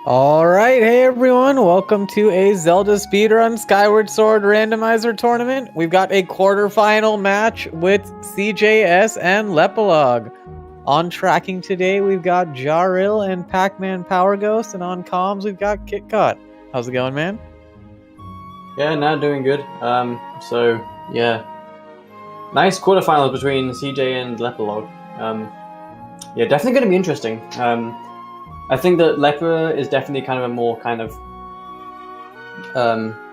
Alright, hey everyone, welcome to a Zelda Speedrun Skyward Sword Randomizer tournament. We've got a quarterfinal match with CJS and lepelog. On tracking today, we've got Jaril and Pac-Man Power Ghost, and on comms, we've got KitKat. How's it going, man? Yeah, now doing good. Yeah. Nice quarterfinals between CJ and lepelog. Yeah, definitely going to be interesting. I think that Leper is definitely kind of a more kind of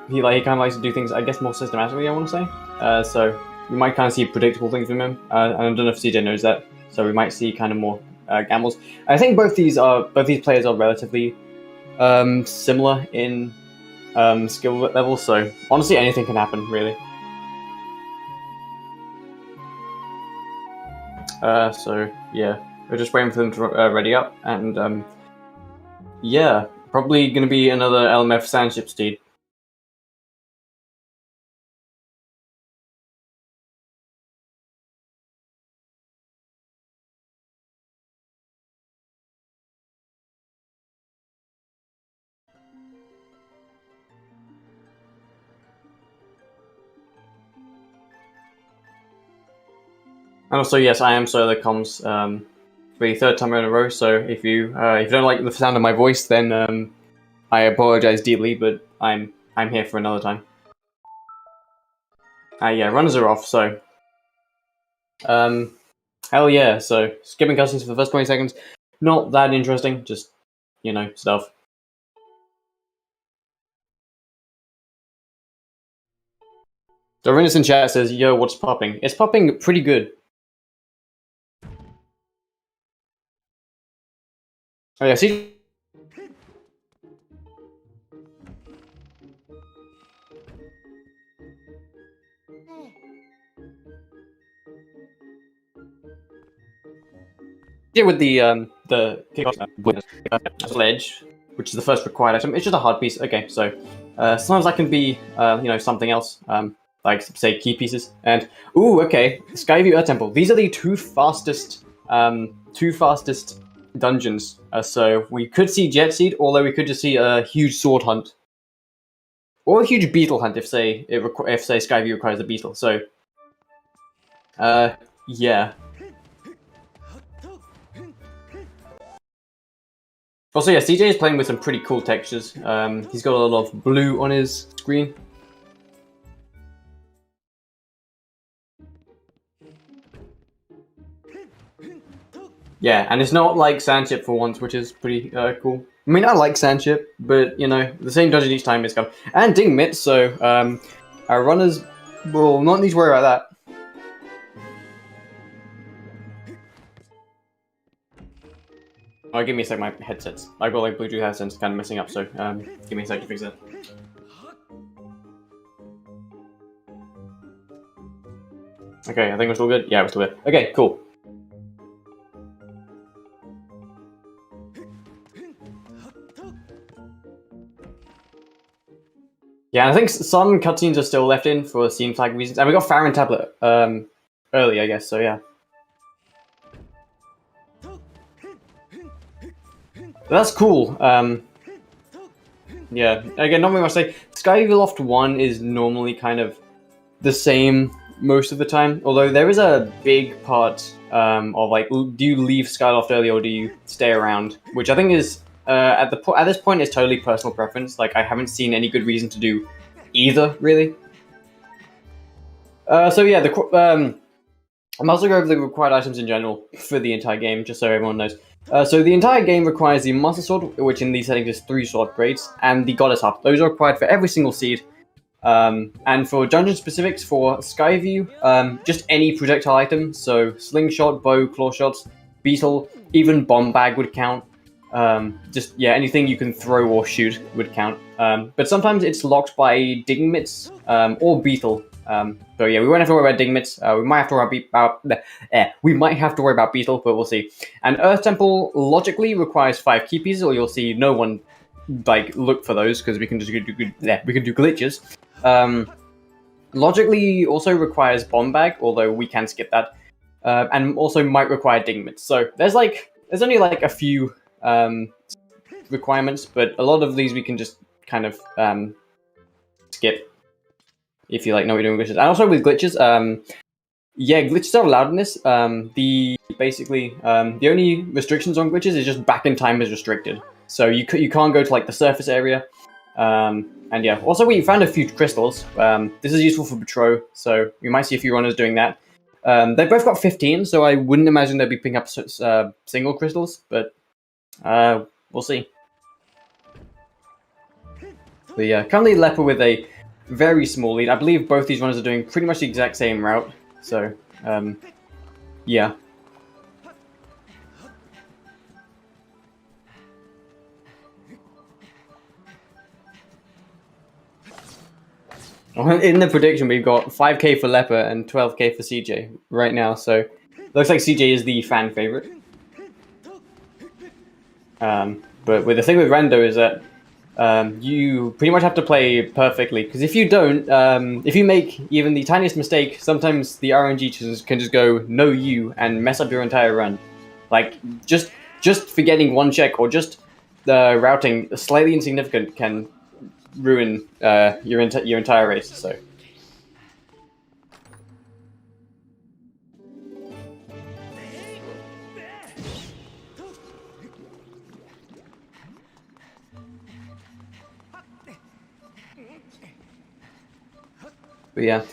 he kind of likes to do things, I guess, more systematically, I want to say. So we might kind of see predictable things from him. I don't know if CJ knows that, so we might see kind of more gambles. I think both these players are relatively similar in skill level, so honestly anything can happen, really. So yeah, we're just waiting for them to ready up, and yeah, probably going to be another LMF Sandship Steed. And also, yes, I am Solar Comms for the third time in a row. So if you don't like the sound of my voice, then I apologize deeply, but I'm here for another time. Yeah, runners are off. So hell yeah. So skipping cutscenes for the first 20 seconds, not that interesting. Just stuff. So Renus in chat says, "Yo, what's popping?" It's popping pretty good. Oh yeah, see. Yeah, with the sledge, which is the first required item. It's just a hard piece. Okay, so sometimes that can be something else, like say key pieces. And okay, Skyview Earth Temple. These are the two fastest dungeons. So we could see Jet Seed, although we could just see a huge sword hunt, or a huge beetle hunt if say Skyview requires a beetle. So yeah. Also, yeah, CJ is playing with some pretty cool textures. He's got a lot of blue on his screen. Yeah, and it's not like Sandship for once, which is pretty cool. I mean, I like Sandship, but, the same dungeon each time is come. And Ding Mitts, so our runners will not need to worry about that. Oh, give me a sec, my headsets. I got like Bluetooth headsets kind of messing up, so give me a sec to fix that. Okay, I think we're still good. Yeah, we're still good. Okay, cool. Yeah, I think some cutscenes are still left in for scene flag reasons, and we got Farron Tablet early, I guess. So yeah. That's cool. Yeah, again, not really much to say. Skyview Loft 1 is normally kind of the same most of the time, although there is a big part of like, do you leave Skyloft early or do you stay around? Which I think is, at this point, is totally personal preference. Like, I haven't seen any good reason to do either, really. So yeah, I'm also going over the required items in general for the entire game, just so everyone knows. So the entire game requires the Master Sword, which in these settings is 3 sword upgrades, and the Goddess Harp. Those are required for every single seed. And for dungeon specifics for Skyview, just any projectile item, so slingshot, bow, claw shots, beetle, even bomb bag would count. Anything you can throw or shoot would count. But sometimes it's locked by Ding Mitts or beetle. So yeah, we won't have to worry about Ding Mitts. We might have to worry about beetle, but we'll see. And Earth Temple logically requires 5 key pieces, or you'll see no one look for those because we can just do glitches. Logically also requires bomb bag, although we can skip that, and also might require Ding Mitts. So there's only a few requirements, but a lot of these we can just kind of skip if you like know what you're doing with glitches. And also with glitches, yeah, glitches are allowed in this. The only restrictions on glitches is just back in time is restricted, so you can't go to like the surface area. And yeah, also we found a few crystals. This is useful for patrol, so we might see a few runners doing that. They've both got 15, so I wouldn't imagine they'd be picking up single crystals, but we'll see. But yeah, currently Leper with a very small lead. I believe both these runners are doing pretty much the exact same route, so yeah. In the prediction, we've got 5k for Leper and 12k for CJ right now, so looks like CJ is the fan favorite. But with the thing with Rando is that you pretty much have to play perfectly, because if you don't, if you make even the tiniest mistake, sometimes the RNG can just go no you and mess up your entire run. Like just forgetting one check or just routing slightly insignificant can ruin your entire race. So. But yeah,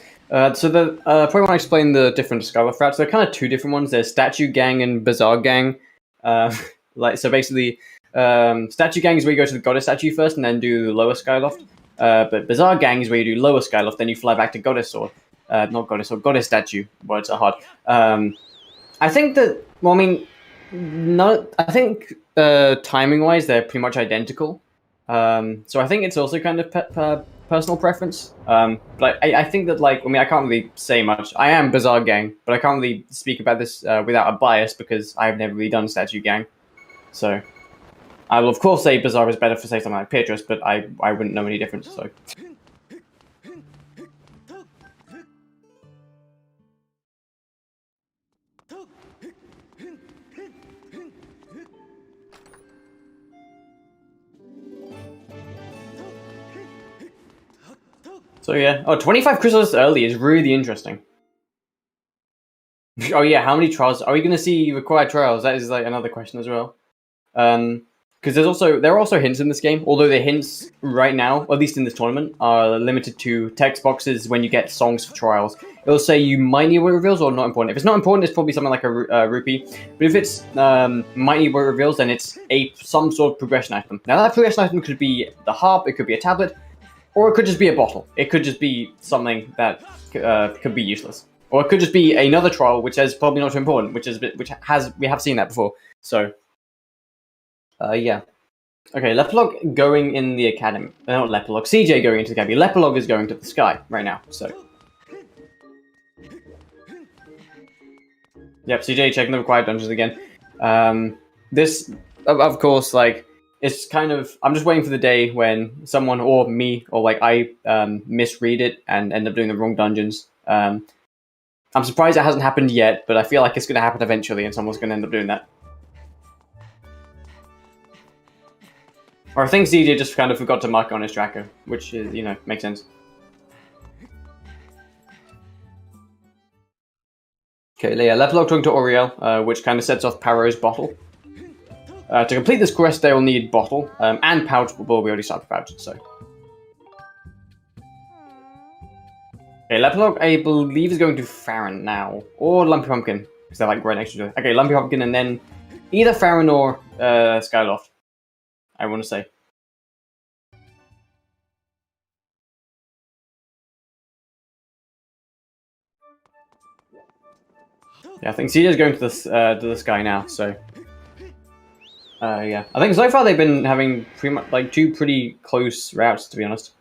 so probably want to explain the different Skyward routes. There are kind of two different ones. There's Statue Gang and Bazaar Gang. So basically, Statue Gang is where you go to the Goddess statue first and then do the lower Skyloft. But Bazaar Gang is where you do lower Skyloft, then you fly back to Goddess Sword. Not Goddess Sword, Goddess statue. Words are hard. I think that, well, I mean, I think timing-wise they're pretty much identical. So I think it's also kind of personal preference. But I think that, like, I mean, I can't really say much. I am Bazaar Gang, but I can't really speak about this without a bias because I've never really done Statue Gang. So I will, of course, say Bazaar is better for, say, something like Petrus, but I wouldn't know any difference, so. So yeah, 25 crystals early is really interesting. Oh yeah, how many trials? Are we going to see required trials? That is like another question as well. Because there are also hints in this game, although the hints right now, or at least in this tournament, are limited to text boxes when you get songs for trials. It'll say you might need word reveals or not important. If it's not important, it's probably something like a rupee. But if it's might need word reveals, then it's some sort of progression item. Now that progression item could be the harp, it could be a tablet, or it could just be a bottle. It could just be something that could be useless. Or it could just be another trial, which is probably not too important, we have seen that before. So, yeah. Okay, lepelog going in the academy. Not lepelog, CJ going into the academy. Lepelog is going to the sky right now, so. Yep, CJ checking the required dungeons again. This, of course, like, it's kind of, I'm just waiting for the day when someone, or me, or like I misread it and end up doing the wrong dungeons. I'm surprised it hasn't happened yet, but I feel like it's going to happen eventually and someone's going to end up doing that. Or I think CJ just kind of forgot to mark it on his tracker, which is, you know, makes sense. Okay, yeah, lepelog talking to Oriel, which kind of sets off Paro's bottle. To complete this quest, they will need bottle, and pouch, but we already started pouch, so. Okay, lepelog, I believe, is going to Farron now, or Lumpy Pumpkin, because they're like right next to each other. Okay, Lumpy Pumpkin, and then either Farron or Skyloft, I want to say. Yeah, I think CJ's going to the sky now, so. Yeah, I think so far they've been having pretty much like two pretty close routes, to be honest.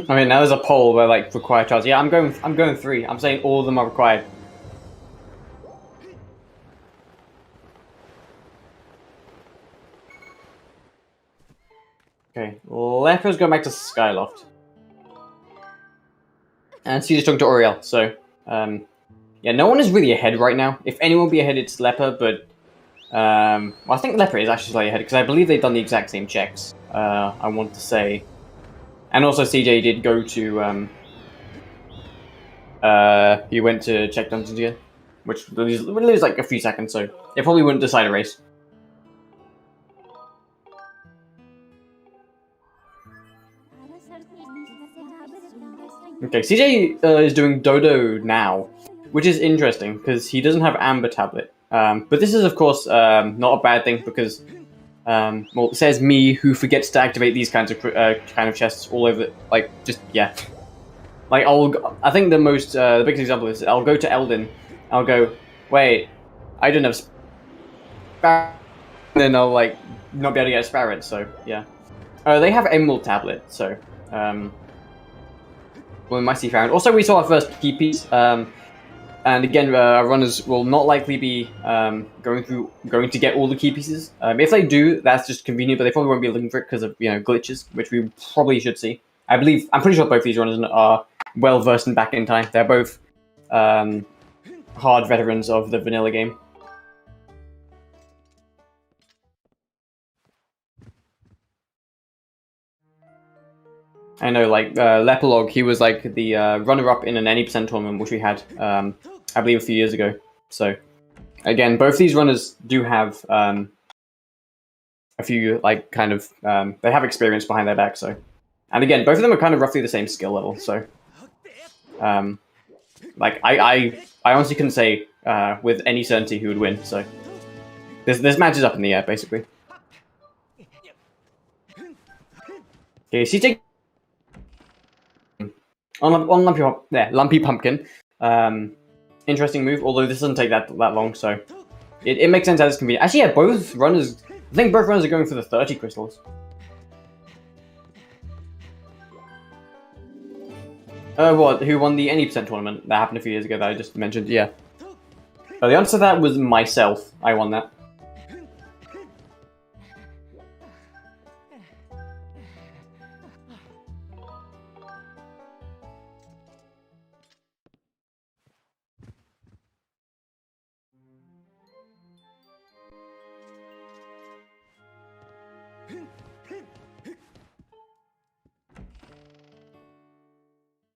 I mean, now there's a poll where like required trials. Yeah, I'm going 3. I'm saying all of them are required. Okay, Leper's going back to Skyloft. And CJ's talking to Oriel, so, yeah, no one is really ahead right now. If anyone will be ahead, it's Leper, but, well, I think Leper is actually slightly ahead, because I believe they've done the exact same checks, I want to say. And also CJ did go to, he went to check dungeons again, which would lose like a few seconds, so it probably wouldn't decide a race. Okay, CJ is doing Dodo now, which is interesting because he doesn't have Amber Tablet. But this is, of course, not a bad thing because, well, it says me who forgets to activate these kinds of chests all over. Like, just yeah. Like I think the biggest example is I'll go to Eldin, I'll go, wait, I don't have Sparrow, and then I'll like not be able to get a Sparrow. So yeah. They have Emerald Tablet, so well, we might see found. Also, we saw our first key piece, and again, runners will not likely be going to get all the key pieces. If they do, that's just convenient, but they probably won't be looking for it because of glitches, which we probably should see. I'm pretty sure both these runners are well versed in back in time. They're both hard veterans of the vanilla game. I know, like, lepelog, he was, like, the runner-up in an any % tournament, which we had, I believe, a few years ago. So, again, both these runners do have a few, like, kind of, they have experience behind their back, so. And again, both of them are kind of roughly the same skill level, so. Like, I honestly couldn't say with any certainty who would win, so. This match is up in the air, basically. Okay, CJ on Lumpy Pumpkin. Interesting move, although this doesn't take that long, so it makes sense as it's convenient. Actually, yeah, both runners. I think both runners are going for the 30 crystals. What? Who won the any % tournament that happened a few years ago that I just mentioned? Yeah. The answer to that was myself. I won that.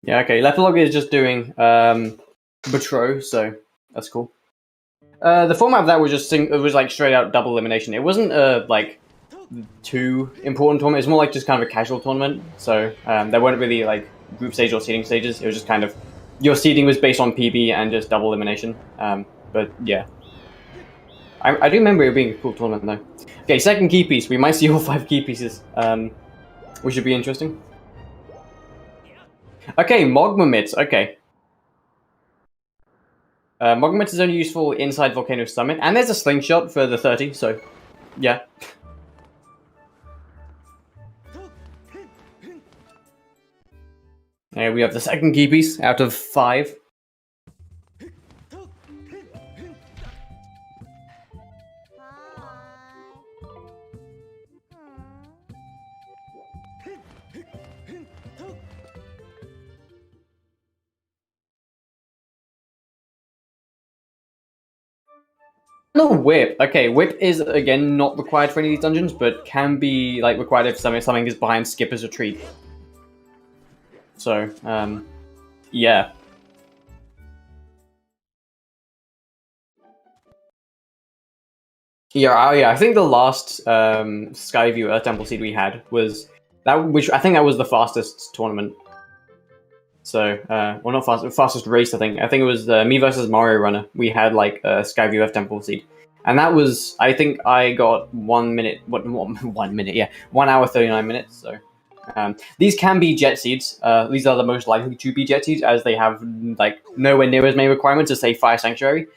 Yeah, okay. lepelog is just doing Betrow, so that's cool. The format of that was just it was like straight out double elimination. It wasn't like too important tournament. It's more like just kind of a casual tournament. So there weren't really like group stage or seeding stages. It was just kind of your seeding was based on PB and just double elimination. But yeah, I do remember it being a cool tournament though. Okay, second key piece. We might see all 5 key pieces, which should be interesting. Okay, Mogma Mitts. Okay. Mogma Mitts is only useful inside Volcano Summit, and there's a slingshot for the 30, so yeah. There we have the second key piece out of 5. No, Whip. Okay, Whip is, again, not required for any of these dungeons, but can be like required if something is behind Skipper's Retreat. So, yeah. Yeah, I think the last Skyview Earth Temple seed we had was that, which I think that was the fastest tournament. So, well, not fastest race. I think it was the me versus Mario runner. We had like a Skyview Earth Temple seed, and that was, I think I got 1 minute. What 1 minute? Yeah, 1 hour 39 minutes. So. These can be jet seeds. These are the most likely to be jet seeds, as they have like nowhere near as many requirements as say Fire Sanctuary.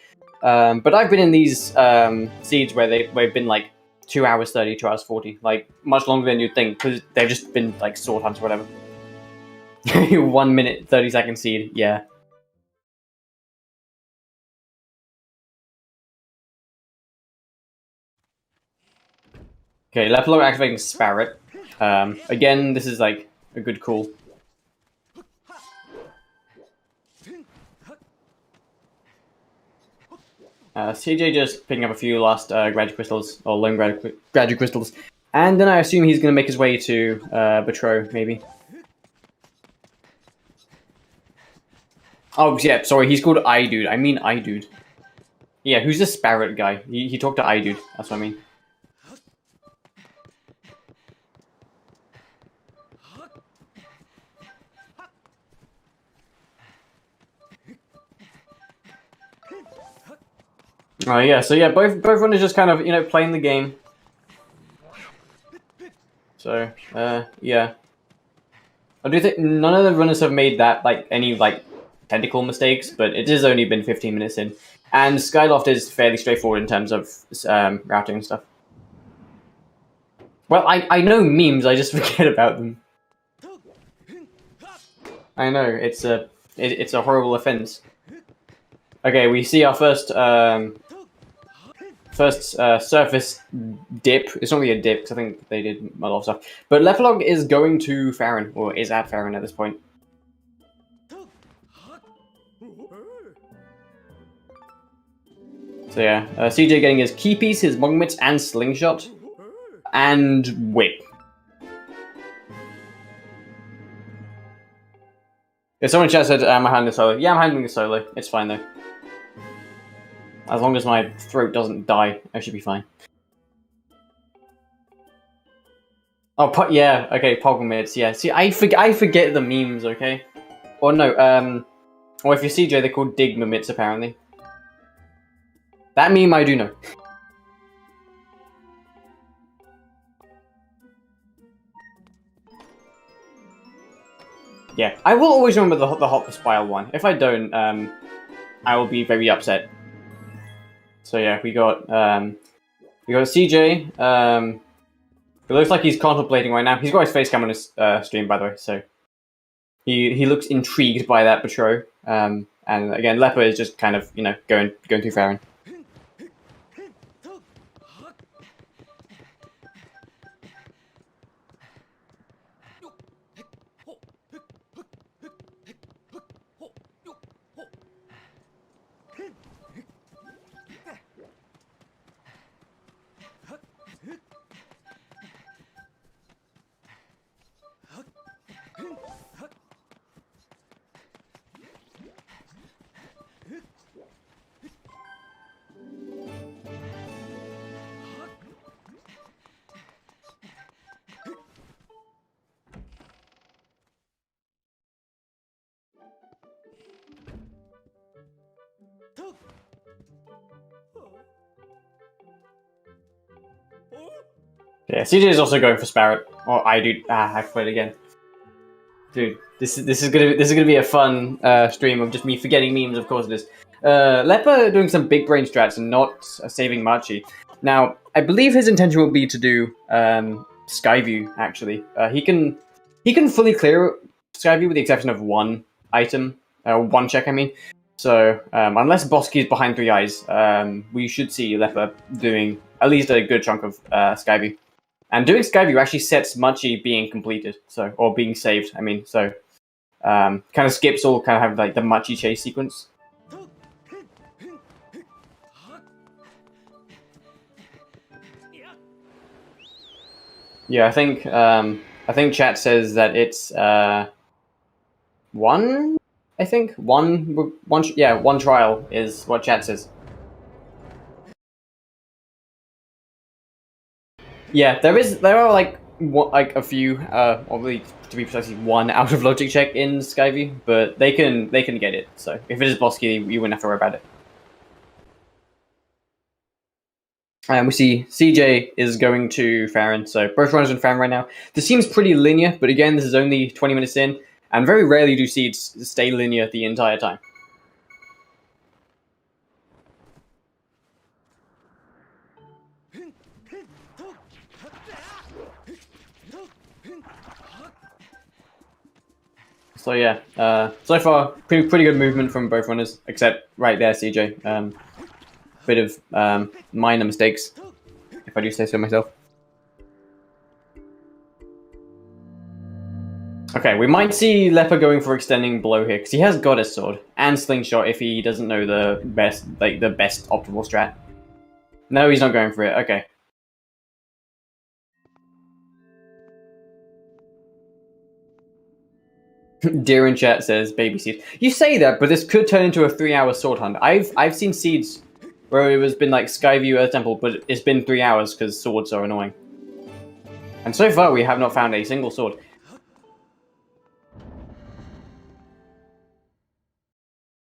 But I've been in these seeds where they've been like 2 hours 30, 2 hours 40, like much longer than you'd think, because they've just been like sword hunts or whatever. 1 minute 30-second seed, yeah. Okay, lepelog activating Sparrowt. Again, this is like a good call. CJ just picking up a few last graduate crystals, or lone graduate crystals. And then I assume he's going to make his way to Betro, maybe. Oh, yeah, sorry, he's called iDude. I mean iDude. Yeah, who's this Sparrowt guy? He talked to iDude, that's what I mean. Oh yeah, so yeah, both runners just kind of, you know, playing the game. So, yeah. I do think none of the runners have made that, like, any, like, technical mistakes, but it has only been 15 minutes in. And Skyloft is fairly straightforward in terms of routing and stuff. Well, I know memes, I just forget about them. I know, it's a horrible offense. Okay, we see our first surface dip. It's not really a dip, because I think they did a lot of stuff. But lepelog is going to Farron, or is at Farron at this point. So yeah, CJ getting his key piece, his monk mitts, and slingshot, and whip. If someone in chat said, am I handling solo? Yeah, I'm handling the solo. It's fine though. As long as my throat doesn't die, I should be fine. Oh, yeah, okay, Poggle mids, yeah. See, I forget the memes, okay? Or no, or if you're CJ, they're called Digma mitts, apparently. That meme I do know. Yeah, I will always remember the Hot Spile one. If I don't, I will be very upset. So yeah, we got CJ. It looks like he's contemplating right now. He's got his face cam on his stream, by the way, so he looks intrigued by that Betro. And again, Leper is just kind of, you know, going through Farron. Yeah, CJ is also going for Sparrowt. Or I do. I played again. Dude, this is gonna be a fun stream of just me forgetting memes. Of course it is. Leper doing some big brain strats and not saving Machi. Now, I believe his intention will be to do Skyview. Actually, he can fully clear Skyview with the exception of one item, one check. I mean, so unless Bosky is behind 3 eyes, we should see Leper doing at least a good chunk of Skyview. And doing Skyward actually sets Machi being completed, so, or being saved, I mean, so kind of skips all kind of have like the Machi chase sequence. Yeah, I think chat says that it's one. I think one trial is what chat says. Yeah, there are like a few, probably to be precisely one out of logic check in Skyview, but they can get it. So if it is Bosky, you wouldn't have to worry about it. And we see CJ is going to Farron, so both runners in Farron right now. This seems pretty linear, but again, this is only 20 minutes in, and very rarely do you see it stay linear the entire time. So yeah, so far pretty good movement from both runners, except right there, CJ. Bit of minor mistakes, if I do say so myself. Okay, we might see Leper going for extending blow here because he has Goddess Sword and Slingshot if he doesn't know the best optimal strat. No, he's not going for it. Okay. Deer in chat says baby seed. You say that, but this could turn into a 3-hour sword hunt. I've seen seeds where it has been like Skyview Earth Temple, but it's been 3 hours because swords are annoying. And so far, we have not found a single sword.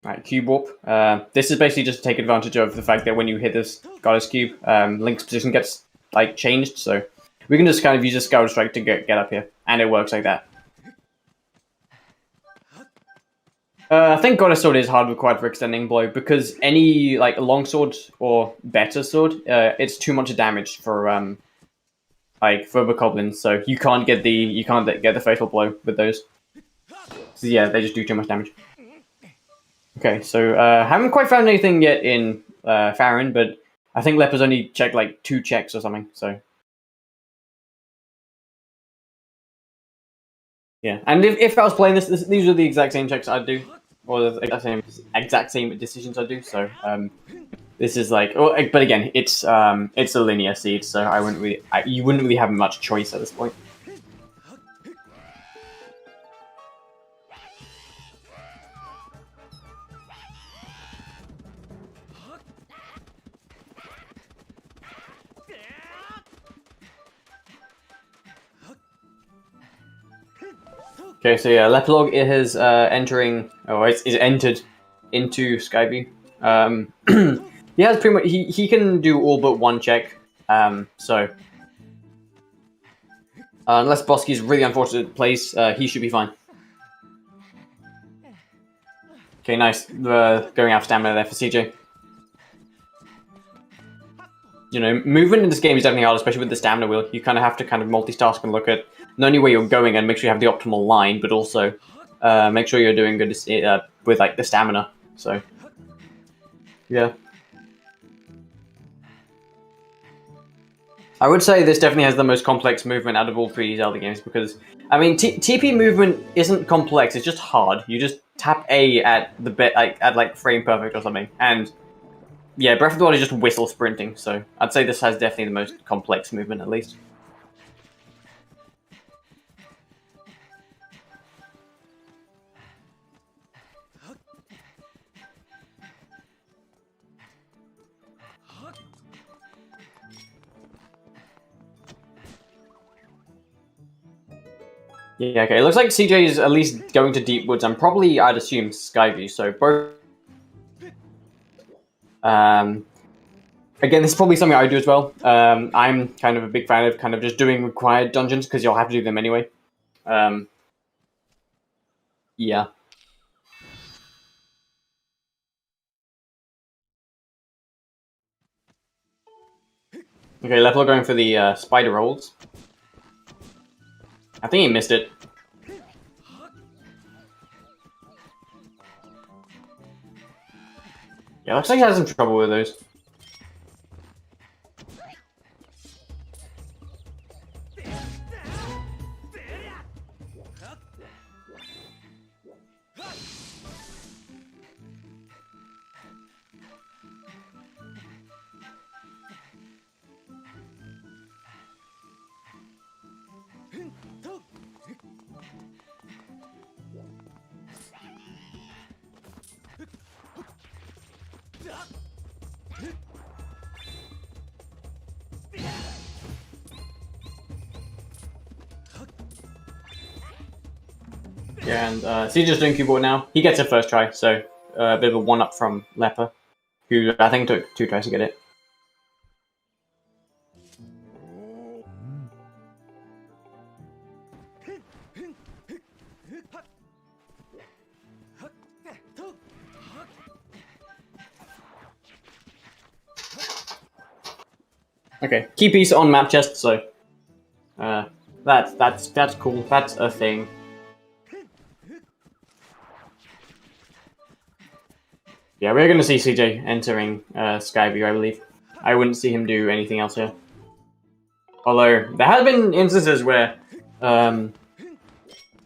Right, Cube Warp. This is basically just to take advantage of the fact that when you hit this Goddess Cube, Link's position gets like changed. So we can just kind of use a Skyward Strike to get up here, and it works like that. I think Goddess Sword is hard required for extending blow because any like longsword or better sword, it's too much damage for the goblins. So you can't get the fatal blow with those. So yeah, they just do too much damage. Okay, so haven't quite found anything yet in Farron, but I think Leper's only checked like 2 checks or something. So yeah, and if I was playing this, these are the exact same checks I'd do, or the exact same decisions I'd do. So this is like, but again, it's a linear seed, so you wouldn't really have much choice at this point. Okay, so yeah, lepelog is entering, is entered into Skyview. He has pretty much, he can do all but 1 check. So unless Bosky's really unfortunate place, he should be fine. Okay, nice. Going out of stamina there for CJ. You know, movement in this game is definitely hard, especially with the stamina wheel. You kind of have to multitask and look at not only where you're going and make sure you have the optimal line, but also make sure you're doing good with like the stamina. So, yeah. I would say this definitely has the most complex movement out of all 3 Zelda games because, I mean, TP movement isn't complex; it's just hard. You just tap A at the bit at frame perfect or something, and yeah, Breath of the Wild is just whistle sprinting, so I'd say this has definitely the most complex movement, at least. Yeah, okay, it looks like CJ is at least going to Deep Woods, and probably, I'd assume, Skyview, so both... Again, this is probably something I do as well. I'm kind of a big fan of just doing required dungeons, because you'll have to do them anyway. Yeah. Okay, Lepel going for the spider rolls. I think he missed it. Yeah, looks like he has some trouble with those. Yeah, and CJ's doing keyboard now. He gets it first try, so a bit of a one-up from Leper, who I think took 2 tries to get it. Okay, key piece on map chest, so that's cool. That's a thing. Yeah, we're going to see CJ entering Skyview, I believe. I wouldn't see him do anything else here. Although, there have been instances where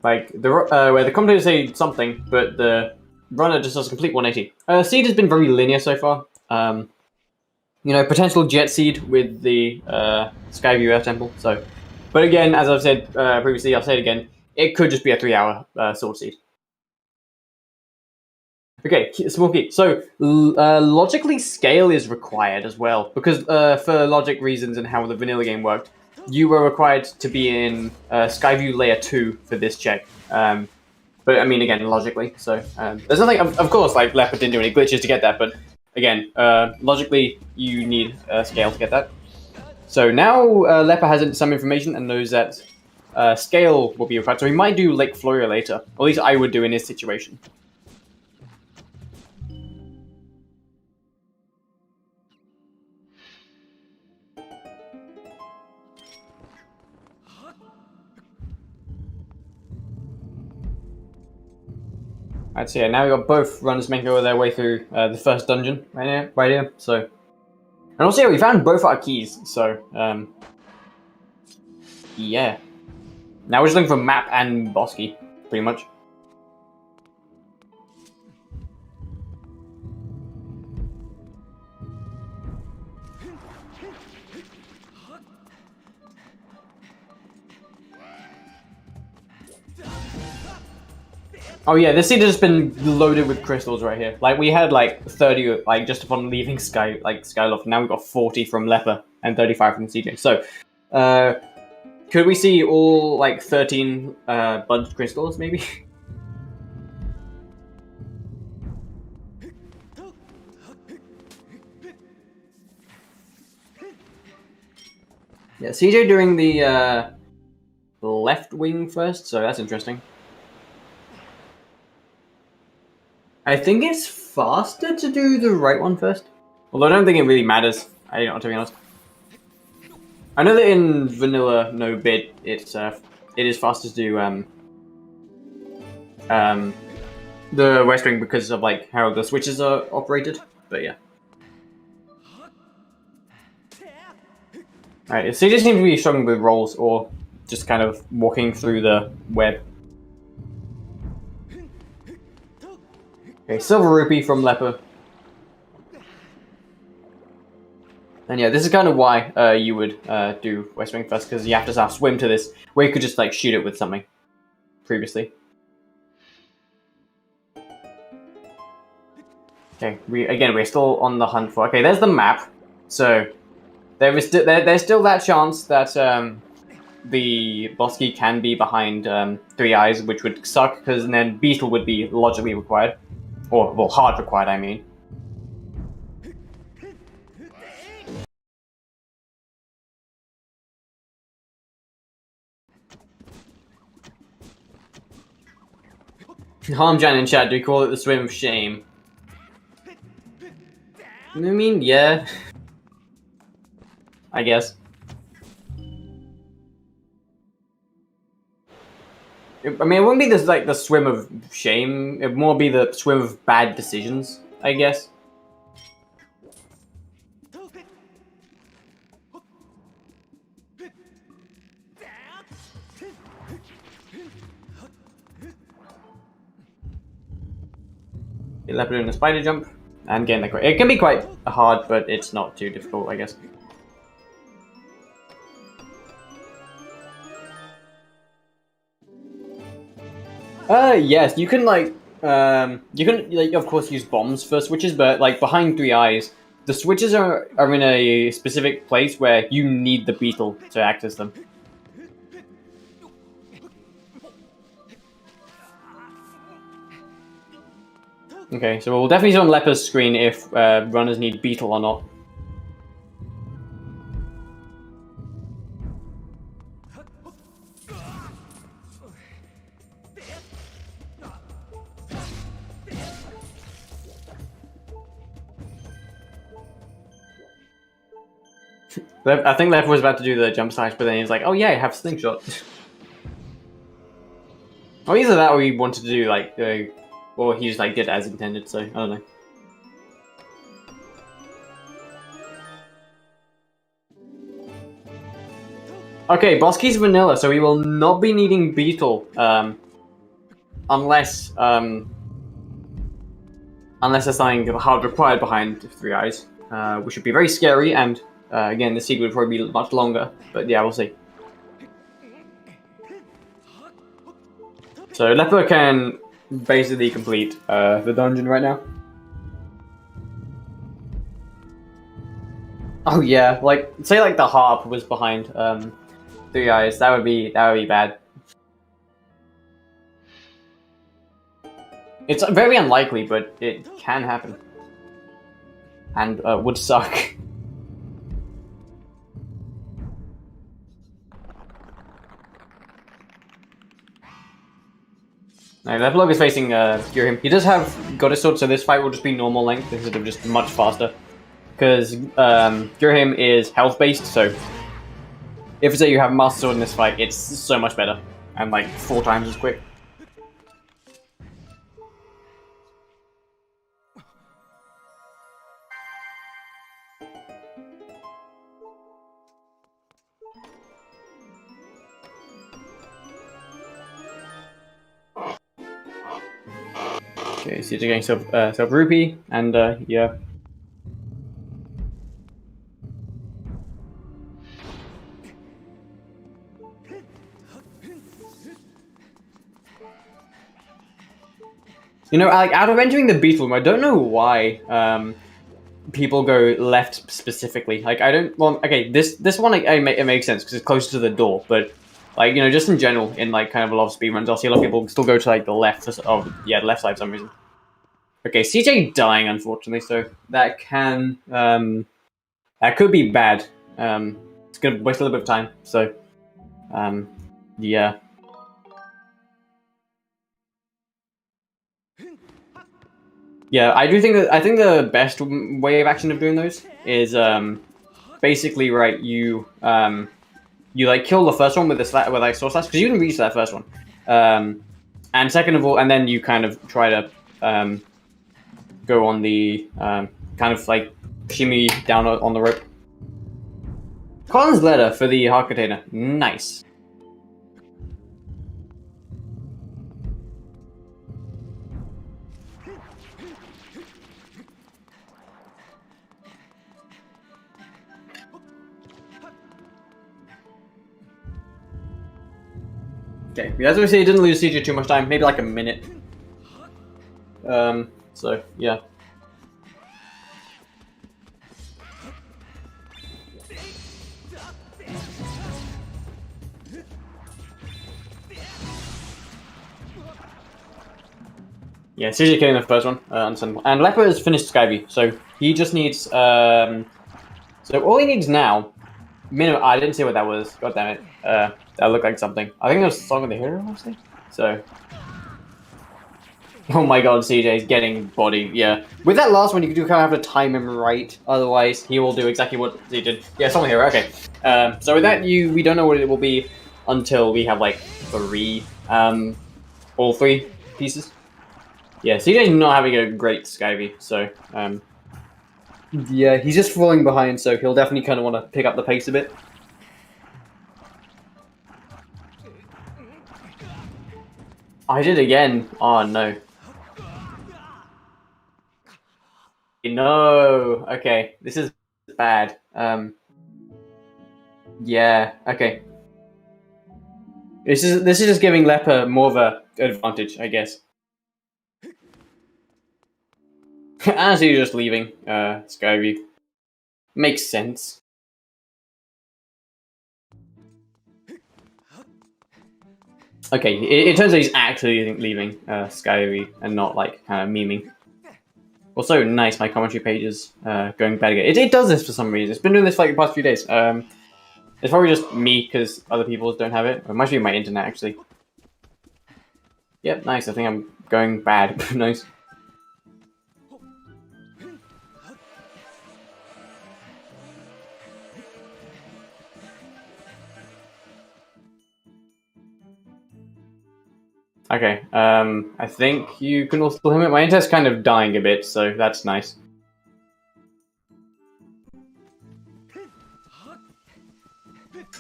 Like where the commentators say something, but the runner just does a complete 180. Seed has been very linear so far. You know, potential jet seed with the Skyview Earth Temple. So, but again, as I've said previously, I'll say it again. It could just be a 3-hour sword seed. Okay, small key. So logically, scale is required as well because for logic reasons and how the vanilla game worked, you were required to be in Skyview Layer 2 for this check. But I mean, again, logically. So there's nothing. Of course, like Leopard didn't do any glitches to get that, but again, logically, you need scale to get that. So now Leopard has some information and knows that scale will be required. So he might do Lake Floria later. Or at least I would do in his situation. I'd say now we've got both runners making their way through the first dungeon right here. So, and also yeah, we found both our keys. So, yeah. Now we're just looking for map and boss key, pretty much. Oh yeah, this seed has just been loaded with crystals right here. Like we had like 30 like just upon leaving Skyloft. Now we've got 40 from Leper and 35 from CJ. So could we see all like 13 bunched crystals maybe? Yeah, CJ doing the left wing first, so that's interesting. I think it's faster to do the right one first. Although I don't think it really matters, to be honest. I know that in vanilla no bid it is faster to do the west wing because of like how the switches are operated, but yeah. Alright, so you just seem to be struggling with rolls or just kind of walking through the web. Okay, Silver Rupee from Leper. And yeah, this is kind of why you would do West Wing first, because you have to swim to this, where you could just like shoot it with something previously. Okay, we're still on the hunt for. Okay, there's the map. So there's still that chance that the boss key can be behind 3 eyes, which would suck, because then Beetle would be logically required. Or, well, hard required, I mean. Harmjan in chat, do you call it the swim of shame? I mean, yeah. I guess. I mean, it wouldn't be this like the swim of shame. It'd more be the swim of bad decisions, I guess. Leopard doing a spider jump and getting the crate. It can be quite hard, but it's not too difficult, I guess. Yes, you can like of course use bombs for switches, but like behind 3 eyes, the switches are in a specific place where you need the beetle to access them. Okay, so we'll definitely see on Leper's screen if runners need beetle or not. I think Leper was about to do the jump slice, but then he's like, "Oh yeah, I have slingshot." Or either that, or he wanted to do like, or he just like did as intended. So I don't know. Okay, boss keys vanilla, so we will not be needing beetle unless there's something hard required behind Three Eyes, which would be very scary, and again, the sequel would probably be much longer, but yeah, we'll see. So Leper can basically complete the dungeon right now. Oh yeah, like say like the harp was behind Three Eyes, that would be bad. It's very unlikely, but it can happen, and would suck. Now, lepelog is facing Gurhim. He does have Goddess Sword, so this fight will just be normal length instead of just much faster. Because Gurhim is health based, so if say you have Master Sword in this fight, it's so much better and like 4 times as quick. Okay, so you're getting self rupee, and yeah. You know, like out of entering the beetle room, I don't know why people go left specifically. Like I don't. Well, okay, this one it makes sense because it's closer to the door, but like you know, just in general, in like kind of a lot of speedruns, I'll see a lot of people still go to like the left. Oh yeah, the left side for some reason. Okay, CJ dying unfortunately, so that can that could be bad. It's gonna waste a little bit of time. So yeah. Yeah, I think the best way of action of doing those is basically right. You like kill the first one with like sword slash because you didn't reach that first one, and second of all, and then you kind of try to go on the kind of like shimmy down on the rope. Colin's letter for the heart container, nice. Okay, as we say, it didn't lose CJ too much time, maybe like a minute. So yeah. Yeah, CJ killing the first one, understandable. And Leper has finished Skyview, so he just needs so all he needs now, minimum. I didn't see what that was. God damn it. That looked like something. I think it was Song of the Hero, honestly. So. Oh my god, CJ is getting bodied, yeah. With that last one, you do kind of have to time him right, otherwise he will do exactly what he did. Yeah, Song of the Hero, okay. So with that, we don't know what it will be until we have like 3, all 3 pieces. Yeah, CJ's not having a great Skyview, so, yeah, he's just falling behind, so he'll definitely kind of want to pick up the pace a bit. I did again. Oh no. No. Okay, this is bad. Yeah. Okay. This is just giving Leper more of a advantage, I guess. As he's just leaving Skyview. Makes sense. Okay, it turns out he's actually leaving Skyview and not like kind of memeing. Also, nice, my commentary page is going bad again. It does this for some reason. It's been doing this for like the past few days. It's probably just me because other people don't have it. It might be my internet actually. Yep, nice. I think I'm going bad. Nice. Okay, I think you can also limit. My internet's kind of dying a bit, so that's nice.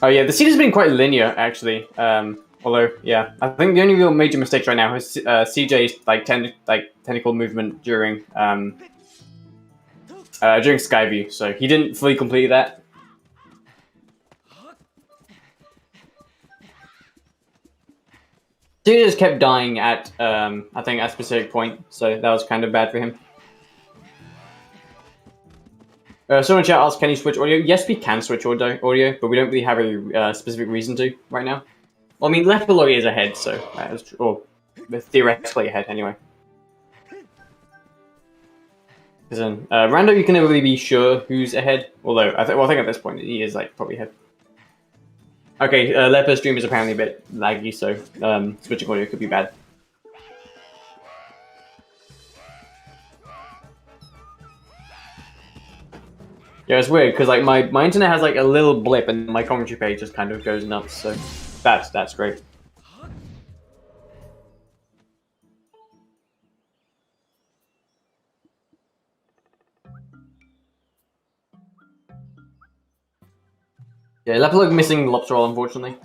Oh yeah, the seed has been quite linear, actually. Although, yeah, I think the only real major mistakes right now is CJ's technical movement during Skyview. So he didn't fully complete that. CJ just kept dying at I think at a specific point, so that was kind of bad for him. Someone in chat asked, can you switch audio? Yes, we can switch audio, but we don't really have a specific reason to right now. Well, I mean, lepelog is ahead, so that's true. Or theoretically ahead, anyway. Because then, Rando, you can never really be sure who's ahead. Although, I think at this point, he is, like, probably ahead. Okay, Leper's stream is apparently a bit laggy, so switching audio could be bad. Yeah, it's weird, because, like, my internet has, like, a little blip, and my commentary page just kind of goes nuts, so that's great. Yeah, lepelog missing lobster roll, unfortunately.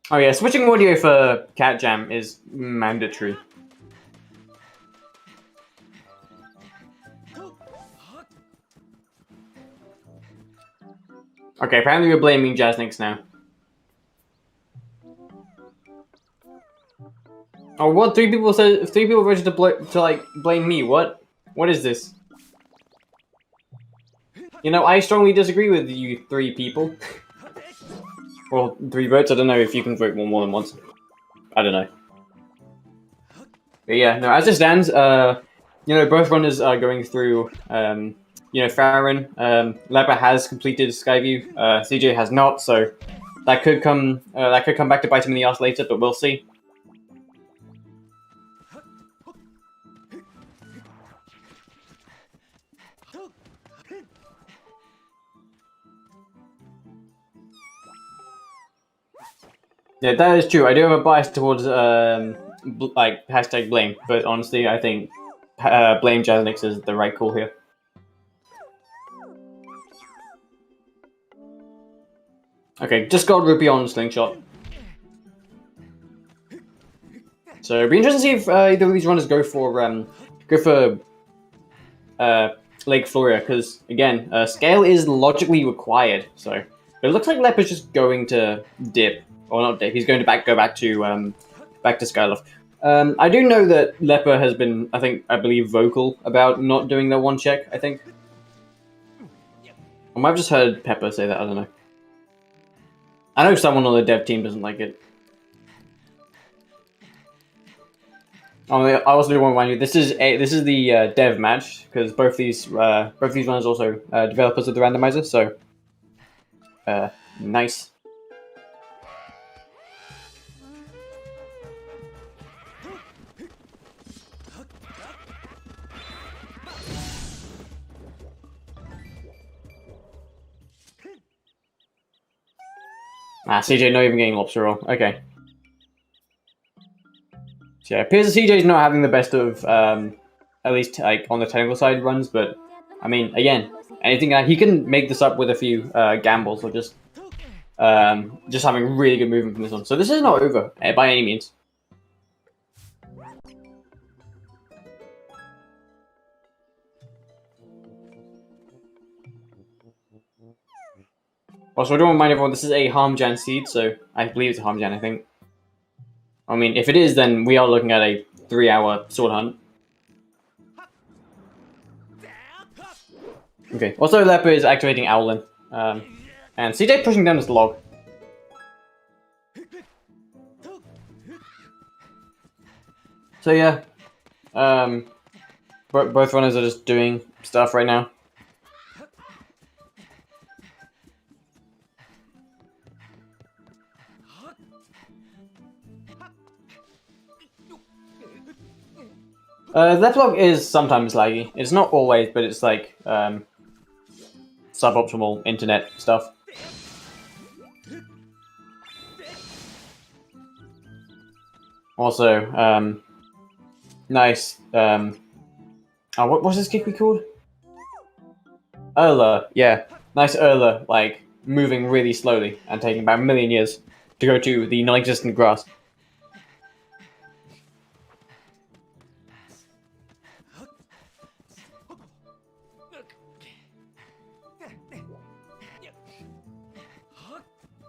Oh yeah, switching audio for Cat Jam is mandatory. Okay, apparently we're blaming Jazzniks now. Oh, what? Three people voted to blame me. What? What is this? You know, I strongly disagree with you 3 people. Well, 3 votes. I don't know if you can vote more than once. I don't know. But yeah, no. As it stands, you know, both runners are going through. You know, Farron, Leper has completed Skyview. CJ has not, so that could come back to bite him in the ass later. But we'll see. Yeah, that is true. I do have a bias towards like hashtag blame, but honestly, I think blame Jazzniks is the right call here. Okay, just got Rupee on Slingshot. So it'd be interesting to see if either of these runners go for Lake Floria, because again, scale is logically required. So but it looks like Leper's just going to dip. Or not dip, he's going to go back to Skyloft. I do know that Leper has been, I believe, vocal about not doing that one check, I think. I might have just heard Pepper say that, I don't know. I know someone on the dev team doesn't like it. Oh, I also do want to remind you, this is the dev match, because both these runners also developers of the randomizer, so nice. CJ not even getting lobster roll. Okay. So yeah, it appears that CJ's not having the best of, at least like on the technical side runs, but I mean, again, anything he can make this up with a few gambles or just having really good movement from this one. So this is not over by any means. Also, I don't remind everyone, this is a Harmjan seed, so I believe it's a Harmjan, I think. I mean, if it is, then we are looking at a 3-hour sword hunt. Okay, also Leper is activating Owlin. And CJ pushing down this log. So yeah, both runners are just doing stuff right now. lepelog is sometimes laggy. It's not always, but it's like suboptimal internet stuff. Also, nice What was this kick we called? Erla, yeah. Nice Erla, like, moving really slowly and taking about a million years to go to the non-existent grass.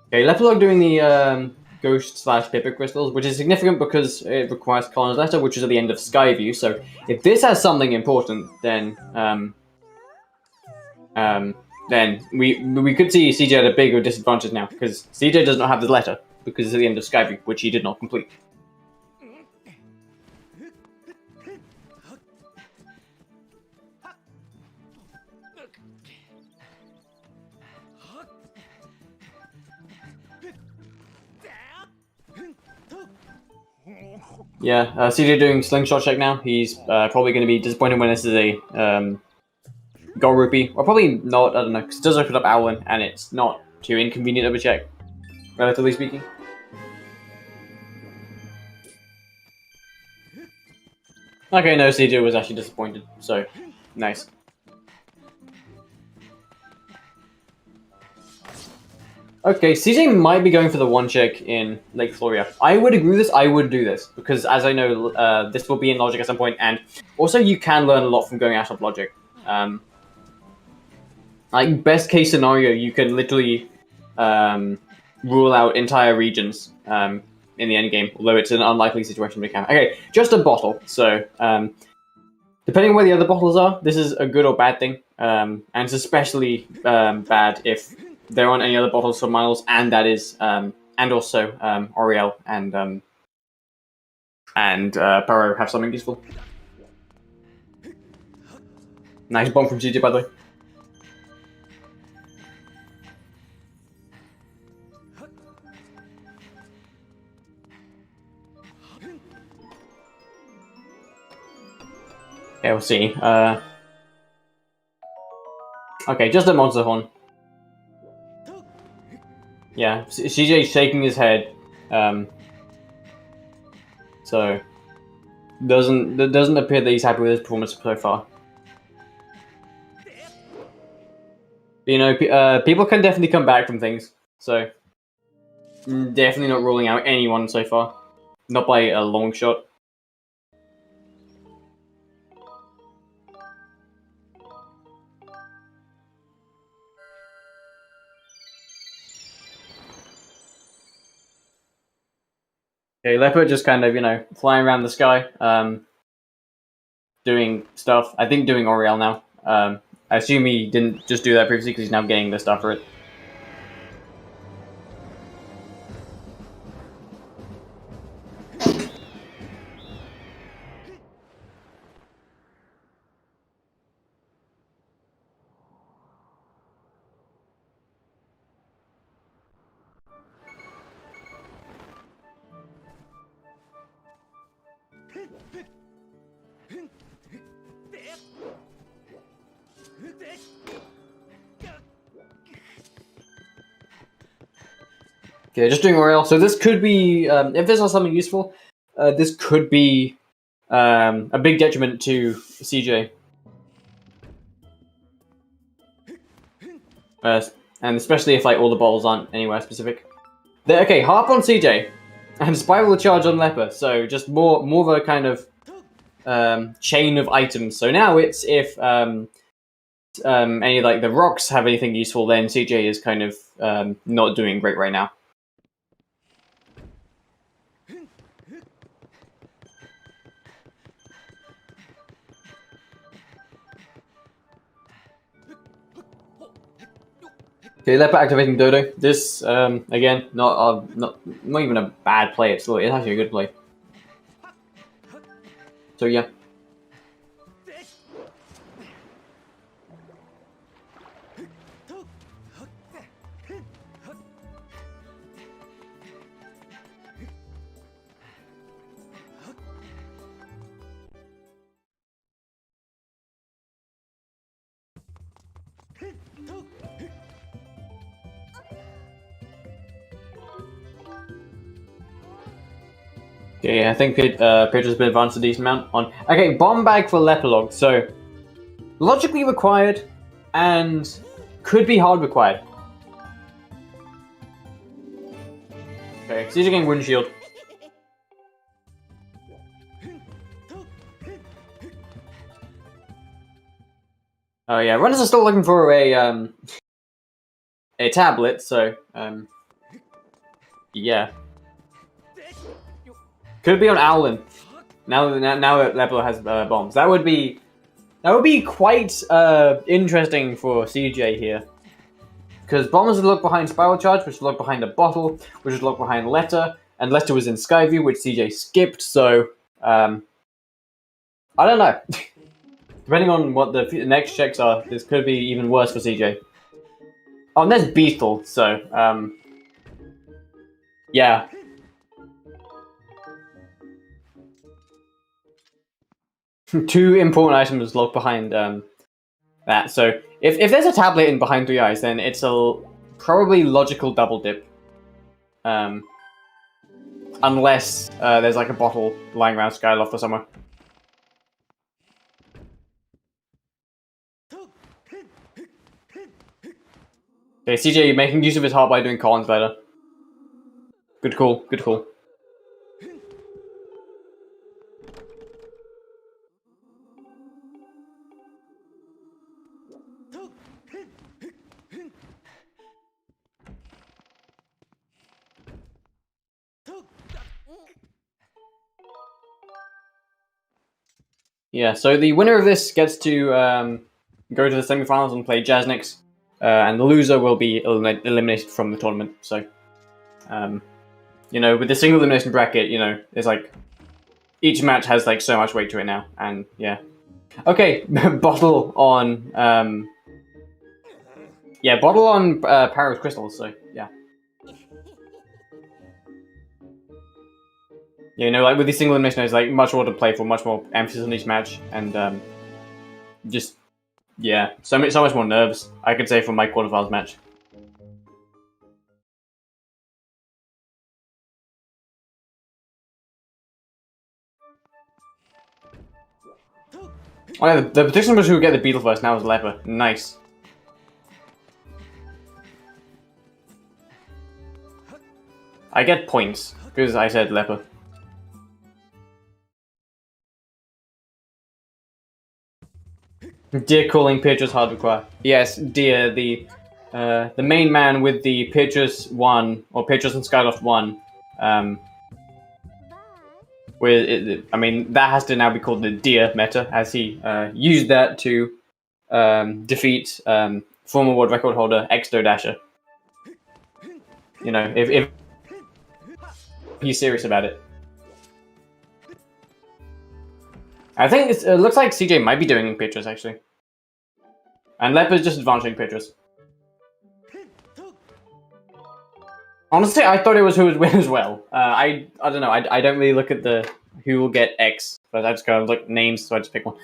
Okay, lepelog doing the ghost/pippa crystals, which is significant because it requires Colin's letter, which is at the end of Skyview. So if this has something important, then we could see CJ at a bigger disadvantage now, because CJ does not have the letter because it's at the end of Skyview, which he did not complete. Yeah, CJ doing slingshot check now. He's probably going to be disappointed when this is a gold rupee. Or probably not, I don't know, because it does open up Owlin, and it's not too inconvenient of a check, relatively speaking. Okay, no, CJ was actually disappointed, so nice. Okay, CJ might be going for the one check in Lake Floria. I would agree with this. I would do this because, as I know, this will be in Logic at some point, and also you can learn a lot from going out of Logic. Like best case scenario, you can literally rule out entire regions in the end game, although it's an unlikely situation to can. Okay, just a bottle. So depending on where the other bottles are, this is a good or bad thing, and it's especially bad if there aren't any other bottles for Miles, and that is, and also Oriel and Paro have something useful. Nice bomb from CJ, by the way. Okay, we'll see. Okay, just a monster horn. Yeah, CJ's shaking his head. So doesn't appear that he's happy with his performance so far. You know, people can definitely come back from things. So definitely not ruling out anyone so far. Not by a long shot. Okay, Leopard just kind of, you know, flying around the sky, doing stuff. I think doing Oriel now. I assume he didn't just do that previously because he's now getting the stuff for it. Okay, just doing Oriel. So this could be, if this is something useful, this could be a big detriment to CJ. And especially if like all the bottles aren't anywhere specific. Okay, Harp on CJ, and Spiral Charge on Leper. So just more of a kind of chain of items. So now it's if any like the rocks have anything useful, then CJ is kind of not doing great right now. Okay, Leper activating Dodo. This again, not even a bad play. It's actually a good play. So yeah. Okay, I think Peter's been advanced a decent amount on. Okay, bomb bag for lepelog. So logically required and could be hard required. Okay, CJ getting Wind Shield. Oh yeah, runners are still looking for a tablet, so yeah. Could be on Owlin. Now that lepelog has bombs, that would be quite interesting for CJ here. Because bombs would look behind Spiral Charge, which would look behind a bottle, which would look behind Letter, and Letter was in Skyview, which CJ skipped. So I don't know. Depending on what the next checks are, this could be even worse for CJ. Oh, and there's Beetle, so yeah. Two important items locked behind that. So if there's a tablet in behind 3 eyes, then it's a probably logical double dip. Unless there's like a bottle lying around Skyloft or somewhere. Okay, CJ making use of his heart by doing Collins better. Good call, good call. Yeah, so the winner of this gets to go to the semifinals and play Jaznix, and the loser will be eliminated from the tournament. So, you know, with the single elimination bracket, you know, it's like each match has like so much weight to it now, and yeah. Okay, bottle on, yeah, bottle on Power of Crystals. So yeah. Yeah, you know, like with the single elimination, there's like much more to play for, much more emphasis on each match, and just yeah, so much more nerves, I could say, from my quarterfinals match. Oh yeah, the prediction was who would get the Beetle first. Now it's Leper. Nice. I get points because I said Leper. Deer calling Petrus hard require. Yes, Deer, the main man with the Petrus 1 or Petrus and Skyloft 1. I mean, that has to now be called the Deer meta, as he used that to defeat former world record holder Exto Dasher. You know, if he's serious about it. I think it looks like CJ might be doing Petrus, actually. And Leper's just advancing Petrus. Honestly, I thought it was who would win as well. I don't know. I don't really look at the who will get X, but I just go look names, so I just pick one.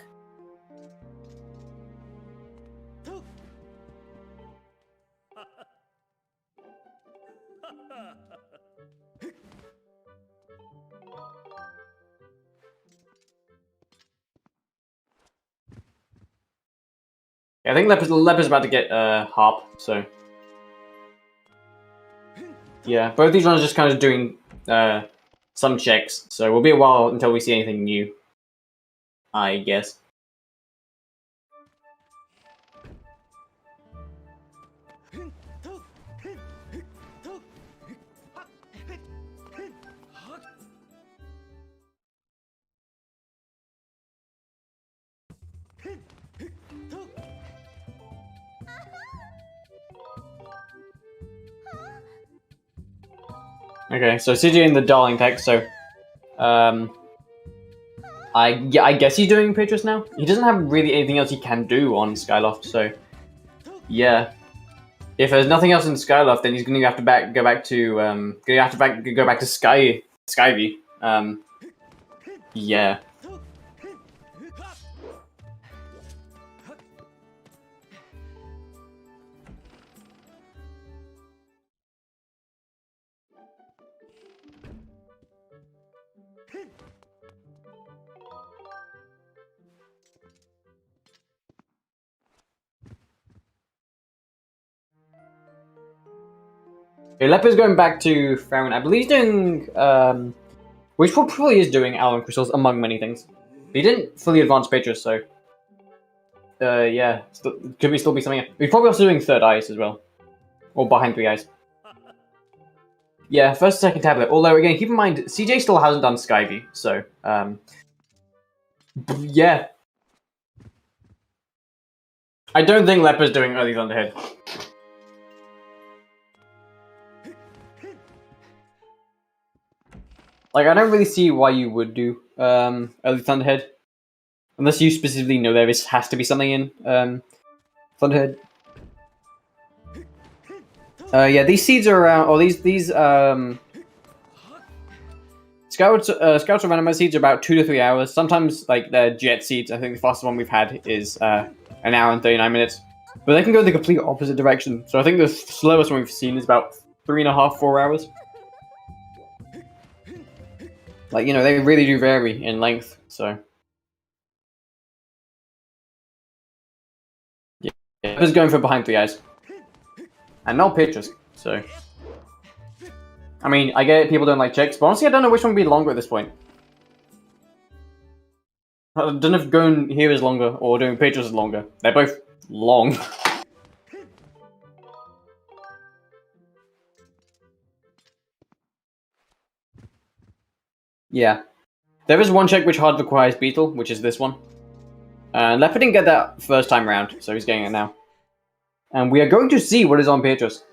Yeah, I think Leper's about to get Harp, so yeah, both these runners are just kind of doing some checks, so we'll be a while until we see anything new, I guess. Okay, so CJ in the Darling tech, so I guess he's doing Petrus now. He doesn't have really anything else he can do on Skyloft, so yeah. If there's nothing else in Skyloft, then he's going to have to go back to Skyview. Yeah. Okay, Leper's going back to Farron. I believe he's doing, which probably is doing Allen Crystals, among many things. But he didn't fully advance Petrus, so... yeah, could still be something. He's probably also doing Third Eyes as well. Or Behind Three Eyes. Yeah, first and second tablet. Although, again, keep in mind, CJ still hasn't done Skyview, so, yeah. I don't think Leper's doing Early Thunderhead. Like, I don't really see why you would do Early Thunderhead. Unless you specifically know there has to be something in Thunderhead. Yeah, these seeds are around, or these Scouts or Randomizer seeds are about 2 to 3 hours. Sometimes, like, the Jet seeds, I think the fastest one we've had is 1 hour and 39 minutes. But they can go the complete opposite direction. So I think the slowest one we've seen is about 3.5, 4 hours. Like, you know, they really do vary in length, so... Yeah, I was going for Behind Three Eyes. And not Petrus, so... I mean, I get it, people don't like checks, but honestly I don't know which one would be longer at this point. I don't know if going here is longer, or doing Petrus is longer. They're both long. Yeah. There is one check which hard requires Beetle, which is this one. Leopard didn't get that first time round, so he's getting it now. And we are going to see what is on Petrus.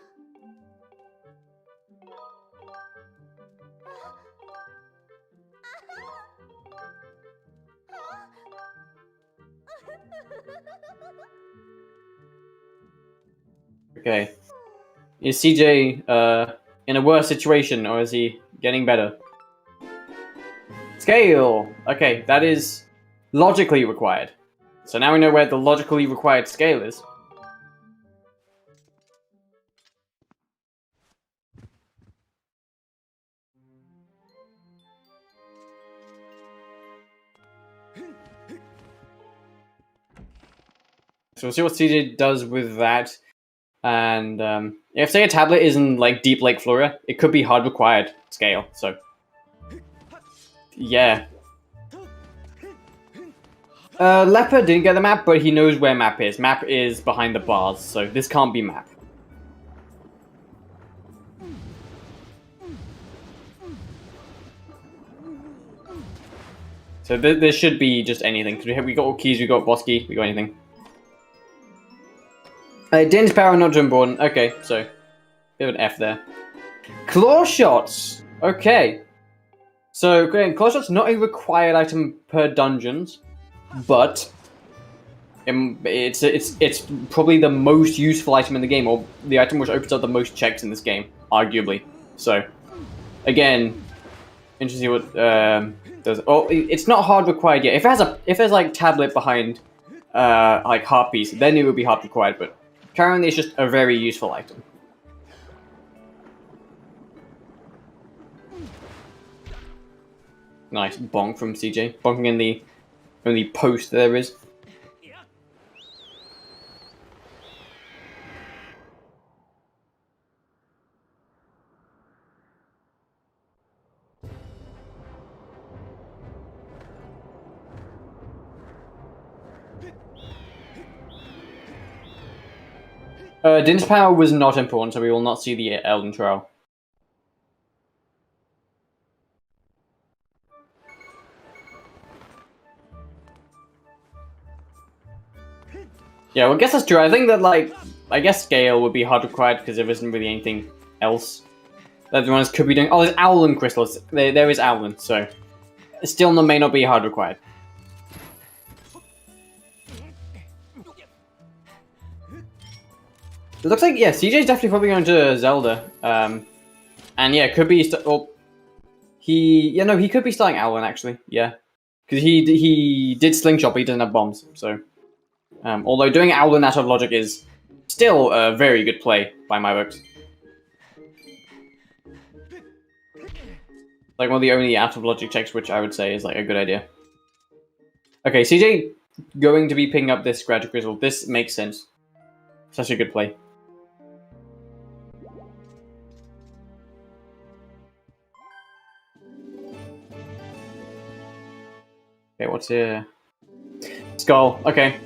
Okay. Is CJ in a worse situation, or is he getting better? Scale! Okay, that is logically required. So now we know where the logically required scale is. So we'll see what CJ does with that. And if, say, a tablet is in, like, Deep Lake, Florida, it could be hard required scale, so... Yeah. Leopard didn't get the map, but he knows where map is. Map is behind the bars, so this can't be map. So this should be just anything. We got all keys, we got boss key, we got anything. Din's power not too important. Okay, so bit of an F there. Claw shots. Okay. So claw shots not a required item per dungeons, but it's probably the most useful item in the game, or the item which opens up the most checks in this game, arguably. So again, interesting what does. Oh, it's not hard required yet. If there's like tablet behind like heart piece, then it would be hard required, but currently it's just a very useful item. Nice bonk from CJ. Bonking in the only post there is. Din's power was not important, so we will not see the Elden Trial. Yeah, well, I guess that's true. I think that, like, I guess scale would be hard required because there isn't really anything else that everyone else could be doing. Oh, there's Owlin crystals. There is Owlin, so it still may not be hard required. It looks like, yeah, CJ's definitely probably going to Zelda. And yeah, could be, he could be starting Owlin, actually, yeah. Because he did Slingshot, but he doesn't have bombs, so. Although doing Owlin out of logic is still a very good play by my books. Like one of the only out of logic checks which I would say is like a good idea. Okay, CJ going to be picking up this Scratch Crystal. This makes sense. Such a good play. Okay, what's here? Skull. Okay.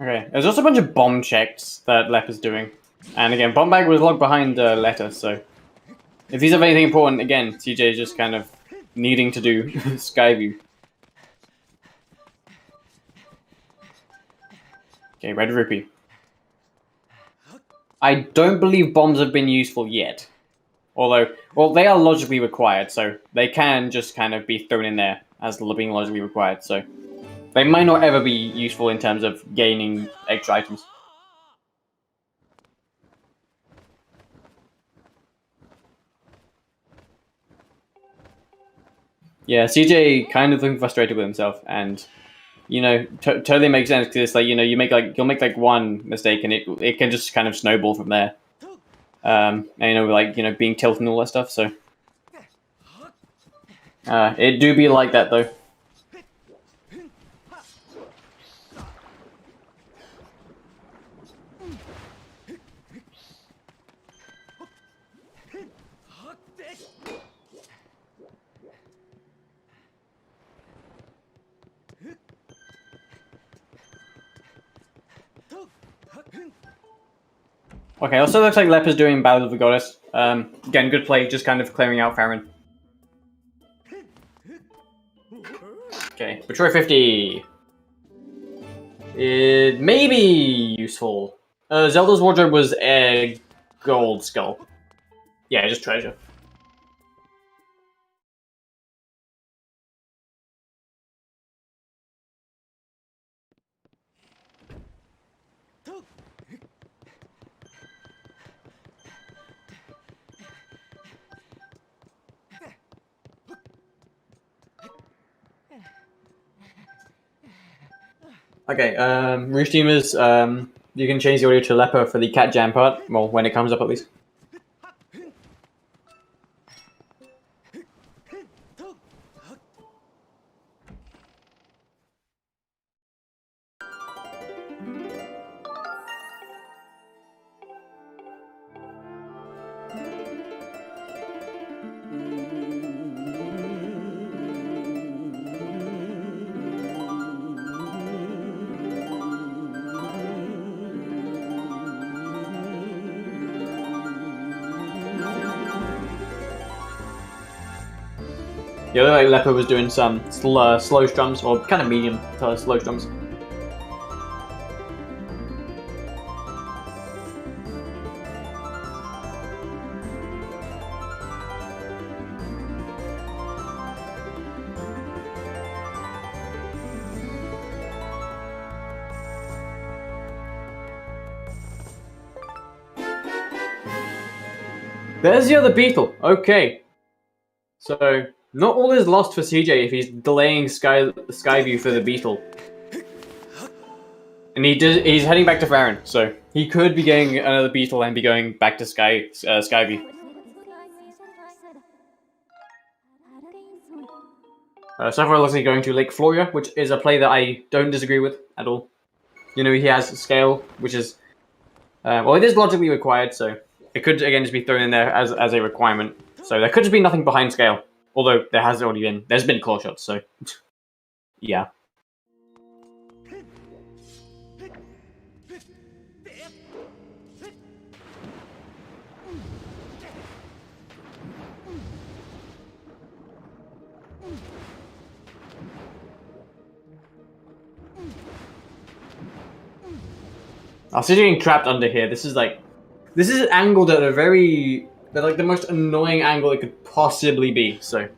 Okay, there's also a bunch of bomb checks that Lep is doing. And again, bomb bag was logged behind letter, so if these have anything important, again, CJ is just kind of needing to do Skyview. Okay, red rupee. I don't believe bombs have been useful yet. Although, well, they are logically required, so they can just kind of be thrown in there as being logically required, so they might not ever be useful in terms of gaining extra items. Yeah, CJ kind of looking frustrated with himself, and you know, totally makes sense because it's like, you know, you'll make like one mistake and it can just kind of snowball from there. And you know, like, you know, being tilted and all that stuff. So it do be like that though. Okay, also looks like Lep is doing Battle of the Goddess. Again, good play, just kind of clearing out Farron. Okay, Betray 50. It may be useful. Zelda's wardrobe was a gold skull. Yeah, just treasure. Okay, Rooshteamers, you can change the audio to Leper for the cat jam part. Well, when it comes up at least. Yeah, like Leper was doing some slow strums, or kind of medium slow strums. There's the other beetle. Okay. So, not all is lost for CJ if he's delaying Skyview for the beetle. And he's heading back to Farron, so he could be getting another beetle and be going back to Skyview. So far looks like going to Lake Floria, which is a play that I don't disagree with at all. You know, he has scale, which is... well, it is logically required, so it could, again, just be thrown in there as a requirement. So there could just be nothing behind scale. Although there has already been... There's been claw shots, so... yeah. I was getting trapped under here. This is angled at like the most annoying angle it could possibly be. So,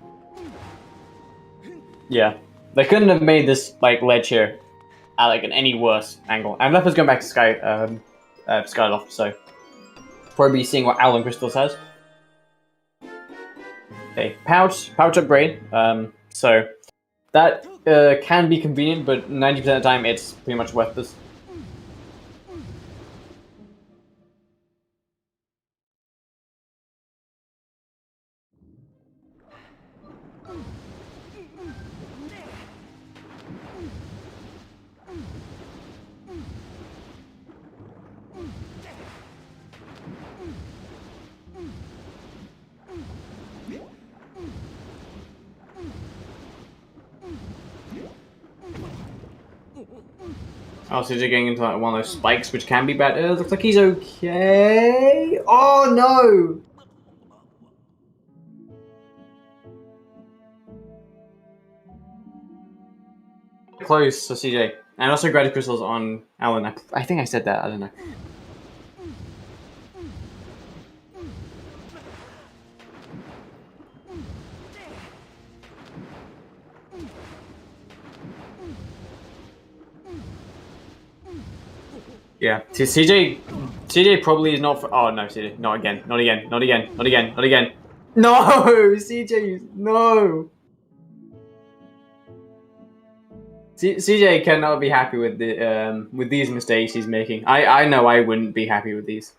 yeah, they couldn't have made this like ledge here at like an any worse angle. And Leper's going back to Skyloft, so probably seeing what Owlin Crystals has. Okay, pouch upgrade. So That can be convenient, but 90% of the time it's pretty much worthless. Oh, so they're getting into like one of those spikes, which can be bad. Looks like he's okay. Oh no! Close to CJ, and also gravity crystals on Alan. I think I said that. I don't know. Yeah, CJ probably is not for. Oh no, CJ, not again, not again, not again, not again, not again. No, CJ, no. CJ cannot be happy with the with these mistakes he's making. I know I wouldn't be happy with these.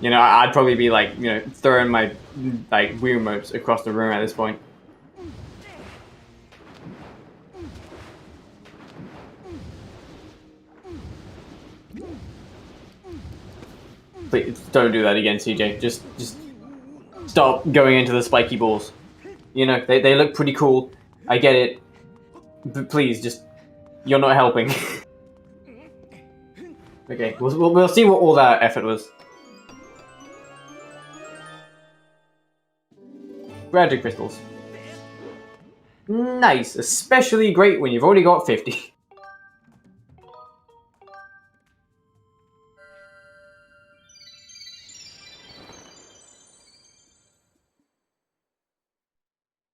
You know, I'd probably be like, you know, throwing my like Wii remotes across the room at this point. Please don't do that again, CJ. Just stop going into the spiky balls. You know, they look pretty cool. I get it. But please, just you're not helping. Okay, we'll see what all that effort was. Gravity crystals. Nice, especially great when you've already got 50.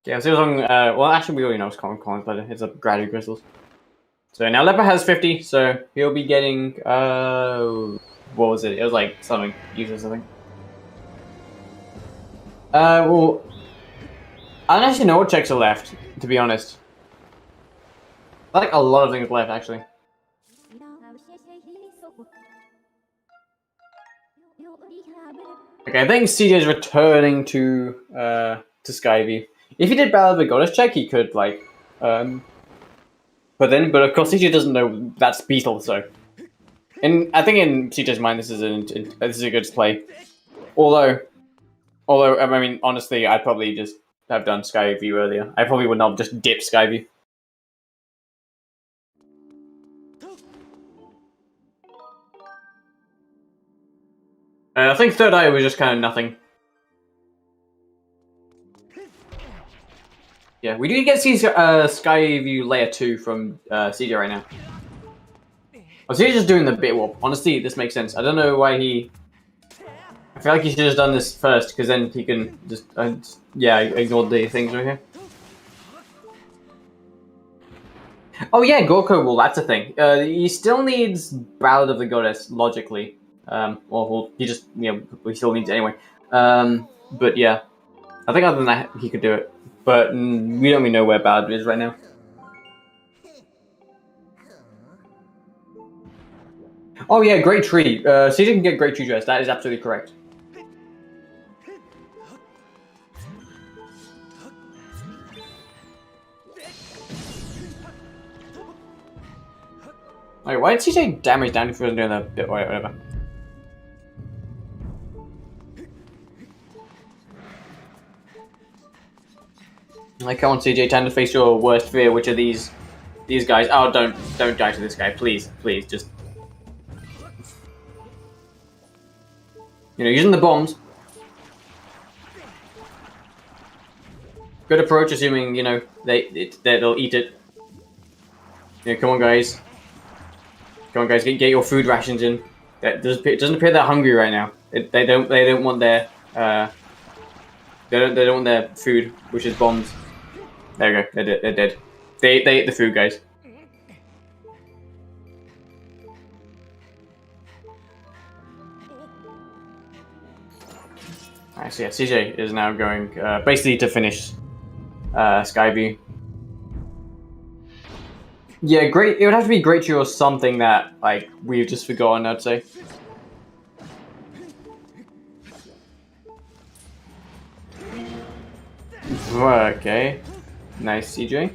Yeah, so well, actually, we already know it's common, but it's a gravity crystals. So now Leper has 50, so he'll be getting, what was it? It was like something, useless, I think. Well, I don't actually know what checks are left, to be honest. I like a lot of things left, actually. Okay, I think CJ is returning to Skyview. If he did Battle of the Goddess check, he could, like, but of course CJ doesn't know that's Beetle, so. And I think in CJ's mind, this is a good play. Although, I mean, honestly, I'd probably just have done Skyview earlier. I probably would not have just dipped Skyview. I think Third Eye was just kind of nothing. Yeah, we do get Skyview Layer 2 from CJ right now. Oh, so he's just doing the bit warp. Honestly, this makes sense. I don't know why he... I feel like he should have done this first, because then he can just yeah, ignore the things right here. Oh yeah, Gorko, well, that's a thing. He still needs Ballad of the Goddess, logically. Well, he just, you know, he still needs it anyway. But yeah, I think other than that, he could do it. But we don't really know where Ballad is right now. Oh yeah, Great Tree. CJ can get Great Tree Dress, that is absolutely correct. Wait, why did CJ damage down if he wasn't doing that bit? Wait, whatever. Like, come on, CJ, time to face your worst fear, which are these guys. Oh, don't die to this guy, please, just. You know, using the bombs. Good approach, assuming you know they'll eat it. Yeah, come on, guys. Come on, guys, get your food rations in. It doesn't appear they're hungry right now. They don't want their they don't want their food, which is bombs. There you go. They're dead. They ate the food, guys. Alright, so yeah, CJ is now going basically to finish Skyview. Yeah, great. It would have to be Great Tree or something that like we've just forgotten, I'd say. Okay. Nice, CJ.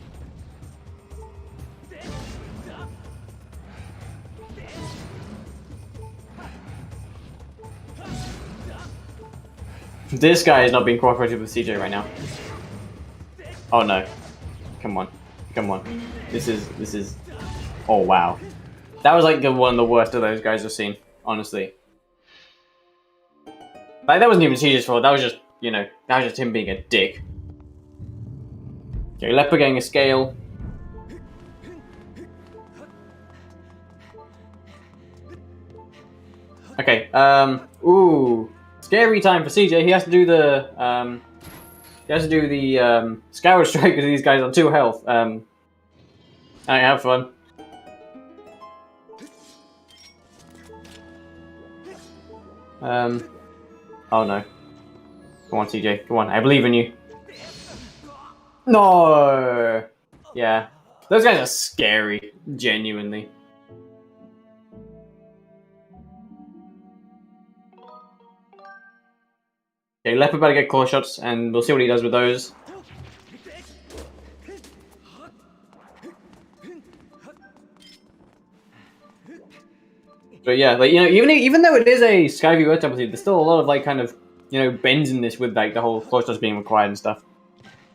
This guy is not being cooperative with CJ right now. Oh no. Come on. Come on. This is... Oh wow. That was like one of the worst of those guys I've seen, honestly. Like, that wasn't even CJ's fault, that was just, you know, that was just him being a dick. Okay, Leper getting a scale. Okay, ooh. Scary time for CJ. He has to do the, Skyward Strike with these guys on 2 health. Alright, have fun. Oh no. Come on, CJ. Come on, I believe in you. No! Yeah. Those guys are scary, genuinely. Okay, Leper better get core shots, and we'll see what he does with those. But yeah, like, you know, even though it is a Skyview Earth Temple, there's still a lot of like kind of, you know, bends in this with like the whole core shots being required and stuff.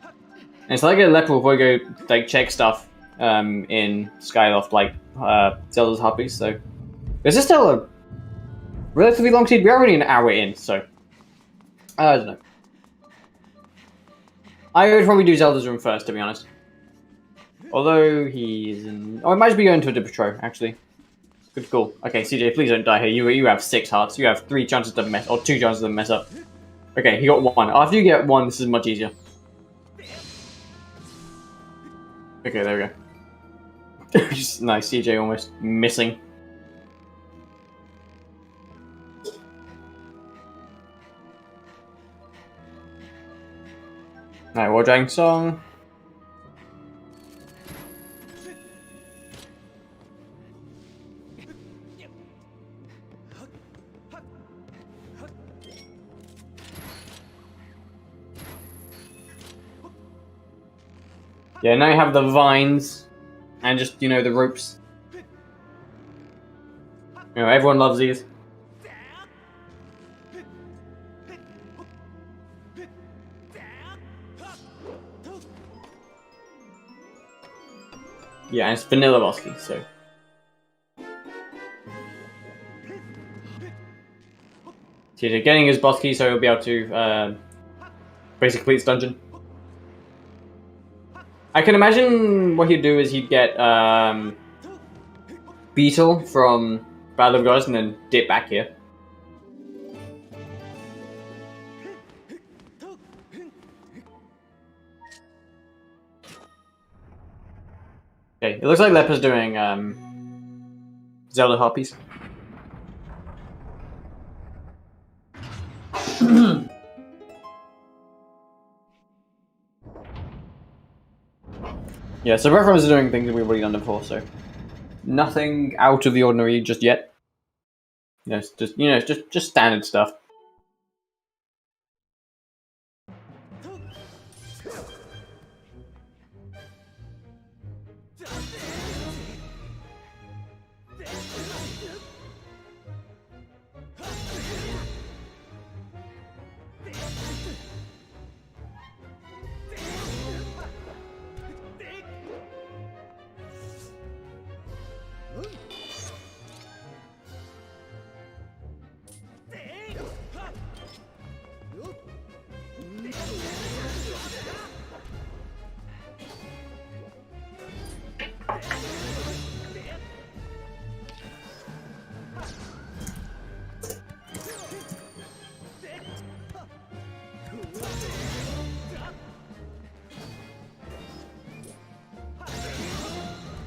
And it's like a Leper will probably go like check stuff in Skyloft, like Zelda's Harpies. So this is still a relatively long seed. We're already an hour in, so I don't know. I would probably do Zelda's room first, to be honest. Although he's in... Oh, I might just be going to a Dipatro, actually. Good call. Okay, CJ, please don't die here. You have 6 hearts. You have 3 chances to mess... Or 2 chances to mess up. Okay, he got 1. After you get 1, this is much easier. Okay, there we go. Nice, CJ almost missing. Alright, War Dragon Song. Yeah, now you have the vines and just, you know, the ropes. You know, everyone loves these. Yeah, and it's vanilla Bosky, so. So he's getting his Bosky, so he'll be able to basically complete this dungeon. I can imagine what he'd do is he'd get Beetle from Battle of Gods and then dip back here. Okay, it looks like Leper's doing Zelda Harpies. Yeah, so Reference is doing things that we've already done before, so nothing out of the ordinary just yet. Yes, just, you know, just standard stuff.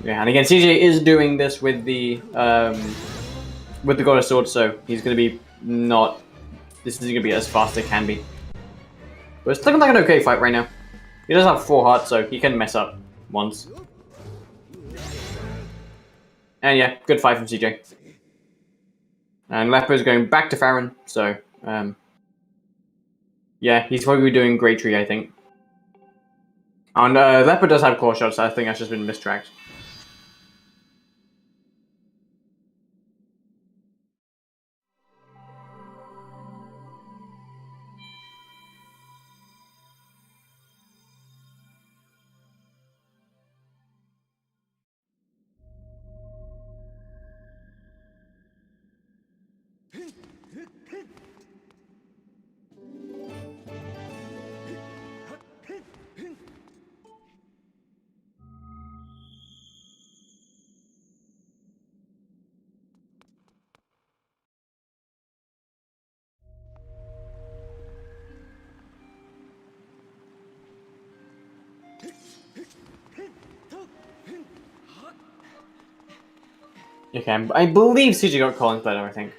Yeah, and again, CJ is doing this with the Goddess Sword, so he's going to be not... This isn't going to be as fast as it can be. But it's looking like an okay fight right now. He does have 4 hearts, so he can mess up once. And yeah, good fight from CJ. And Leper's going back to Farron, so yeah, he's probably doing Great Tree, I think. And Leper does have core shots, I think that's just been mistracked. Okay, I believe CJ got Collins better, I think.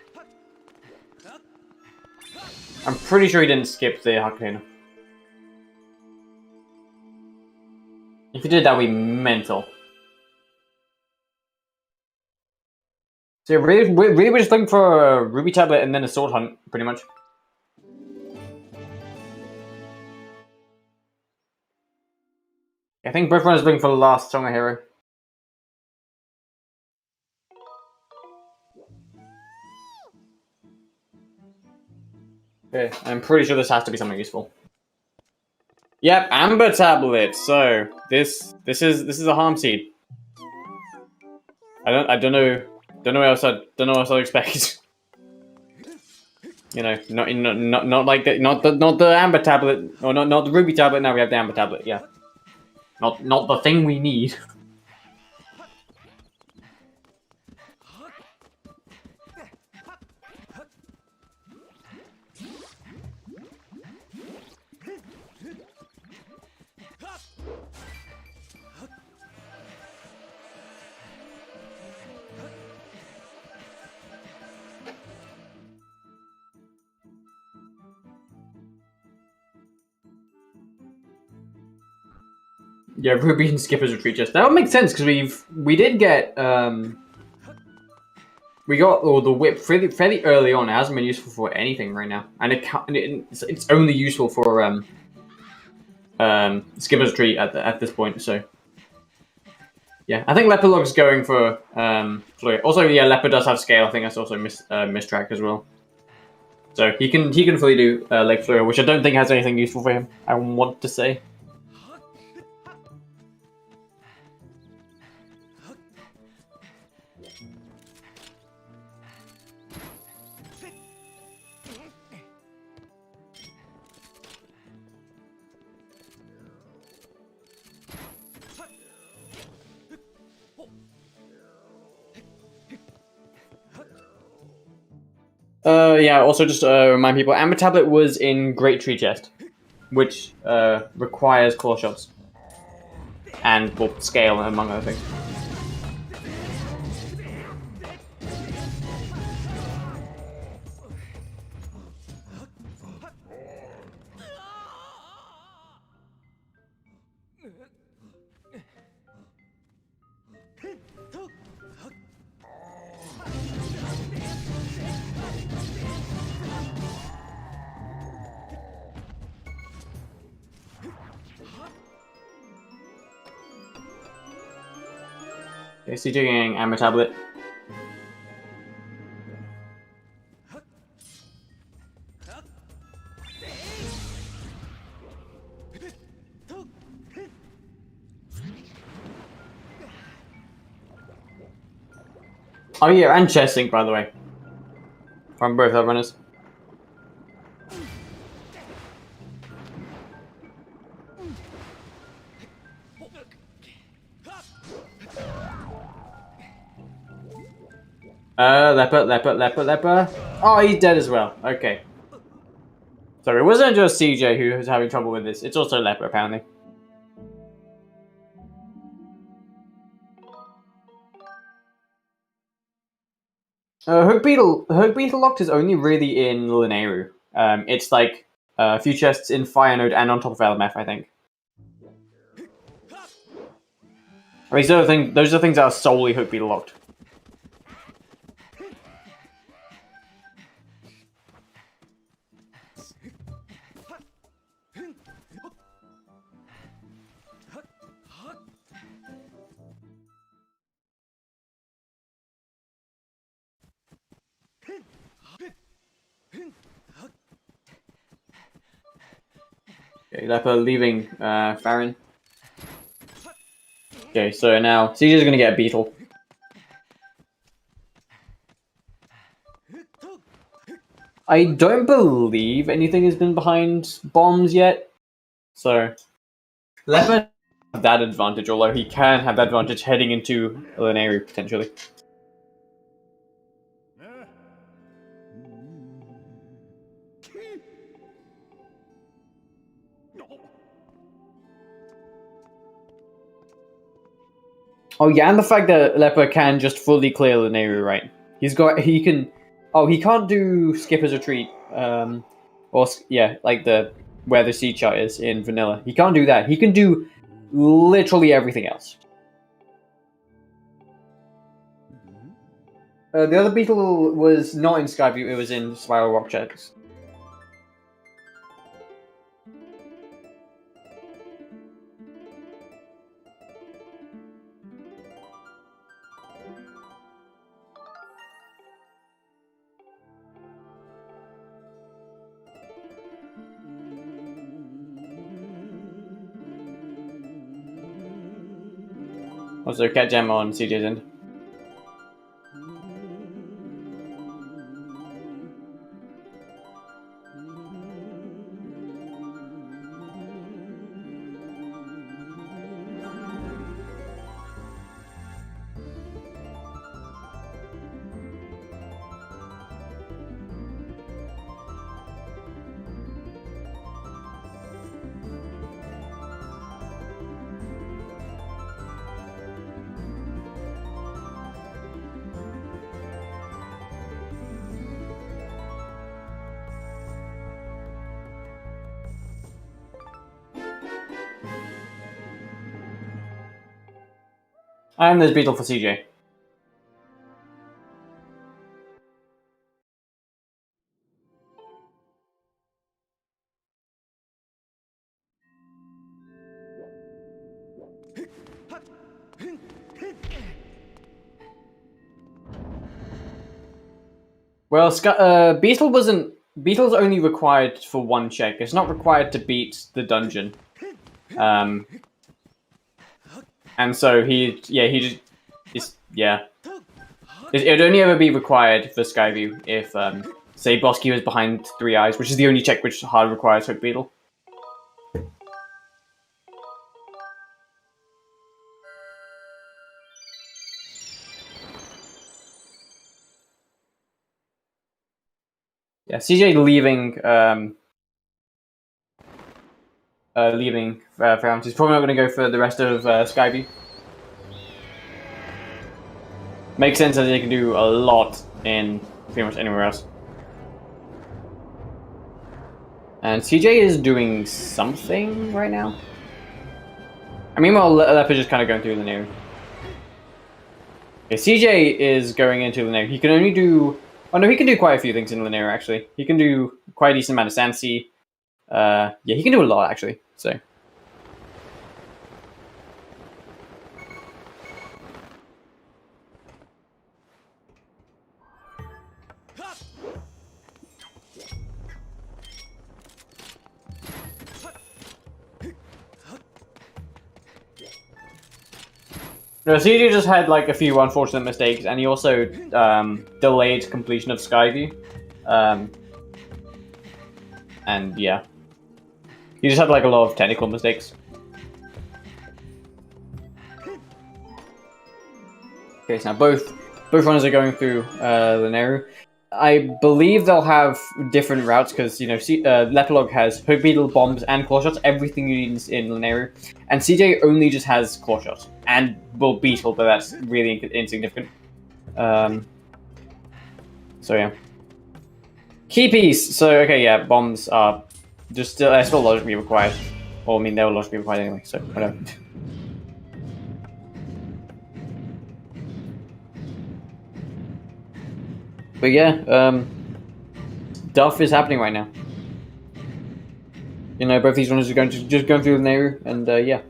I'm pretty sure he didn't skip the Hakuna. If he did, that would be mental. So really, we're just looking for a Ruby Tablet and then a Sword Hunt, pretty much. I think both runners are looking for the last stronger hero. Okay, I'm pretty sure this has to be something useful. Yep, Amber Tablet. So this is a harm seed. I don't know what else I'd expect. You know, not like the not the Amber Tablet, or not the Ruby Tablet. Now we have the Amber Tablet. Yeah, not the thing we need. Yeah, Ruby and Skipper's Retreat chest. That would make sense because we did get we got the whip fairly early on. It hasn't been useful for anything right now, and it's only useful for Skipper's Retreat at this point. So yeah, I think lepelog's going for Flurry. Also, yeah, Leper does have scale. I think that's also mistrack as well. So he can fully do Lake Flurry, which I don't think has anything useful for him. I want to say. Yeah, also just remind people, Amber Tablet was in Great Tree Chest, which requires claw shots. And, well, scale, among other things. Okay, CJ getting Amber Tablet. Oh yeah, and chest sync, by the way. From both our runners. Leper. Oh, he's dead as well. Okay. So it wasn't just CJ who was having trouble with this. It's also Leper, apparently. Hook Beetle Locked is only really in Linearu. It's like a few chests in Fire Node and on top of LMF, I think. I mean, those are things that are solely hook beetle locked. Okay, Leper leaving Farron. Okay, so now CJ's gonna get a beetle. I don't believe anything has been behind bombs yet, so Leper have that advantage, although he can have that advantage heading into Lanayru potentially. Oh yeah, and the fact that Leper can just fully clear Lanayru, right? He can. Oh, he can't do Skipper's Retreat. Or yeah, like where the sea chart is in vanilla. He can't do that. He can do literally everything else. The other beetle was not in Skyview. It was in Spiral Rock Checks. Also, Cat Gem on CJ's end. And there's beetle for CJ. Well, Beetle wasn't. Beetle's only required for one check. It's not required to beat the dungeon. And so he just, It would only ever be required for Skyview if, say, Bosky was behind 3 eyes, which is the only check which hard requires Hook Beetle. Yeah, CJ leaving Fairhound. He's probably not going to go for the rest of Skyview. Makes sense as they can do a lot in pretty much anywhere else. And CJ is doing something right now. I mean, well, Leopard just kind of going through the new. Okay, CJ is going into Linear. He can only do... Oh no, he can do quite a few things in Linear, actually. He can do quite a decent amount of Sansi. Yeah, he can do a lot, actually. So... No, CJ just had like a few unfortunate mistakes, and he also delayed completion of Skyview. And yeah, he just had like a lot of technical mistakes. Okay, so now both runners are going through Lineru. I believe they'll have different routes because, you know, lepelog has Hook Beetle, bombs, and claw shots. Everything you need in Lineru. And CJ only just has claw shots and will Beetle, but that's really insignificant. So yeah. Key piece. So okay, yeah, bombs are just still logically required. Or I mean, they will logically required anyway. So whatever. But yeah, stuff is happening right now. You know, both these runners are going through the Nehru, and yeah.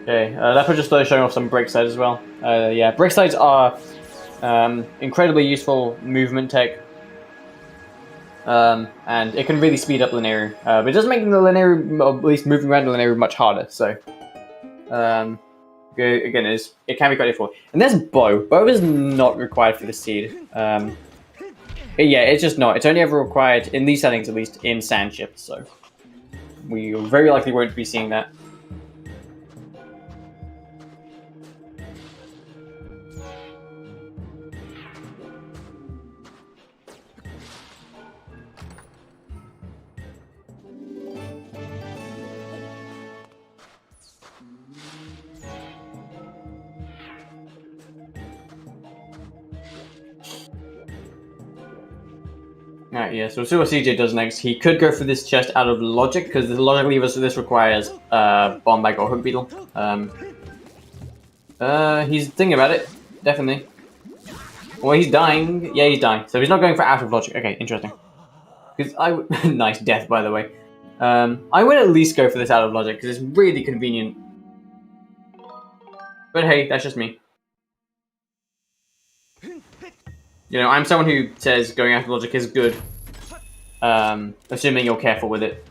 Okay, Leopard just started showing off some break slides as well. Yeah, break slides are incredibly useful movement tech. And it can really speed up linear, but it does make the linear, or at least moving around the linear, much harder. So, again, it can be quite difficult. And there's bow. Bow is not required for the seed. Yeah, it's just not. It's only ever required in these settings, at least in sand shifts. So, we very likely won't be seeing that. Alright, yeah, so we'll see what CJ does next. He could go for this chest out of logic, because logically this requires bomb bag or hook beetle. He's thinking about it, definitely. Well, he's dying. Yeah, he's dying. So he's not going for out of logic. Okay, interesting. Because nice death, by the way. I would at least go for this out of logic, because it's really convenient. But hey, that's just me. You know, I'm someone who says going out of logic is good, assuming you're careful with it.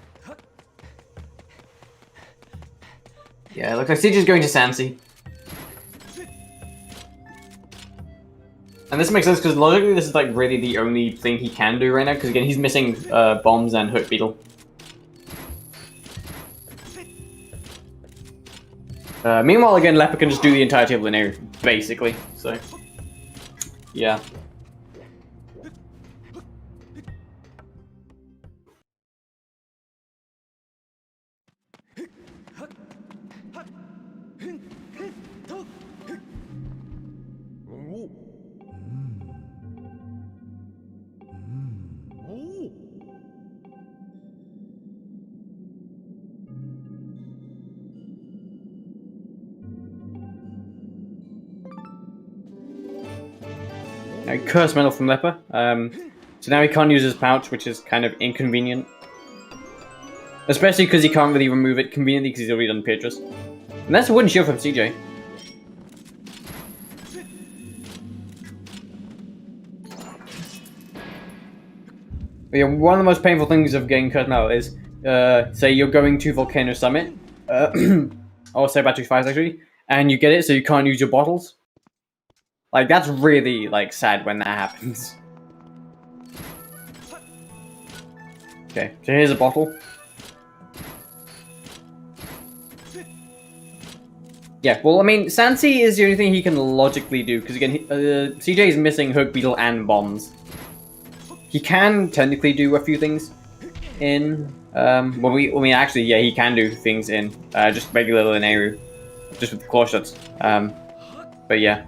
Yeah, looks like CJ's going to Sansi. And this makes sense because logically this is like really the only thing he can do right now, because again he's missing bombs and hook beetle. Meanwhile, again, Leper can just do the entirety of linear, basically. So, yeah. Curse medal from Leper. So now he can't use his pouch, which is kind of inconvenient. Especially because he can't really remove it conveniently because he's already done Beatrice. And that's a wooden shield from CJ. But yeah, one of the most painful things of getting Curse medal is, say you're going to Volcano Summit, or say Battery 5 actually, and you get it so you can't use your bottles. Like, that's really, like, sad when that happens. Okay, so here's a bottle. Yeah, well, I mean, Sansi is the only thing he can logically do, because again, CJ is missing Hook Beetle and bombs. He can technically do a few things in, actually, yeah, he can do things in, just regular Lineru, just with claw shots. But yeah.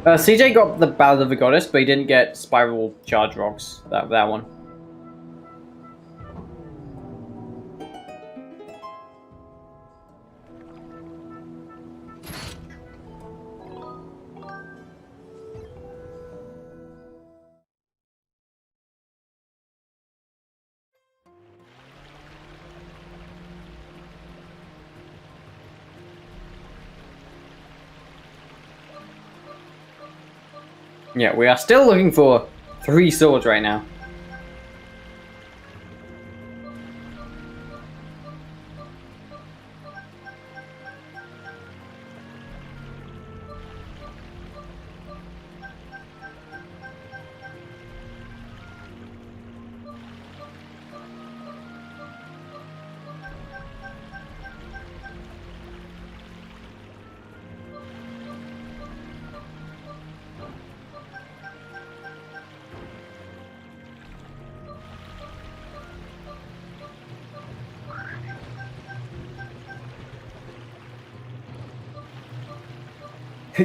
CJ got the Battle of the Goddess, but he didn't get Spiral Charge Rocks, that one. Yeah, we are still looking for 3 swords right now.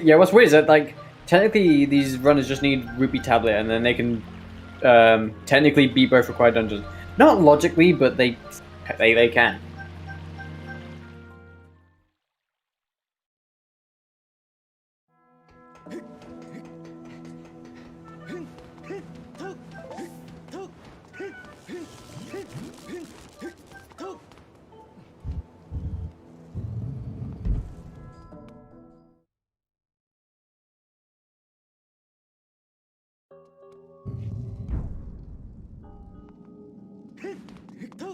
Yeah, what's weird is that, like, technically these runners just need Ruby Tablet, and then they can technically beat both required dungeons. Not logically, but they can.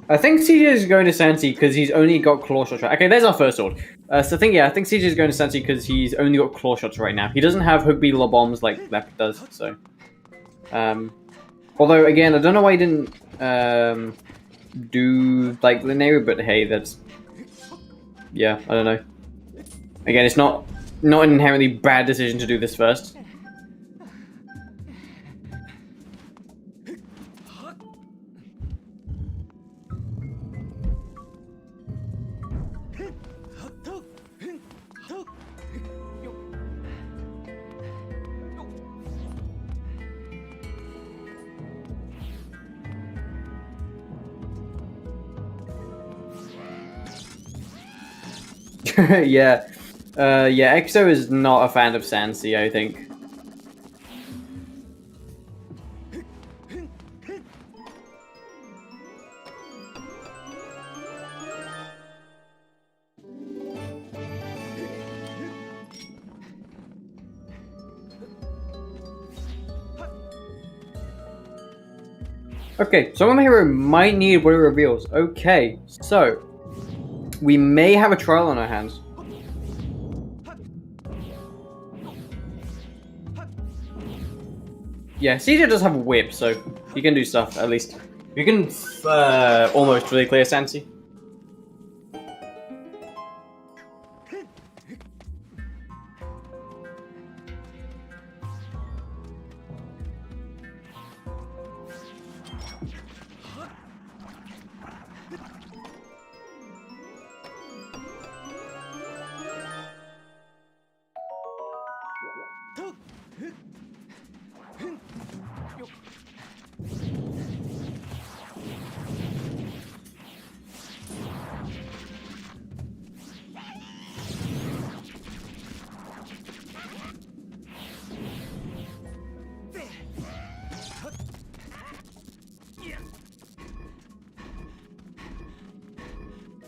I think CJ is going to Santi because he's only got claw shots. Okay, there's our first sword. So I think CJ is going to Santi because he's only got claw shots right now. He doesn't have hook beetle bombs like Lep does. So, although again, I don't know why he didn't do like linear, but hey, that's yeah, I don't know. Again, it's not an inherently bad decision to do this first. Yeah. Yeah, EXO is not a fan of Sansi, I think. Okay, so my hero might need what it reveals. Okay, so we may have a trial on our hands. Yeah, CJ does have a whip, so he can do stuff, at least. You can almost really clear Sansi.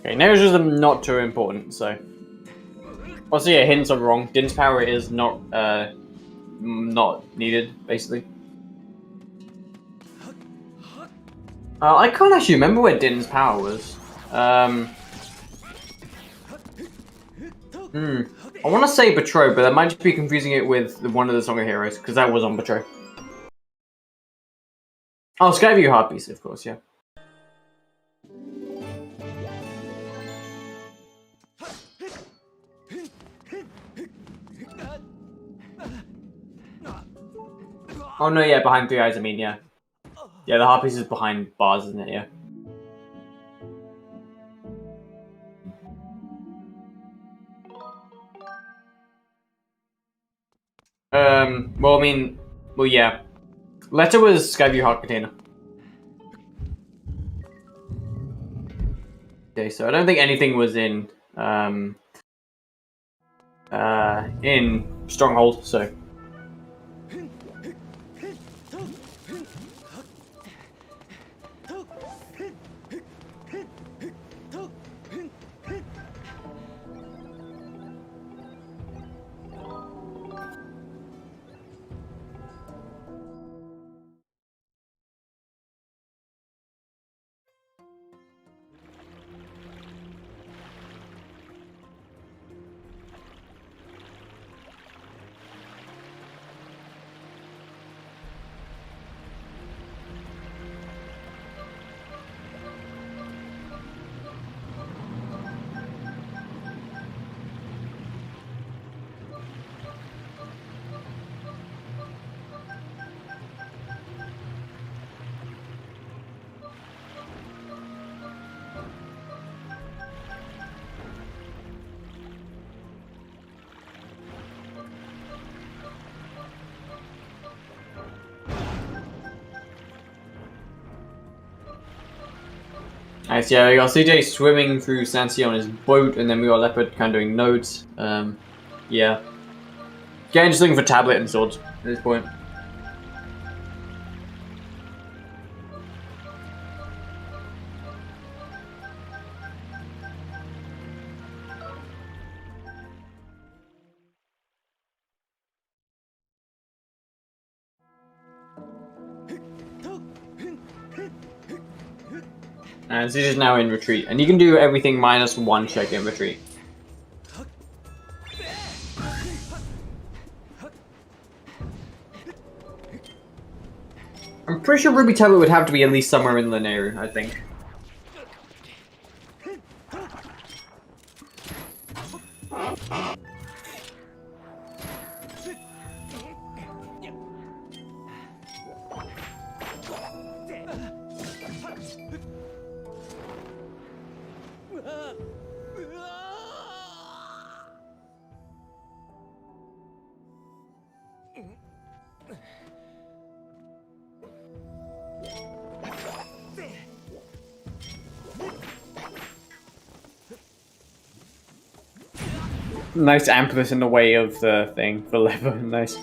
Okay, Neogism not too important, so. Also, yeah, hints are wrong. Din's power is not needed, basically. I can't actually remember where Din's power was. I want to say Betray, but I might just be confusing it with one of the Song of Heroes, because that was on Betray. Oh, Skyview Heartbeats, of course, yeah. Oh no, yeah, behind Three Eyes, I mean, yeah. Yeah, the Heartbeats is behind bars, isn't it, yeah. Well, I mean, well, yeah. Letter was Skyview Heart Container. Okay, so I don't think anything was in Stronghold, so. Nice, yeah, we got CJ swimming through Sansi on his boat, and then we got Leopard kind of doing nodes. Yeah. Again, just looking for tablet and swords at this point. And CJ is now in retreat, and you can do everything minus one check in retreat. I'm pretty sure Ruby Tablet would have to be at least somewhere in Linear, I think. Nice Amplis in the way of the thing for lever. Nice.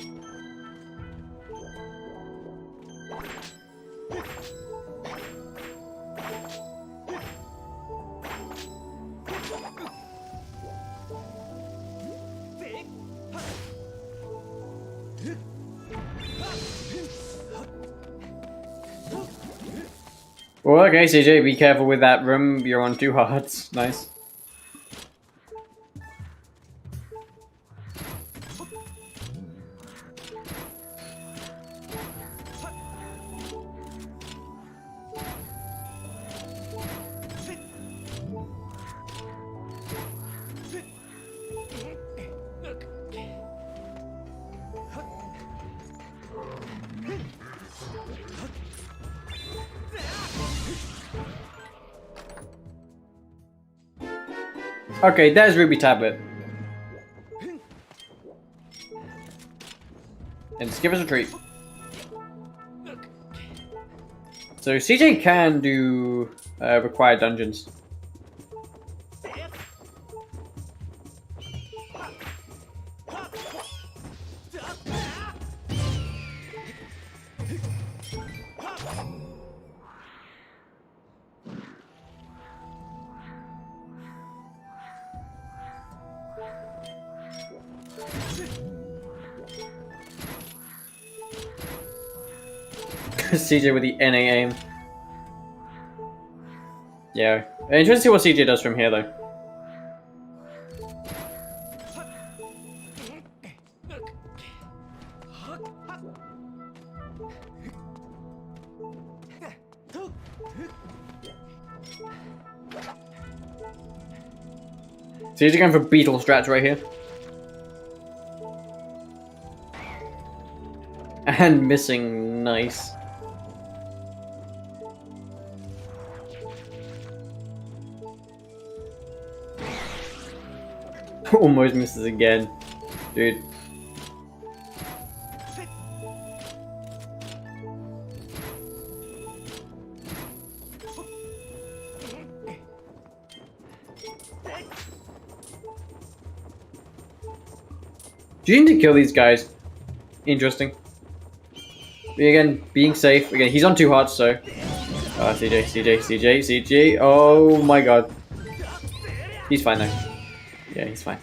Well, okay, CJ, be careful with that room. You're on 2 hearts. Nice. Okay, there's Ruby Tablet. And just give us a treat. So CJ can do required dungeons. CJ with the NA aim. Yeah. Interesting to see what CJ does from here, though. CJ going for beetle strats right here. And missing, nice. Almost misses again, dude. Do you need to kill these guys? Interesting. Again, being safe. Again, he's on 2 hearts, so. CJ. Oh my god. He's fine though. Yeah, he's fine.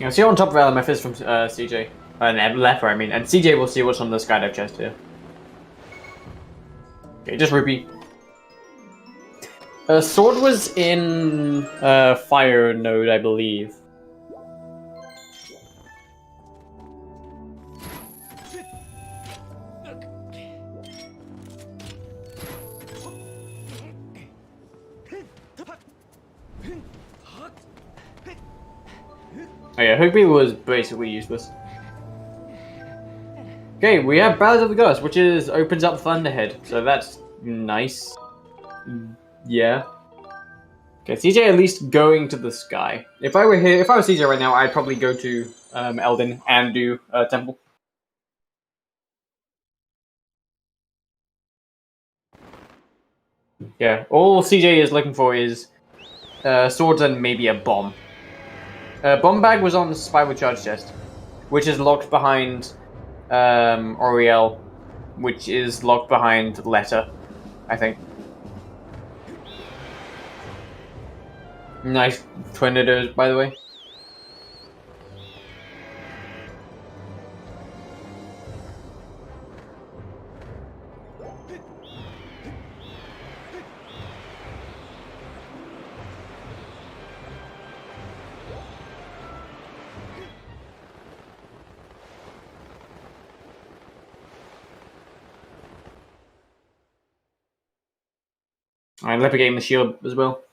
You know, see on top of LMF is from CJ. Leper, I mean. And CJ will see what's on the skydive chest here. Okay, just repeat. Sword was in fire node, I believe. Oh yeah, Hugby was basically useless. Okay, we have Ballad of the Goddess, which opens up Thunderhead, so that's nice. Yeah. Okay, CJ at least going to the sky. If I were here, if I was CJ right now, I'd probably go to Eldin and do Temple. Yeah, all CJ is looking for is swords and maybe a bomb. Bomb bag was on the Spiral Charge chest, which is locked behind Oriel, which is locked behind Letter, I think. Nice tornadoes, by the way. And Leper getting the shield as well.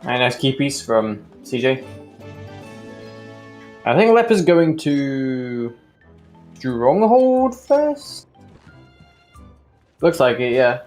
And nice key piece from CJ. I think Leper's going to Stronghold first? Looks like it, yeah.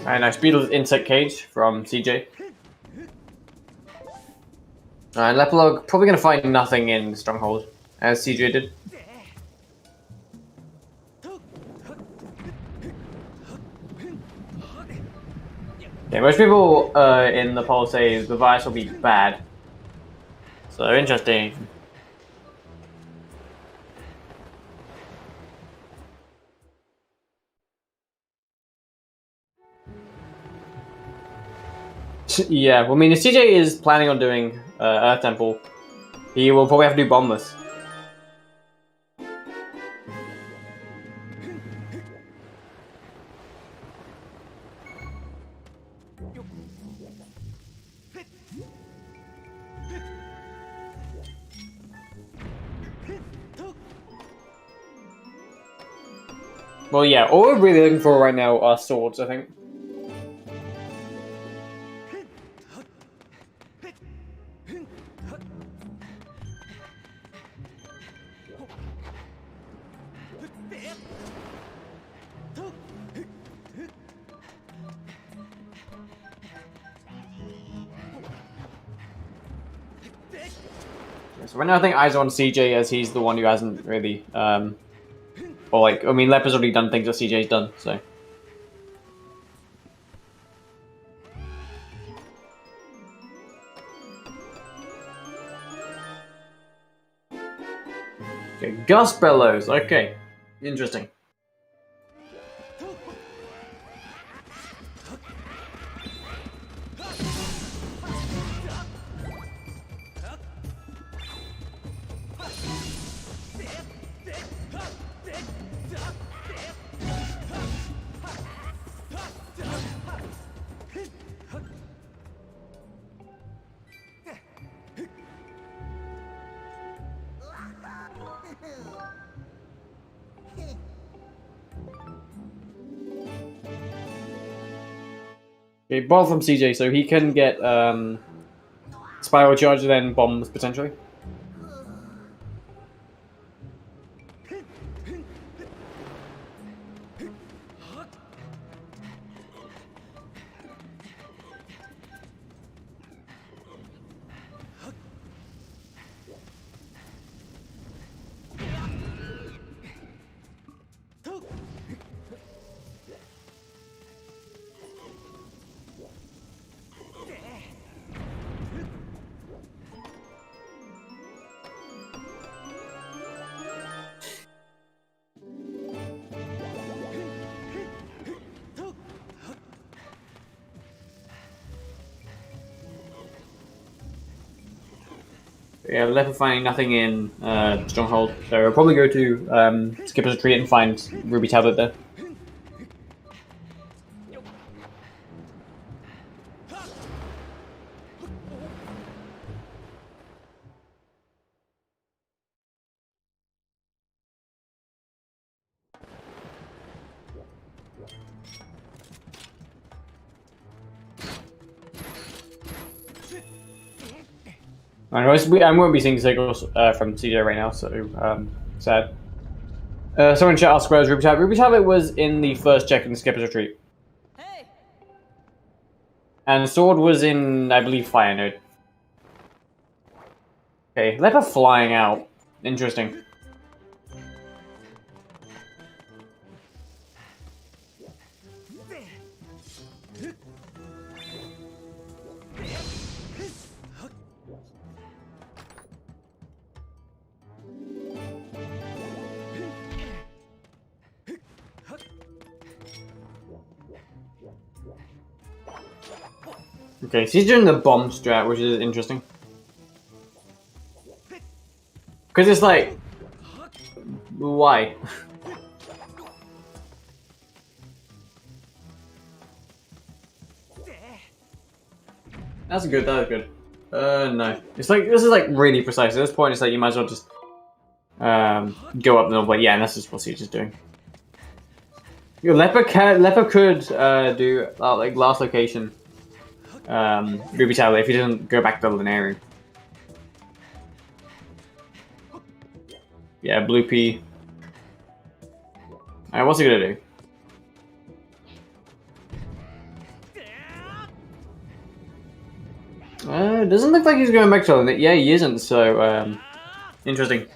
And nice Beetle's Insect Cage from CJ. And lepelog probably going to find nothing in Stronghold, as CJ did. Yeah, most people in the poll say the virus will be bad. So interesting. Yeah, well, I mean, if CJ is planning on doing Earth Temple, he will probably have to do Bombless. Well, yeah, all we're really looking for right now are swords, I think. So right now I think eyes on CJ as he's the one who hasn't really, or like, I mean, Leper's already done things that CJ's done, so. Okay, Gust Bellows, okay. Interesting. Okay, ball from CJ, so he can get Spiral Charge and then bombs potentially. Yeah, Leper finding nothing in Stronghold, so we'll probably go to Skipper's Retreat and find Ruby Tablet there. Anyways, I won't be seeing signals from CJ right now, so sad. Someone in chat asked where was Ruby Tablet. Ruby Tablet was in the first check in Skipper's Retreat. Hey. And Sword was in, I believe, Fire Node. Okay, Leper flying out. Interesting. Okay, so he's doing the bomb strat, which is interesting. Because it's like... Why? That's good, that was good. No. It's like, this is like really precise. At this point, it's like you might as well just go up and like, yeah, and that's just what CJ's doing. Yo, Leper could do like last location Ruby Tablet if he doesn't go back to the Lanarian. Yeah, Blue P. Alright, what's he gonna do? Doesn't look like he's going back to the... Yeah, he isn't, so, interesting.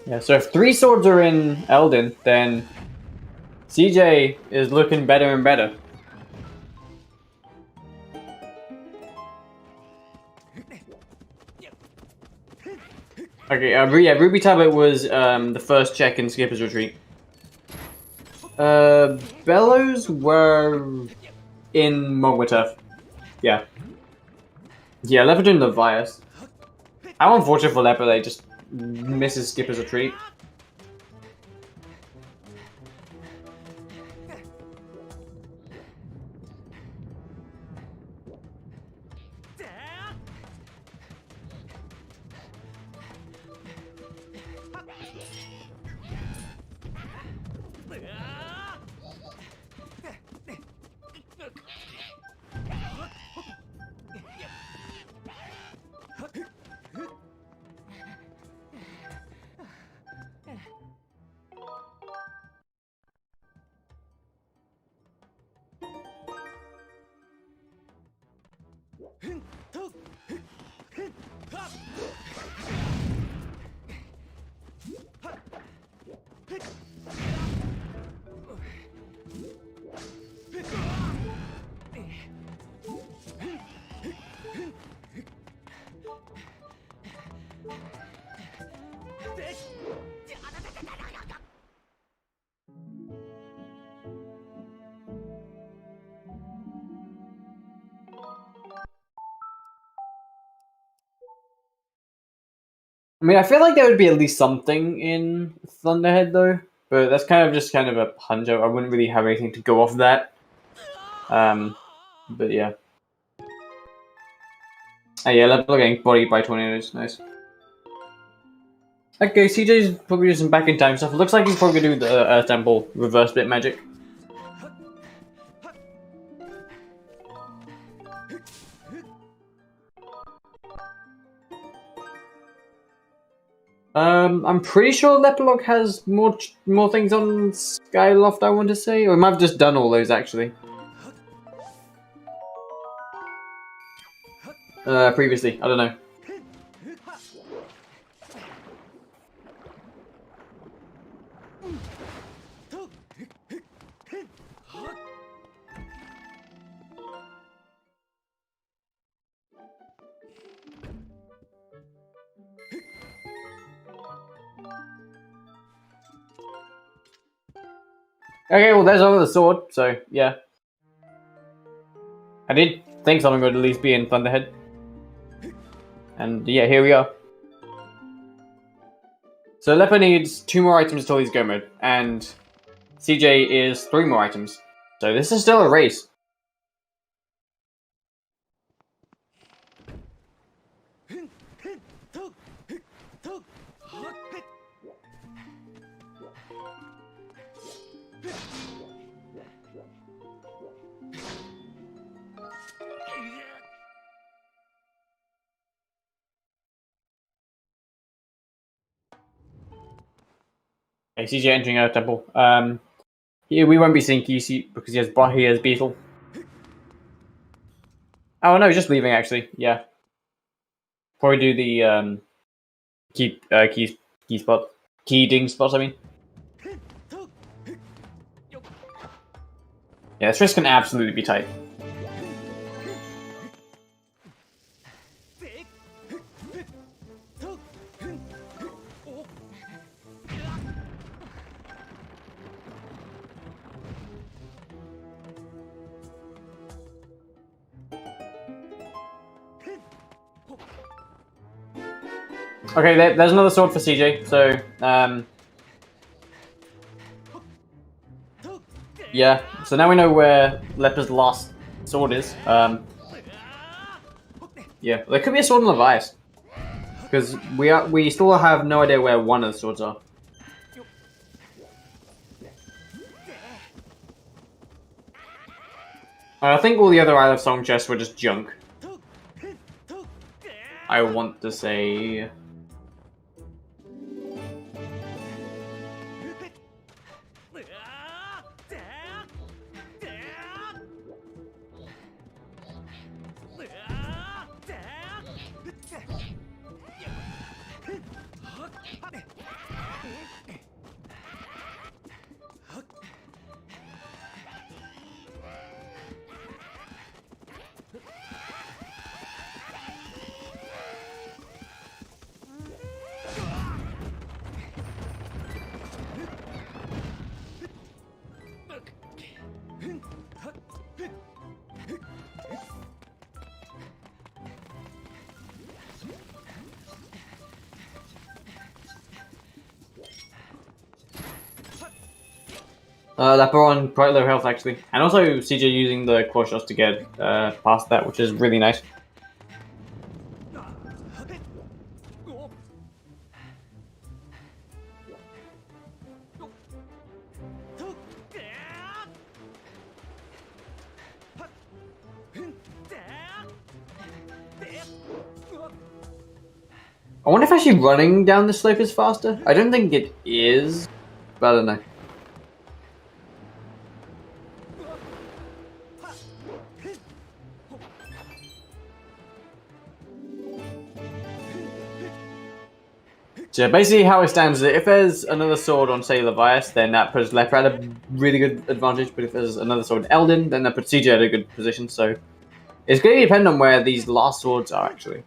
Yeah, so if 3 swords are in Elden, then CJ is looking better and better. Okay, yeah, Ruby Tablet was the first check in Skipper's Retreat. Bellows were in Mogwituf. Yeah. Yeah, Leper doing the Vias. How unfortunate for Leper they just misses Skipper's Retreat. I mean, I feel like there would be at least something in Thunderhead, though. But that's just kind of a hunch. I wouldn't really have anything to go off of that. But yeah. Oh yeah, level getting bodied by tornadoes. Nice. Okay, CJ's probably doing some back in time stuff. It looks like he's probably gonna do the Earth Temple reverse bit magic. I'm pretty sure lepelog has more things on Skyloft, I want to say. Or he might have just done all those, actually. Previously. I don't know. Okay, well, there's over the sword, so yeah. I did think something would at least be in Thunderhead. And yeah, here we are. So Leper needs 2 more items till he's go mode, and CJ is 3 more items. So this is still a race. Okay, CJ entering our temple. Here we won't be seeing QC because he has Beetle. Oh no, just leaving actually. Yeah. Probably do the key ding spot. I mean. Yeah, this race can absolutely be tight. Okay, there's another sword for CJ. So, yeah. So now we know where Leper's last sword is. Yeah, there could be a sword in Levias, because we still have no idea where one of the swords are. I think all the other Isle of Song chests were just junk. I want to say. Leper on quite low health actually, and also CJ using the core shots to get past that, which is really nice. I wonder if actually running down the slope is faster. I don't think it is, but I don't know. So basically how it stands is that if there's another sword on, say, Levias, then that puts Leper at a really good advantage, but if there's another sword on Eldin, then that puts CJ at a good position, so it's going to depend on where these last swords are, actually.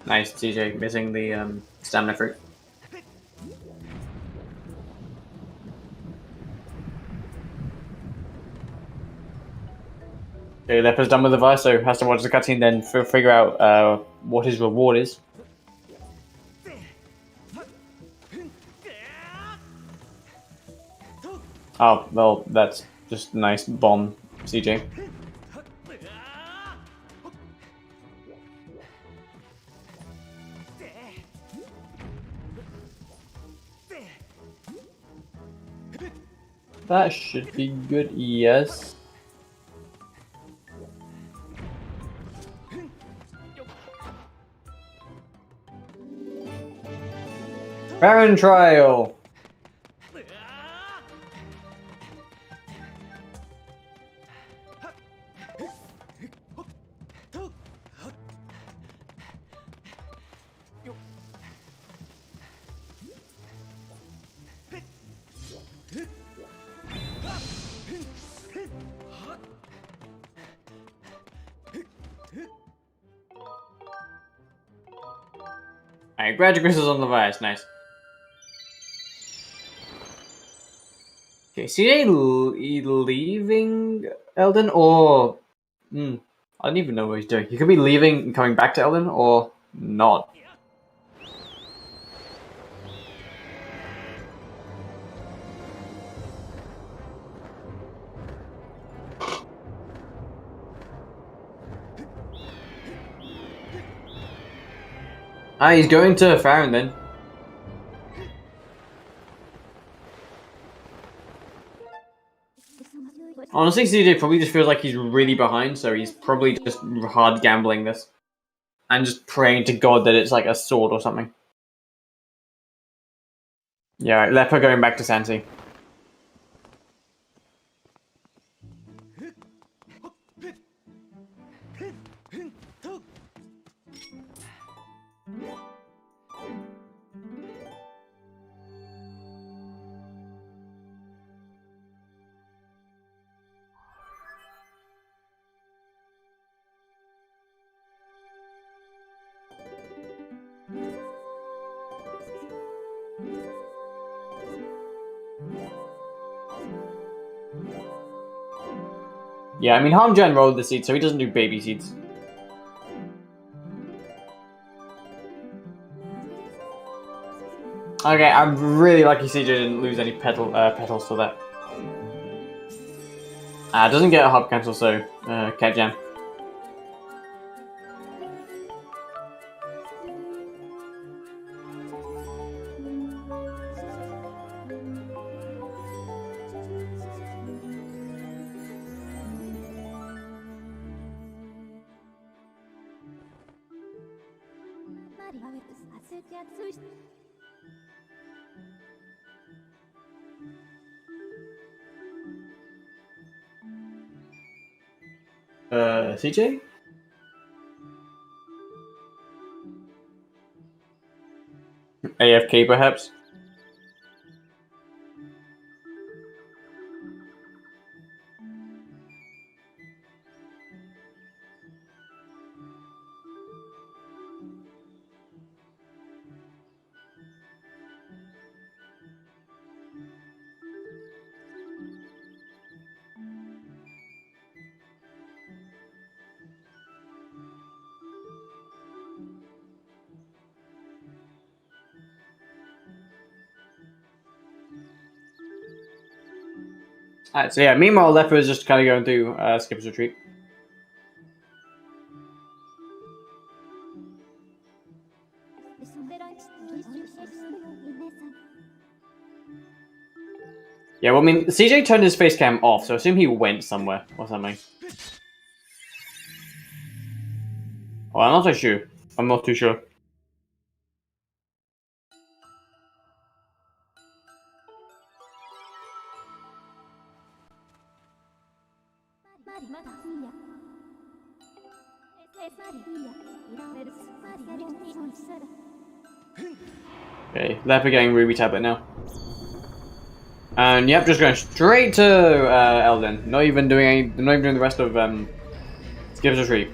Nice, CJ missing the stamina fruit. Okay, Leper's done with Levias, so has to watch the cutscene then figure out what his reward is. Oh, well, that's just a nice bomb, CJ. That should be good, yes. Baron Trial! Alright, graduate crystals on Levias, nice. Okay, CJ leaving Eldin, or... I don't even know what he's doing. He could be leaving and coming back to Eldin, or not. Ah, he's going to Farron then. Honestly, CJ probably just feels like he's really behind, so he's probably just hard gambling this. And just praying to God that it's like a sword or something. Yeah, right, Leper going back to Sansi. Yeah, I mean, Harmjan rolled the seeds, so he doesn't do baby seeds. Okay, I'm really lucky CJ didn't lose any petals to that. Doesn't get a hop cancel, so cat jam. CJ? AFK perhaps? Alright, so yeah, meanwhile Leper is just kind of going through Skipper's Retreat. Yeah, well, I mean, CJ turned his face cam off, so I assume he went somewhere or something. Well, I'm not so sure. I'm not too sure. Okay, Leper getting Ruby Tablet now. And yep, just going straight to Elden. Not even doing the rest of Skip's Retreat.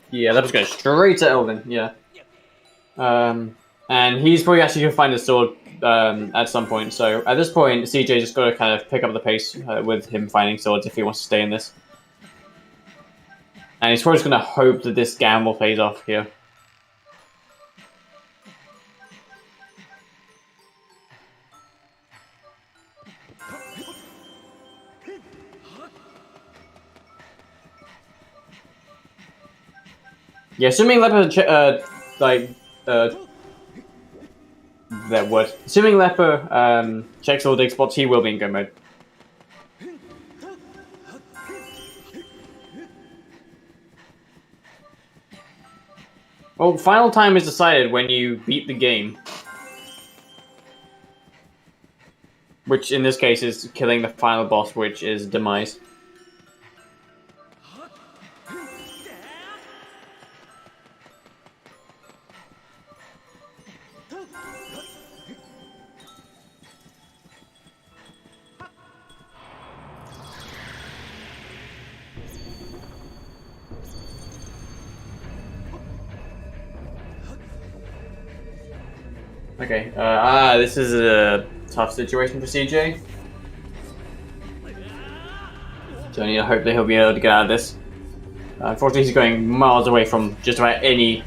Yeah, that was going straight to Elden, yeah. And he's probably actually going to find a sword at some point, so at this point, CJ just got to kind of pick up the pace with him finding swords if he wants to stay in this. And he's probably just going to hope that this gamble pays off here. Yeah, assuming Leper, that word. Assuming Leper checks all dig spots, he will be in go mode. Well, final time is decided when you beat the game. Which in this case is killing the final boss, which is Demise. Okay, this is a tough situation for CJ. So I need to hope that he'll be able to get out of this. Unfortunately, he's going miles away from just about any,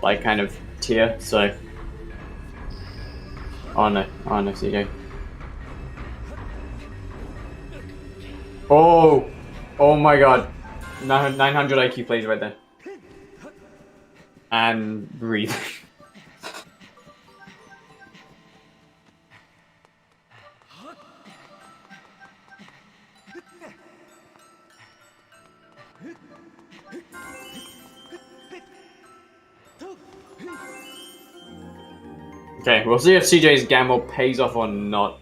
like, kind of tier, so... Oh no, CJ. Oh! Oh my god. 900 IQ plays right there. And breathe. Okay, we'll see if CJ's gamble pays off or not.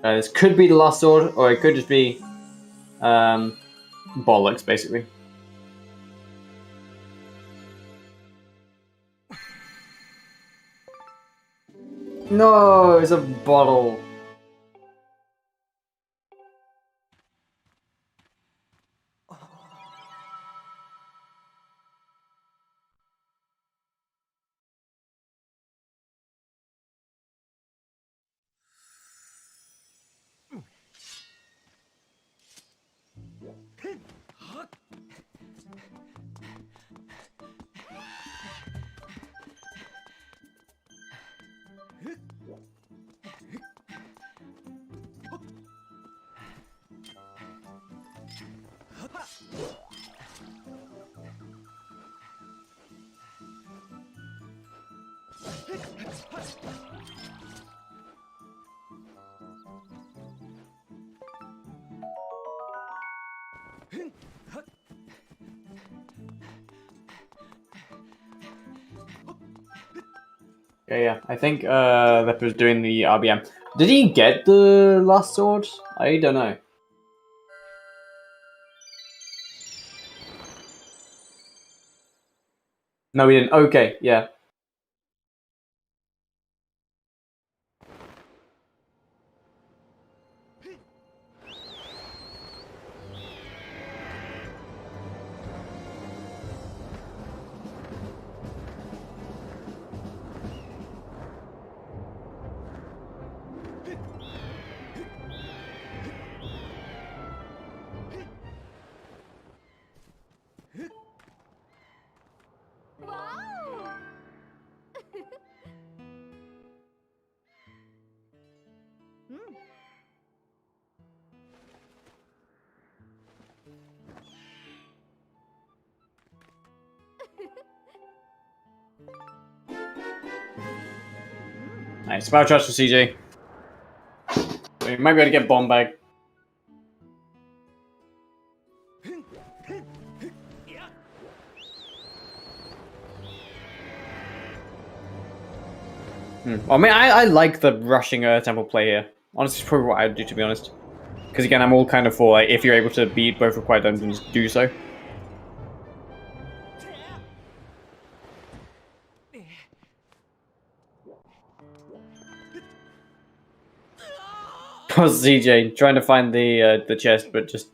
This could be the last sword, or it could just be bollocks, basically. No, it's a bottle. Yeah, I think that was doing the RBM. Did he get the last sword? I don't know. No, we didn't. Okay, yeah. Nice. Power charge for CJ. We might be able to get bomb back. I mean, I like the rushing Earth Temple play here. Honestly, it's probably what I'd do, to be honest. Because again, I'm all kind of for, like, if you're able to beat both required dungeons, do so. Poor CJ trying to find the chest, but just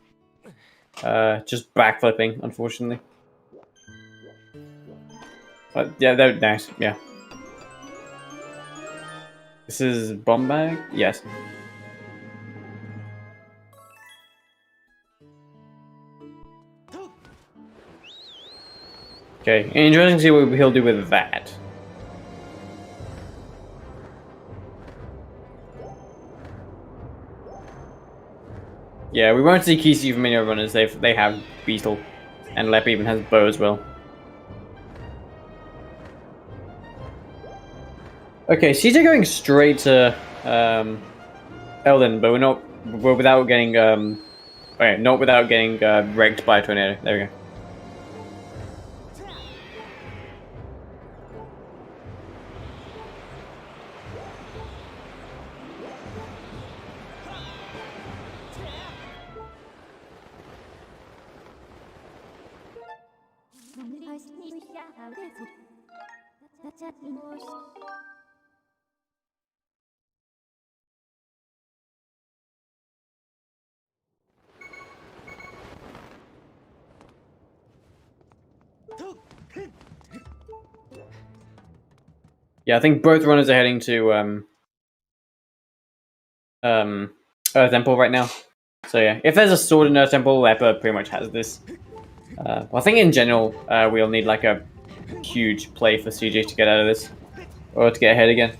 backflipping, unfortunately. But yeah, they're nice. Yeah. This is bomb bag. Yes. Okay, interesting to see what he'll do with that. Yeah, we won't see Kisi from many other runners. They have Beetle, and Lep even has Bow as well. Okay, CJ going straight to Elden, but we're without getting okay, not without getting wrecked by a tornado. There we go. Yeah, I think both runners are heading to Earth Temple right now. So yeah, if there's a sword in Earth Temple, Leper pretty much has this. Well, I think in general, we'll need like a huge play for CJ to get out of this, or to get ahead again.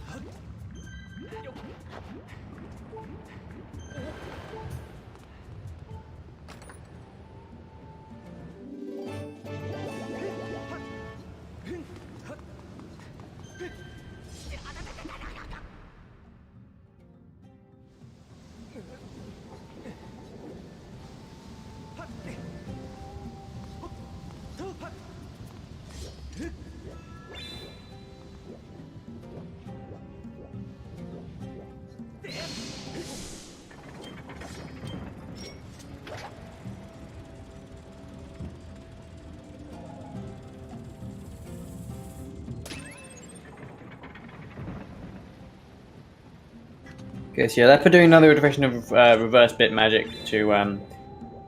Okay, so yeah, Leper doing another iteration of reverse bit magic to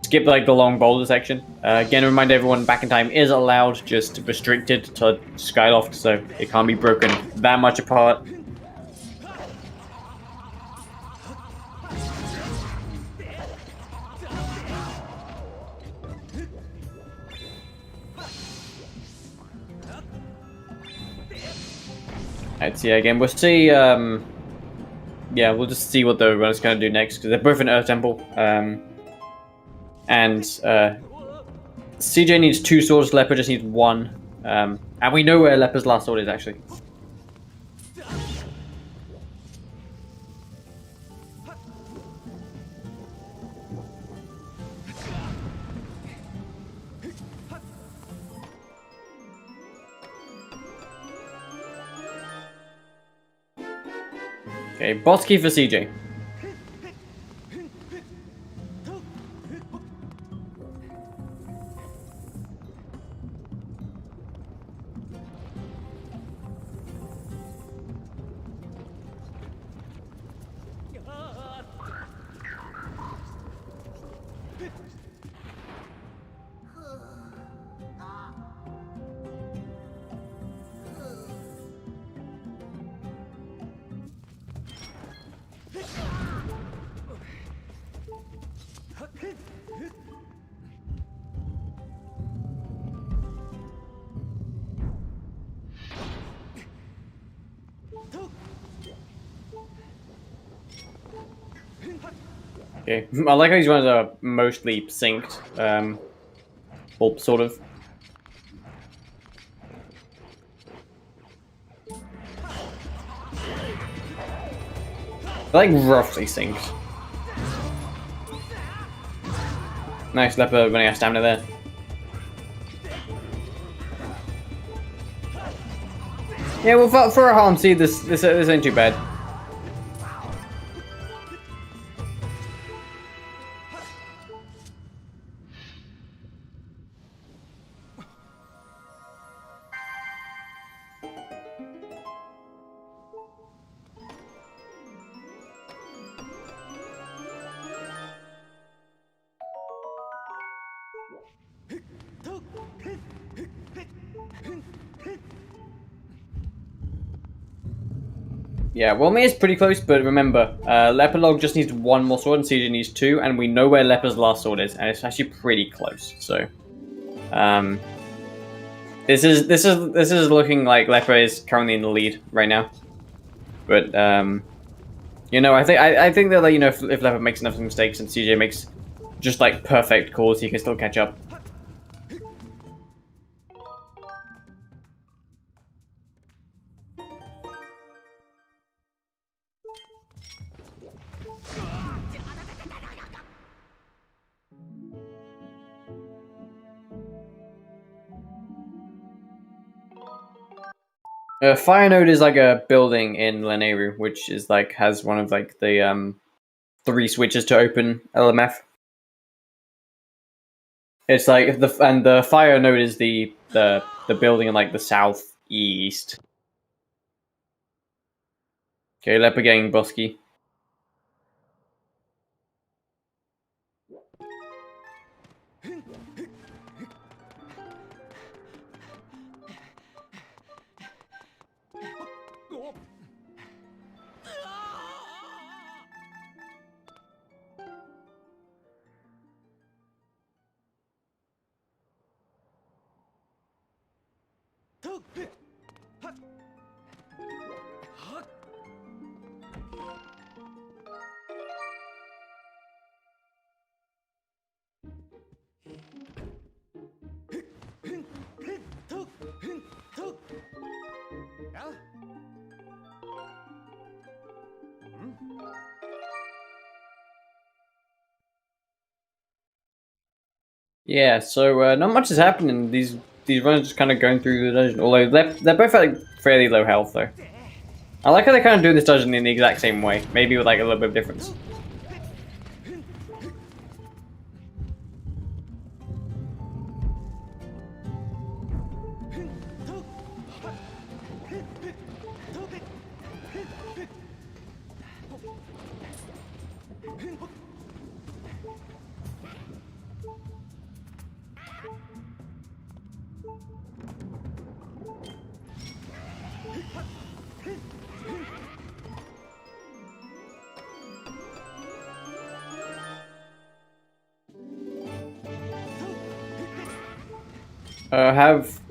skip like the long boulder section. Again, remind everyone, Back in Time is allowed, just restricted to Skyloft, so it can't be broken that much apart. Alright, so yeah, again, we'll see. Yeah, we'll just see what the runners going to do next, because they're both in Earth Temple. And CJ needs 2 swords, Leper just needs 1. And we know where Leper's last sword is, actually. Okay, boss key for CJ. Okay, I like how these ones are mostly synced, well, sort of. Like roughly synced. Nice leper running out of stamina there. Yeah, well, for a harm seed, this ain't too bad. Yeah, well, me is pretty close, but remember, lepelog just needs one more sword, and CJ needs two, and we know where Leper's last sword is, and it's actually pretty close. So, this is looking like Leper is currently in the lead right now. But you know, I think that, like, you know, if Leper makes enough mistakes and CJ makes just like perfect calls, he can still catch up. Fire Node is like a building in Leneru, which is like has one of like the 3 switches to open LMF. It's like the Fire Node is the building in like the southeast. Okay, Leper getting Bosky. Yeah, so not much is happening. These runs are just kind of going through the dungeon. Although they're both at like fairly low health though. I like how they kind of do this dungeon in the exact same way, maybe with like a little bit of difference.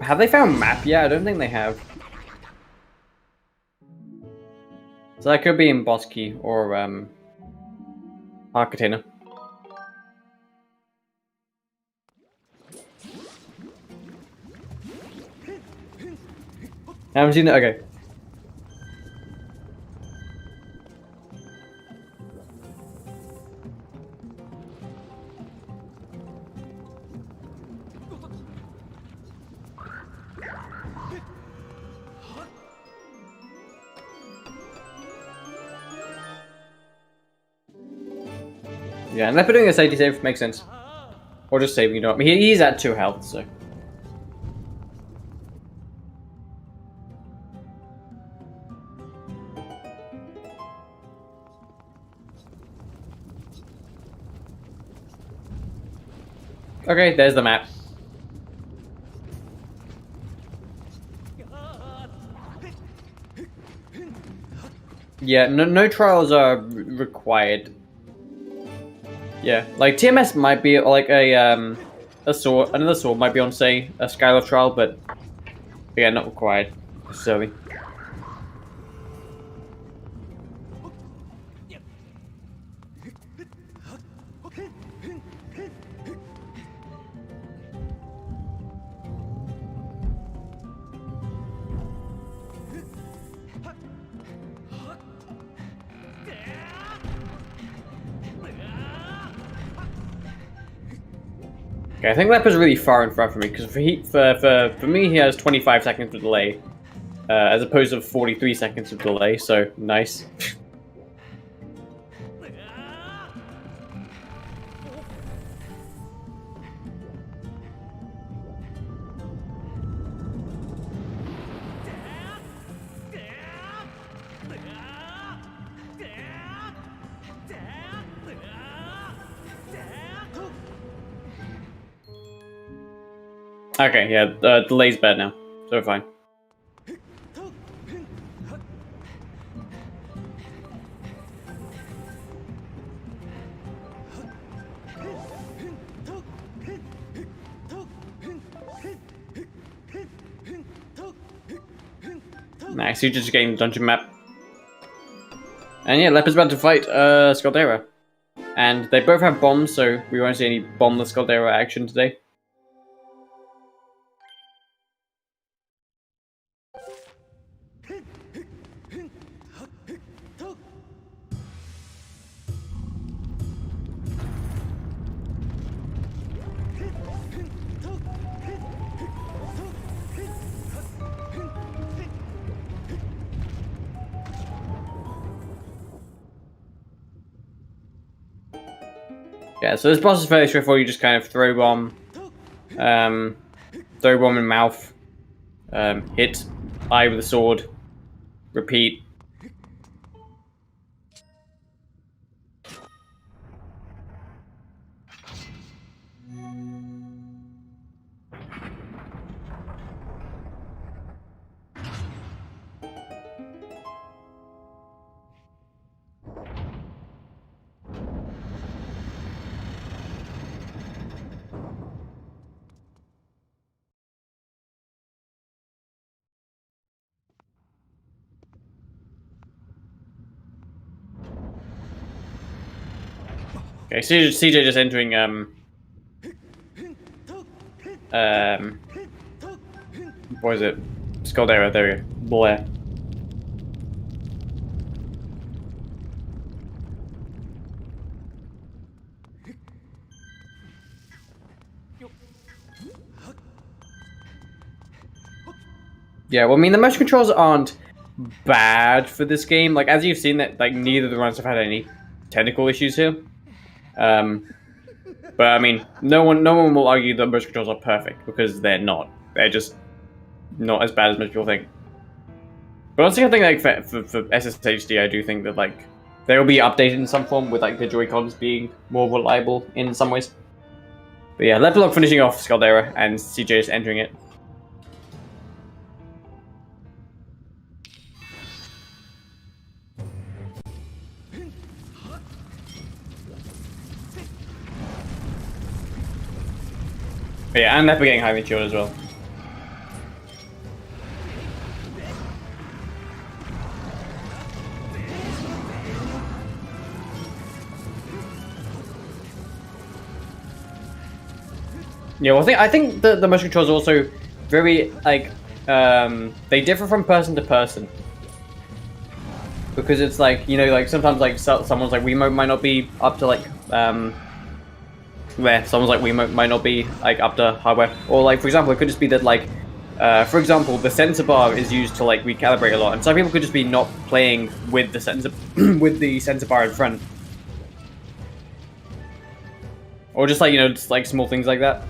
Have they found map yet? I don't think they have. So that could be in Bosky or Arcatina. I haven't seen it. Okay. Yeah, and Leper doing a safety save makes sense. Or just saving, you know. I mean, he's at 2 health, so. Okay, there's the map. Yeah, no trials are required. Yeah, like TMS might be like a sword, another sword might be on, say, a Skyward trial, but yeah, not required necessarily. Okay, I think Leper's really far in front for me, because for me he has 25 seconds of delay, as opposed to 43 seconds of delay, so nice. Okay, yeah, delay's bad now, so we're fine. Nice, you're just getting the dungeon map. And yeah, Leper's about to fight Scaldera. And they both have bombs, so we won't see any bombless Scaldera action today. Yeah, so this boss is fairly straightforward. You just kind of throw bomb in mouth, hit eye with a sword, repeat. Okay, CJ just entering what is it? Scaldera, there we go. Blair. Yeah, well, I mean, the motion controls aren't bad for this game. Like, as you've seen, that like neither of the runs have had any technical issues here. But I mean, no one will argue that motion controls are perfect, because they're not. They're just not as bad as most people think. But honestly, I think like for SSHD, I do think that like they will be updated in some form, with like the Joy-Cons being more reliable in some ways. But yeah, lepelog finishing off Scaldera, and CJ is entering it. But yeah, and Leper getting highly chilled as well. Yeah, well, I think the motion controls are also very like they differ from person to person, because it's like, you know, like sometimes like someone's like Wiimote might not be up to like where someone's like Wiimote might not be like up to hardware, or like for example it could just be that like for example the sensor bar is used to like recalibrate a lot, and some people could just be not playing with the sensor with the sensor bar in front, or just like, you know, just like small things like that.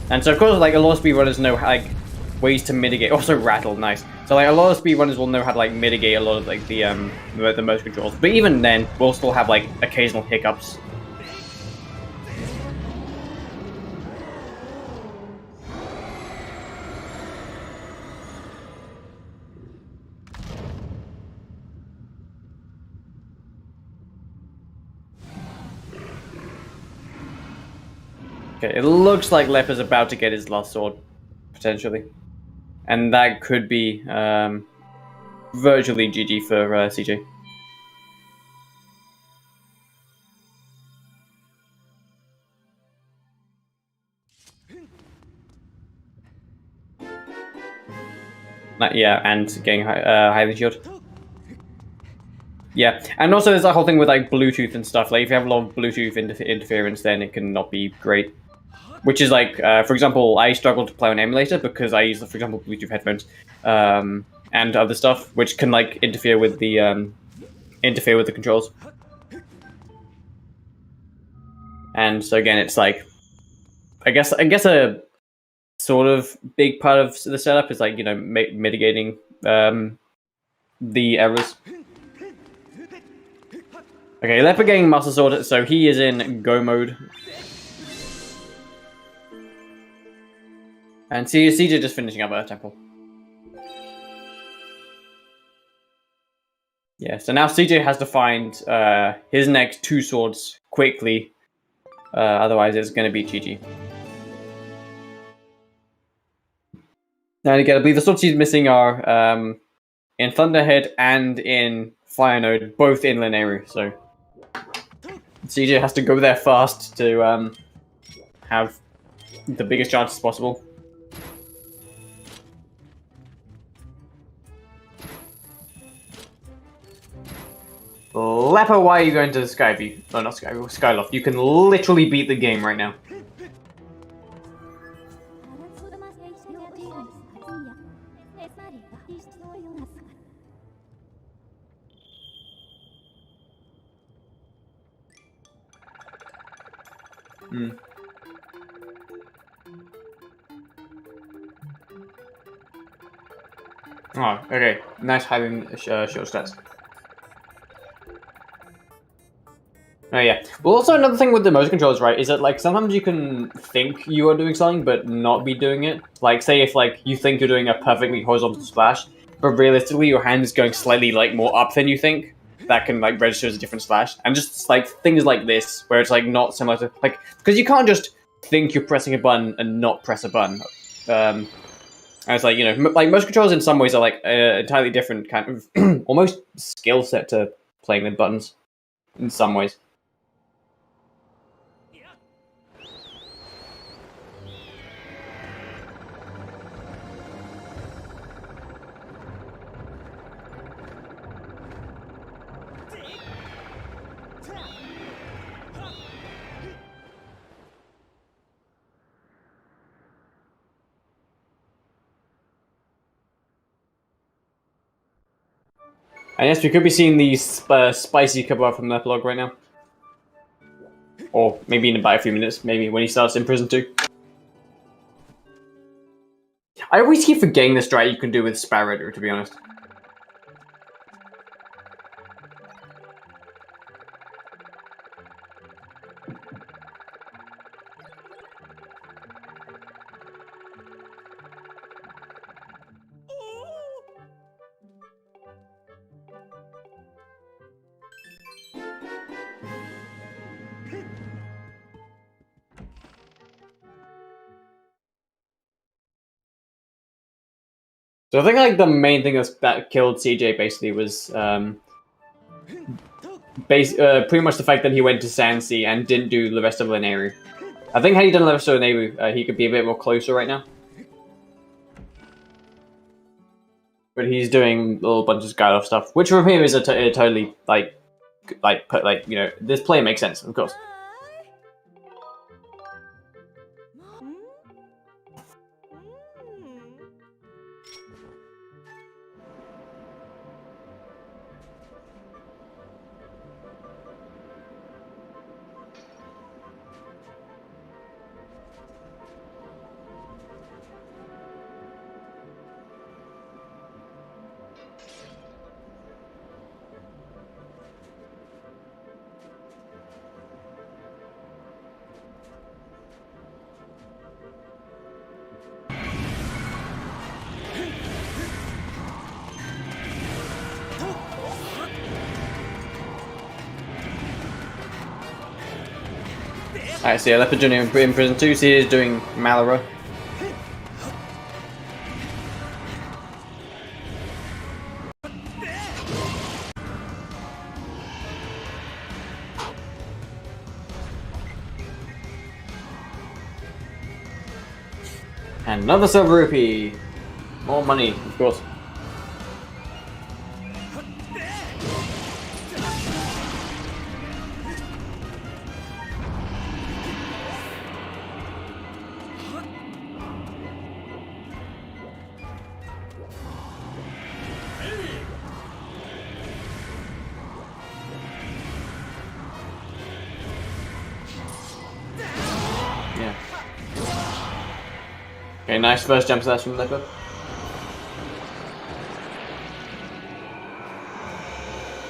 And so of course like a lot of speedrunners know like ways to mitigate. Also rattle, nice. So like a lot of speedrunners will know how to like mitigate a lot of like the motion controls, but even then we'll still have like occasional hiccups. Okay, it looks like Leper's about to get his last sword, potentially. And that could be virtually GG for CJ. Yeah, and getting highly shielded. Yeah, and also there's that whole thing with like Bluetooth and stuff. Like if you have a lot of Bluetooth interference, then it can not be great. Which is like, for example, I struggle to play on emulator because I use, for example, Bluetooth headphones and other stuff, which can like interfere with the controls. And so again, it's like, I guess a sort of big part of the setup is like, you know, mitigating the errors. Okay, Leper getting Master Sword, so he is in go mode. And CJ just finishing up Earth Temple. Yeah, so now CJ has to find his next 2 swords quickly. Otherwise, it's going to be GG. Now, again, I believe the swords he's missing are in Thunderhead and in Fire Node, both inland area. So CJ has to go there fast to have the biggest chances possible. Leper, why are you going to Skyview? Oh, not Skyview, Skyloft. You can literally beat the game right now. Oh, okay. Nice having short stats. Oh yeah. Well, also another thing with the motion controls, right, is that like sometimes you can think you are doing something but not be doing it. Like, say if like you think you're doing a perfectly horizontal splash, but realistically your hand is going slightly like more up than you think. That can like register as a different slash, and just like things like this where it's like not similar to like because you can't just think you're pressing a button and not press a button. And it's like, you know, like motion controls in some ways are like an entirely different kind of almost skill set to playing with buttons in some ways. And yes, we could be seeing the spicy kebab from lepelog right now. Or maybe in about a few minutes, maybe when he starts in prison too. I always keep forgetting the strat you can do with Sparrow, to be honest. So I think like the main thing that killed CJ basically was pretty much the fact that he went to Sandsea and didn't do the rest of Lanayru. I think had he done the rest of Lanayru, he could be a bit more closer right now. But he's doing a little bunch of Skyloft stuff, which for him is a totally like you know, this play makes sense, of course. Alright, so yeah, Leopard Junior in prison too, so he is doing Malara. And another silver rupee. More money, of course. Okay, nice first jump slash from Leper.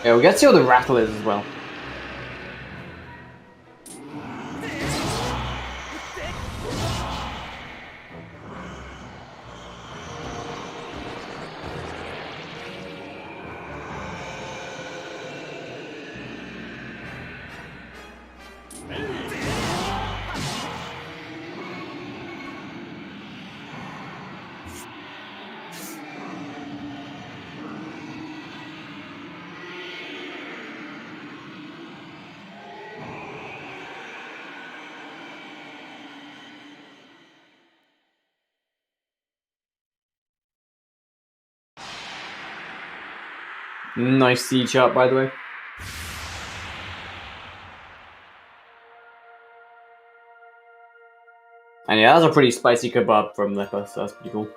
Yeah, we'll get to see what the rattle is as well. Nice C chart, by the way. And yeah, that's a pretty spicy kebab from Leper, so that's pretty cool.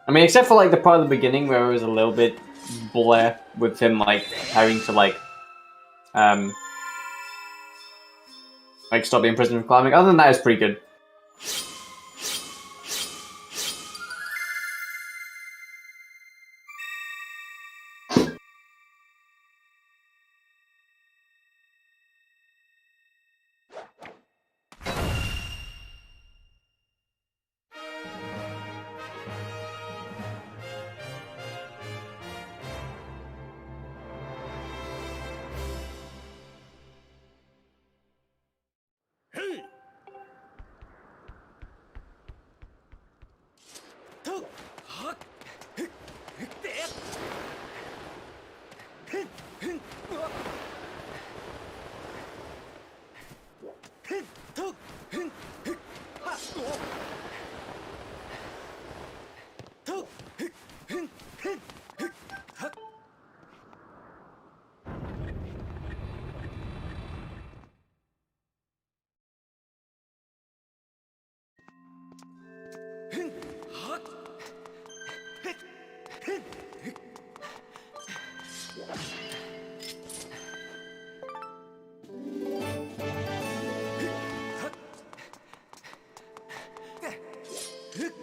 I mean, except for like the part of the beginning where it was a little bit bleh with him like having to like stop being imprisoned from climbing. Other than that, it's pretty good.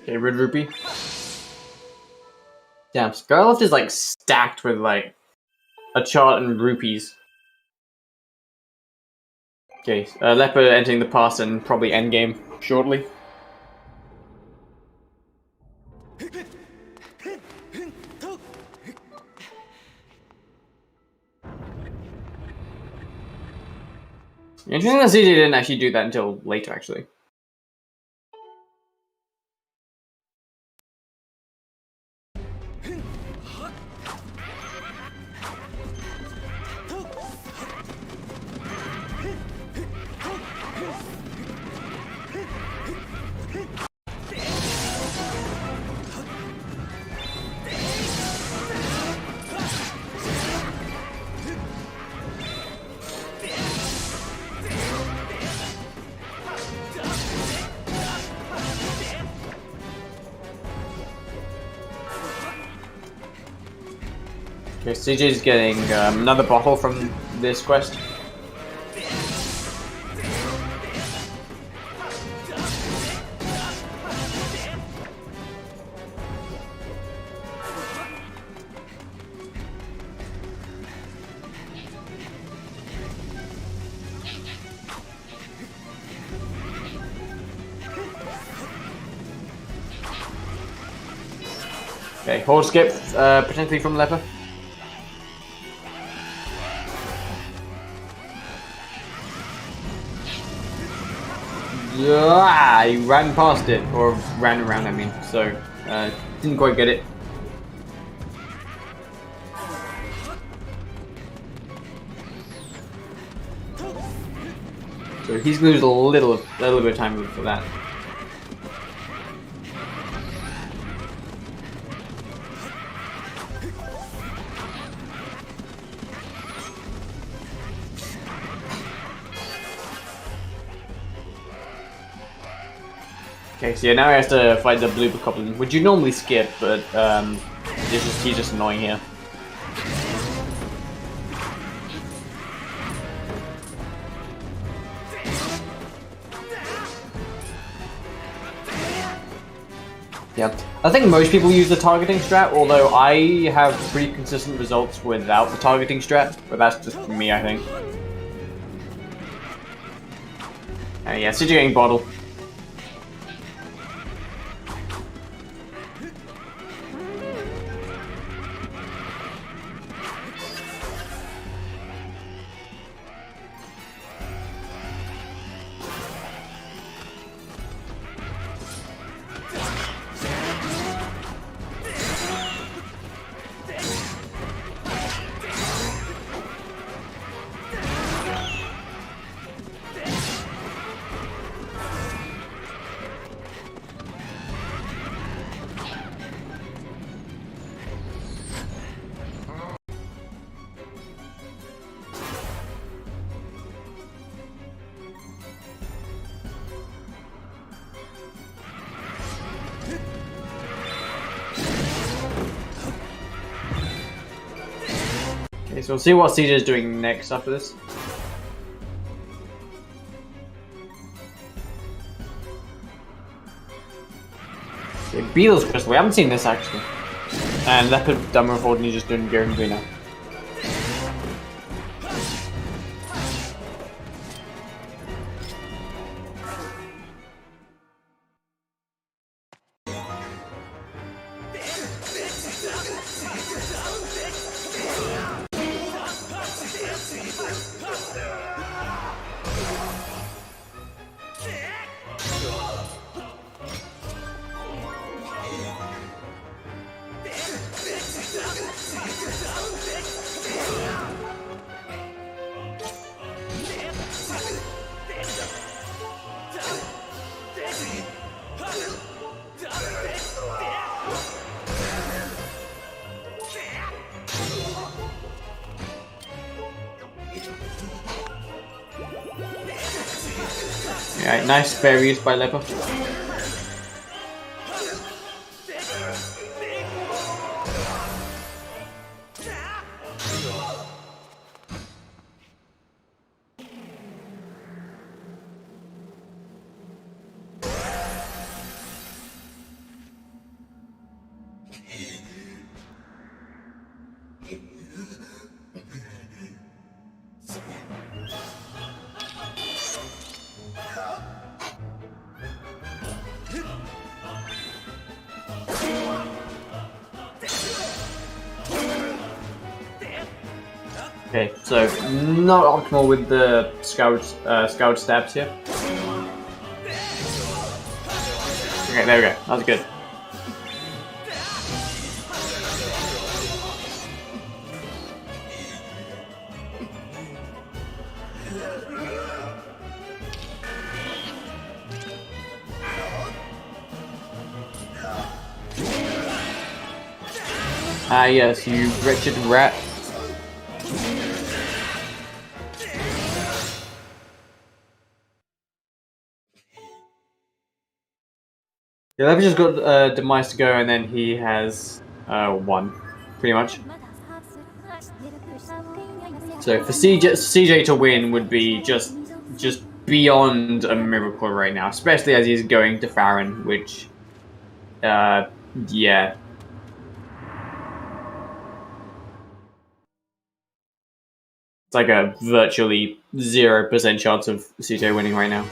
Okay, Red Rupee. Damn, Scarlet is like stacked with like a chart and rupees. Okay, Leper entering the pass and probably endgame shortly. Interesting that CJ didn't actually do that until later, actually. Okay, CJ's getting another bottle from this quest. Okay, hold skip, potentially from Leper. Yeah, he ran past it, or ran around, I mean, so didn't quite get it. So he's going to lose a little bit of time for that. Okay, so yeah, now he has to fight the blue goblin, which you normally skip, but he's just annoying here. Yeah, I think most people use the targeting strat, although I have pretty consistent results without the targeting strat, but that's just me, I think. Yeah, CJ getting bottle. Okay, so we'll see what CJ is doing next after this. Okay, Beetle's Crystal. We haven't seen this actually. And Leopard Dumber Holding is just doing Garen Green now. Alright, nice fair use by Leper. Okay, so not optimal with the Skyward stabs here. Okay, there we go. That was good. Ah yes, you wretched rat. Yeah, Lever just got Demise to go, and then he has one, pretty much. So for CJ to win would be just beyond a miracle right now, especially as he's going to Farron, which, yeah. It's like a virtually 0% chance of CJ winning right now.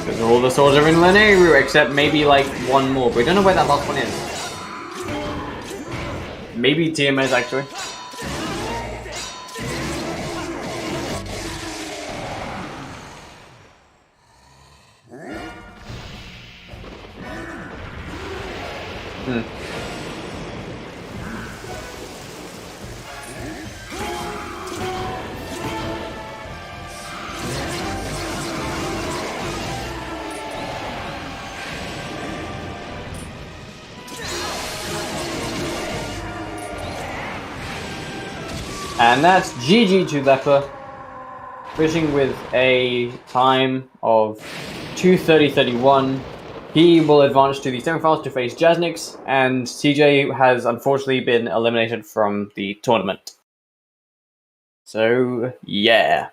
Because all the swords are in Lanayru, except maybe like one more, but we don't know where that last one is. Maybe TMS actually. And that's GG to Leper, finishing with a time of 2:30.31. He will advance to the semifinals to face Jaznix, and CJ has unfortunately been eliminated from the tournament. So, yeah.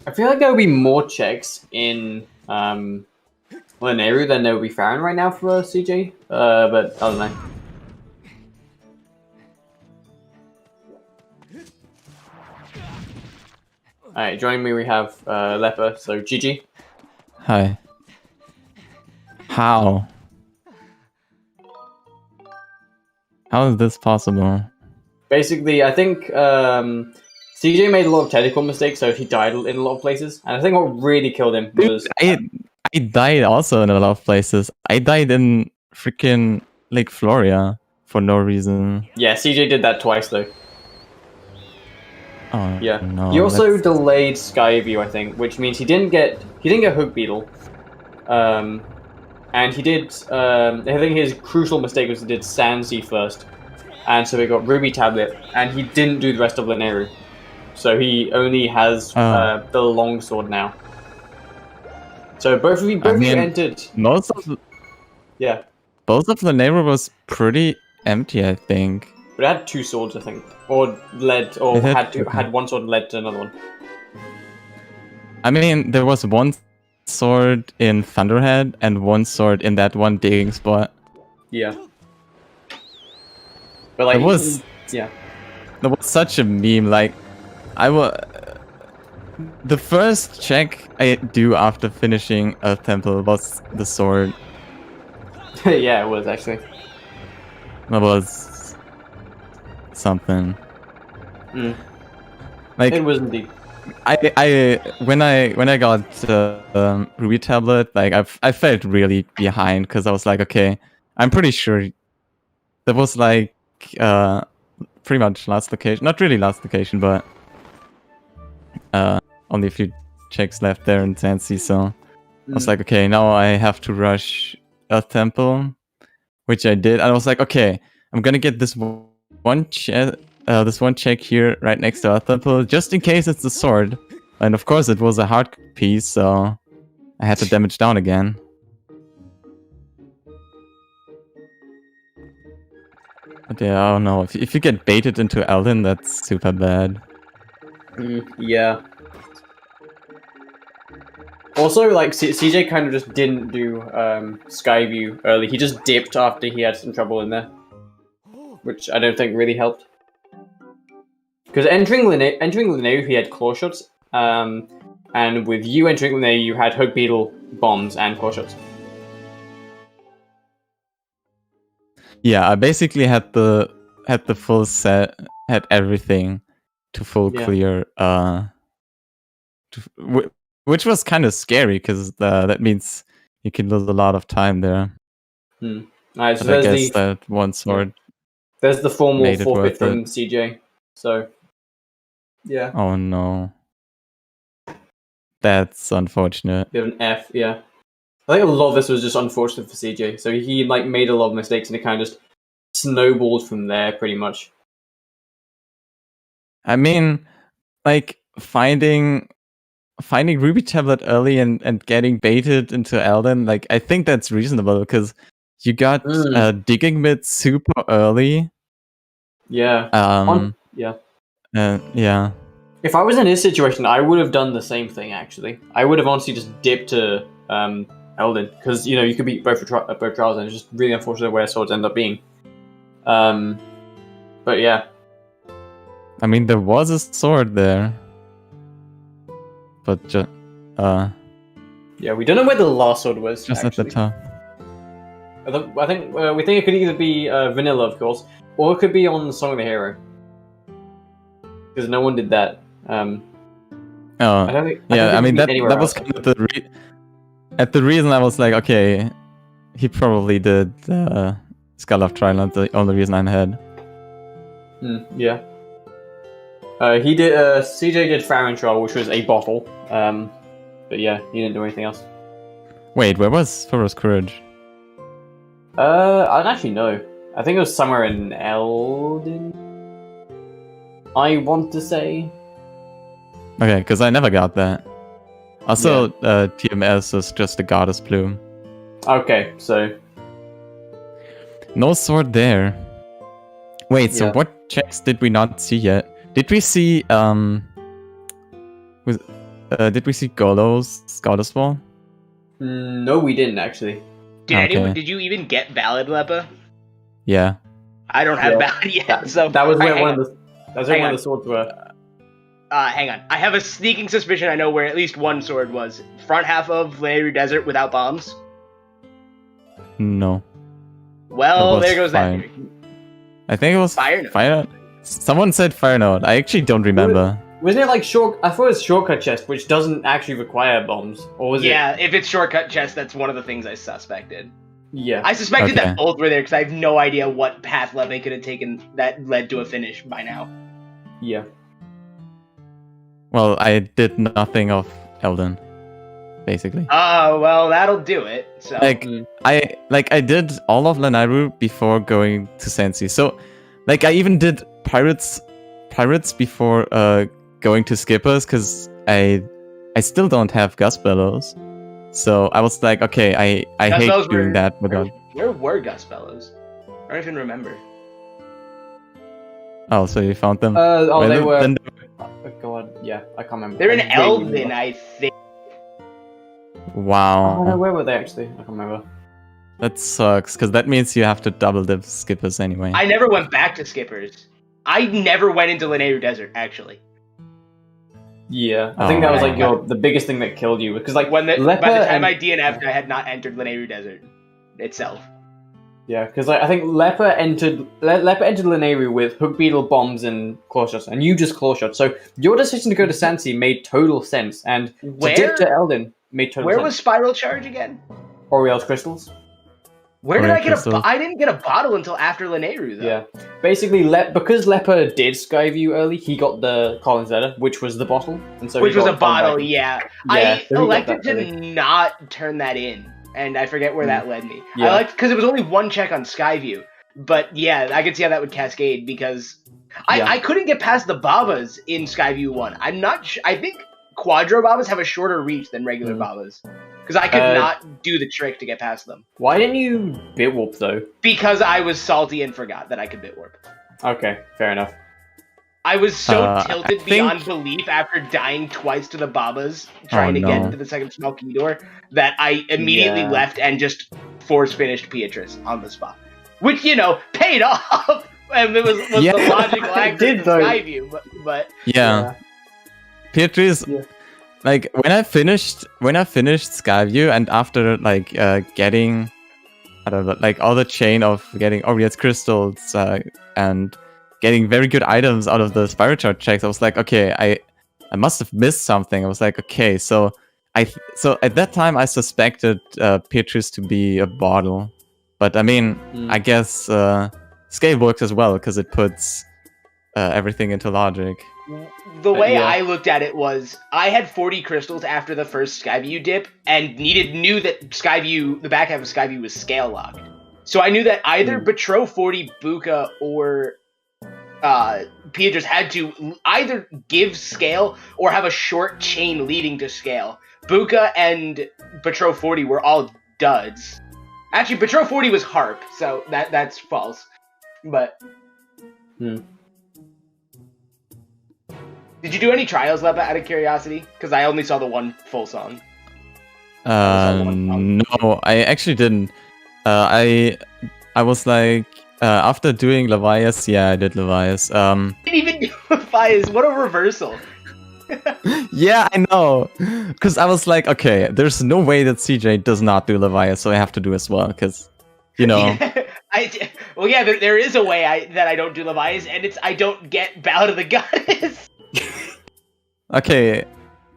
I feel like there will be more checks in Linearu than there will be Farron right now for CJ, but I don't know. Alright, joining me we have Leper, so GG. Hi. How? How is this possible? Basically, I think CJ made a lot of technical mistakes, so he died in a lot of places. And I think what really killed him was... Dude, I died also in a lot of places. I died in freaking Lake Floria for no reason. Yeah, CJ did that twice though. Oh Yeah. no. He also delayed Skyview, I think, which means he didn't get Hook Beetle. And he did I think his crucial mistake was he did Sandsea first. And so he got Ruby Tablet, and he didn't do the rest of Linearu. So he only has the longsword now. So both of you entered. Most of the neighbor was pretty empty, I think. But it had two swords, I think, or led, or had one sword and led to another one. I mean, there was one sword in Thunderhead and one sword in that one digging spot. Yeah. But like, that was such a meme. Like, the first check I do after finishing a temple was the sword. Yeah, it was actually. That was something. Like, it was indeed. When I got Ruby Tablet, like I felt really behind because I was like, okay, I'm pretty sure that was like pretty much last location. Not really last location, but only a few checks left there in Sandsea, so I was like, okay, now I have to rush Earth Temple, which I did. And I was like, okay, I'm gonna get this one check here right next to Earth Temple, just in case it's the sword. And of course, it was a hard piece, so I had to damage down again. But yeah, I don't know. If you get baited into Elden, that's super bad. Yeah. Also, like, CJ kind of just didn't do Skyview early. He just dipped after he had some trouble in there. Which I don't think really helped. Because entering Linnea, he had claw shots. And with you entering Linnea, you had Hook Beetle, bombs, and claw shots. Yeah, I basically had the full set, had everything to full clear. Which was kind of scary because that means you can lose a lot of time there. Alright, so but I guess that one sword. There's the formal forfeit from CJ. So, yeah. Oh no. That's unfortunate. You have an F, yeah. I think a lot of this was just unfortunate for CJ. So he like made a lot of mistakes and it kind of just snowballed from there, pretty much. I mean, like finding finding Ruby Tablet early and getting baited into Elden, like I think that's reasonable because you got digging mid super early. Yeah. Yeah. Yeah. If I was in his situation, I would have done the same thing. Actually, I would have honestly just dipped to Elden because you could beat both trials, and it's just really unfortunate where swords end up being. But yeah. I mean, there was a sword there, but yeah, we don't know where the last sword was. Just actually. at the top. I think we think it could either be vanilla, of course, or it could be on Song of the Hero, because no one did that. I don't think. I mean that was kind of the reason I was like, okay, he probably did Skull of Triland. The only reason I'm ahead. Yeah. He did. CJ did Farron Trial, which was a bottle. But yeah, he didn't do anything else. Wait, where was Pharaoh's Courage? I don't actually know. I think it was somewhere in Elden. I want to say. Okay, because I never got that. Also, TMS is just a goddess plume. Okay, so no sword there. Wait, so what checks did we not see yet? Did we see did we see Gollow's Wall? No, we didn't actually. Did you even get Valid, Lepa? Yeah. I don't have Valid yet, so that was where one of the swords were. Hang on. I have a sneaking suspicion I know where at least one sword was. Front half of Lanayru Desert without bombs? No. Well, there goes that theory. I think it was Fire Note. Fire Note? Someone said Fire Note. I actually don't remember. Wasn't it like I thought it was Shortcut Chest, which doesn't actually require bombs, or was it? Yeah, if it's Shortcut Chest, that's one of the things I suspected. Yeah. I suspected that both were there because I have no idea what path Leve could have taken that led to a finish by now. Yeah. Well, I did nothing of Elden, basically. Oh, well, that'll do it. So I did all of Lanayru before going to Sensi. So, like, I even did Pirates before going to Skippers because I still don't have Gus Bellows. So I was like, okay, I hate doing that without. Where were Gus Bellows? I don't even remember. Oh, so you found them? They were. Oh god, yeah, I can't remember. They're in Elden, I think. Wow. Oh, where were they actually? I can't remember. That sucks, because that means you have to double the Skippers anyway. I never went back to Skippers. I never went into Lanayru Desert, actually. Yeah, I think that was like the biggest thing that killed you, because like by the time I DNF'd, I had not entered Lanayru Desert itself. Yeah, because I think Lepa entered Lanayru with Hook Beetle, bombs, and claw shots, and you just claw shot. So your decision to go to Sansi made total sense, and to dip to Elden made total sense. Where was Spiral Charge again? Oriel's crystals. Where did I get I didn't get a bottle until after Lanayru, though. Yeah, basically, because Lepa did Skyview early, he got the Collins letter, which was the bottle, and so which was a bottle. Yeah, I so elected to not turn that in. And I forget where that led me. Yeah. I liked because it was only one check on Skyview, but yeah, I could see how that would cascade because I couldn't get past the Babas in Skyview 1. I'm not. I think Quadro Babas have a shorter reach than regular Babas because I could not do the trick to get past them. Why didn't you bit warp though? Because I was salty and forgot that I could bit warp. Okay, fair enough. I was so tilted beyond belief after dying twice to the Babas trying to get into the second small key door that I immediately left and just force finished Beatrice on the spot. Which, paid off! And it was the logical action to Skyview, but Beatrice, like, when I finished Skyview and after, like, getting, I don't know, like, all the chain of getting Oriel's crystals, and getting very good items out of the Spiral Charge checks, I was like, okay, I must have missed something. I was like, okay, so at that time I suspected Beatrice to be a bottle, but I mean, I guess Scale works as well because it puts everything into logic. The way I looked at it was, I had 40 crystals after the first Skyview dip, and knew that the back half of Skyview was scale locked. So I knew that either Betro 40 Buka or Pietras had to either give scale or have a short chain leading to scale. Buka and Patro 40 were all duds. Actually, Patro 40 was harp, so that's false. But did you do any trials, Lepa, out of curiosity? Because I only saw the one full song. No, I actually didn't. I was like, after doing Levias, yeah, I did Levias. Didn't even do Levias. What a reversal. Yeah, I know. Because I was like, okay, there's no way that CJ does not do Levias, so I have to do as well. Because, you know. There is a way that I don't do Levias, and it's I don't get Ballad of the Goddess. Okay,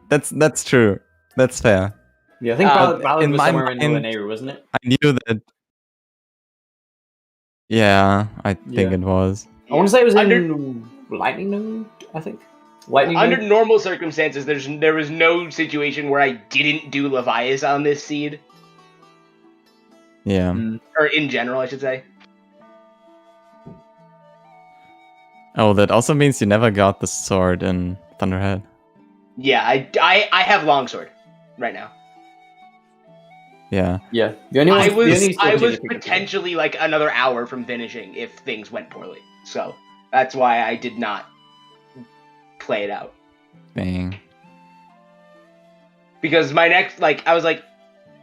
that's true. That's fair. Yeah, I think Ballad was somewhere in Northern wasn't it? I knew that. Yeah, I think it was. I want to say it was in Lightning Node, I think. Under normal circumstances, there was no situation where I didn't do Levias on this seed. Yeah. Or in general, I should say. Oh, that also means you never got the sword in Thunderhead. Yeah, I have Longsword right now. Yeah. Yeah. I was potentially like another hour from finishing if things went poorly. So that's why I did not play it out. Dang. Because my next, I was like,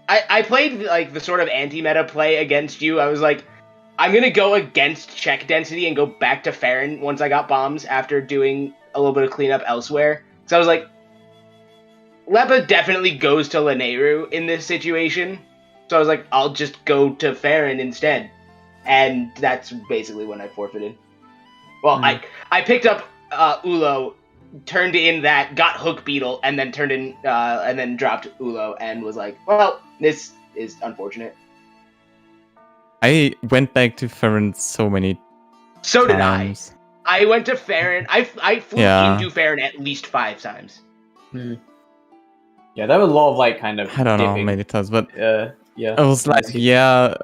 I played like the sort of anti-meta play against you. I was like, I'm gonna go against check density and go back to Farron once I got bombs after doing a little bit of cleanup elsewhere. So I was like, Lepa definitely goes to Lanayru in this situation. So I was like, I'll just go to Farron instead. And that's basically when I forfeited. Well, I picked up Ulo, turned in that, got Hook Beetle, and then turned in, and then dropped Ulo, and was like, well, this is unfortunate. I went back to Farron so many So times. did I. I went to Farron. I flew into Farron at least 5 times. Yeah, there were a lot of like kind of. I don't know how many times, but yeah. I was like, yeah.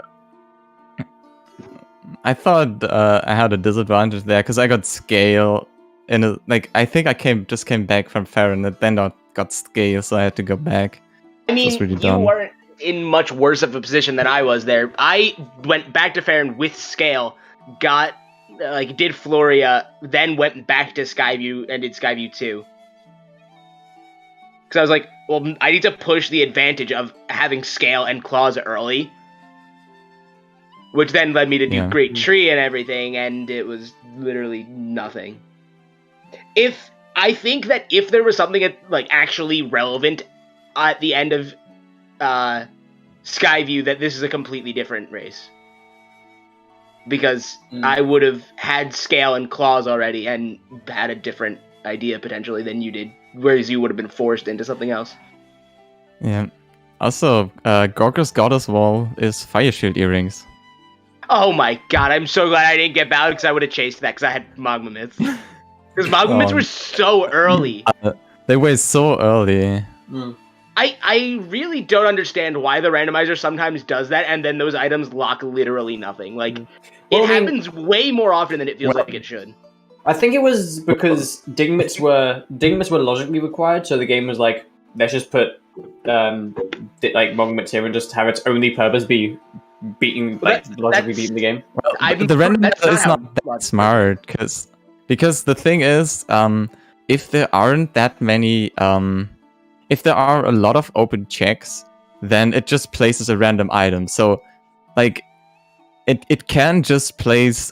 I thought I had a disadvantage there because I got scale in I think I just came back from Farron and then I got scale, so I had to go back. I mean, really you dumb. weren't in much worse of a position than I was there. I went back to Farron with scale, got did Floria, then went back to Skyview and did Skyview 2. Because I was like, well, I need to push the advantage of having scale and claws early. Which then led me to do Great Tree and everything, and it was literally nothing. I think that if there was something actually relevant at the end of Skyview, that this is a completely different race. Because I would have had scale and claws already and had a different idea potentially than you did, whereas you would have been forced into something else. Yeah. Also, Gorgo's Goddess Wall is Fire Shield earrings. Oh my god, I'm so glad I didn't get Ballad because I would have chased that because I had Magma Myths. Because Magma Myths were so early. They were so early. I really don't understand why the randomizer sometimes does that and then those items lock literally nothing. It happens way more often than it feels like it should. I think it was because Digmits were logically required, so the game was like, let's just put Mogmits here and just have its only purpose be logically beating the game. Well, the randomizer is not that smart because the thing is, if there aren't that many, if there are a lot of open checks, then it just places a random item. So, it can just place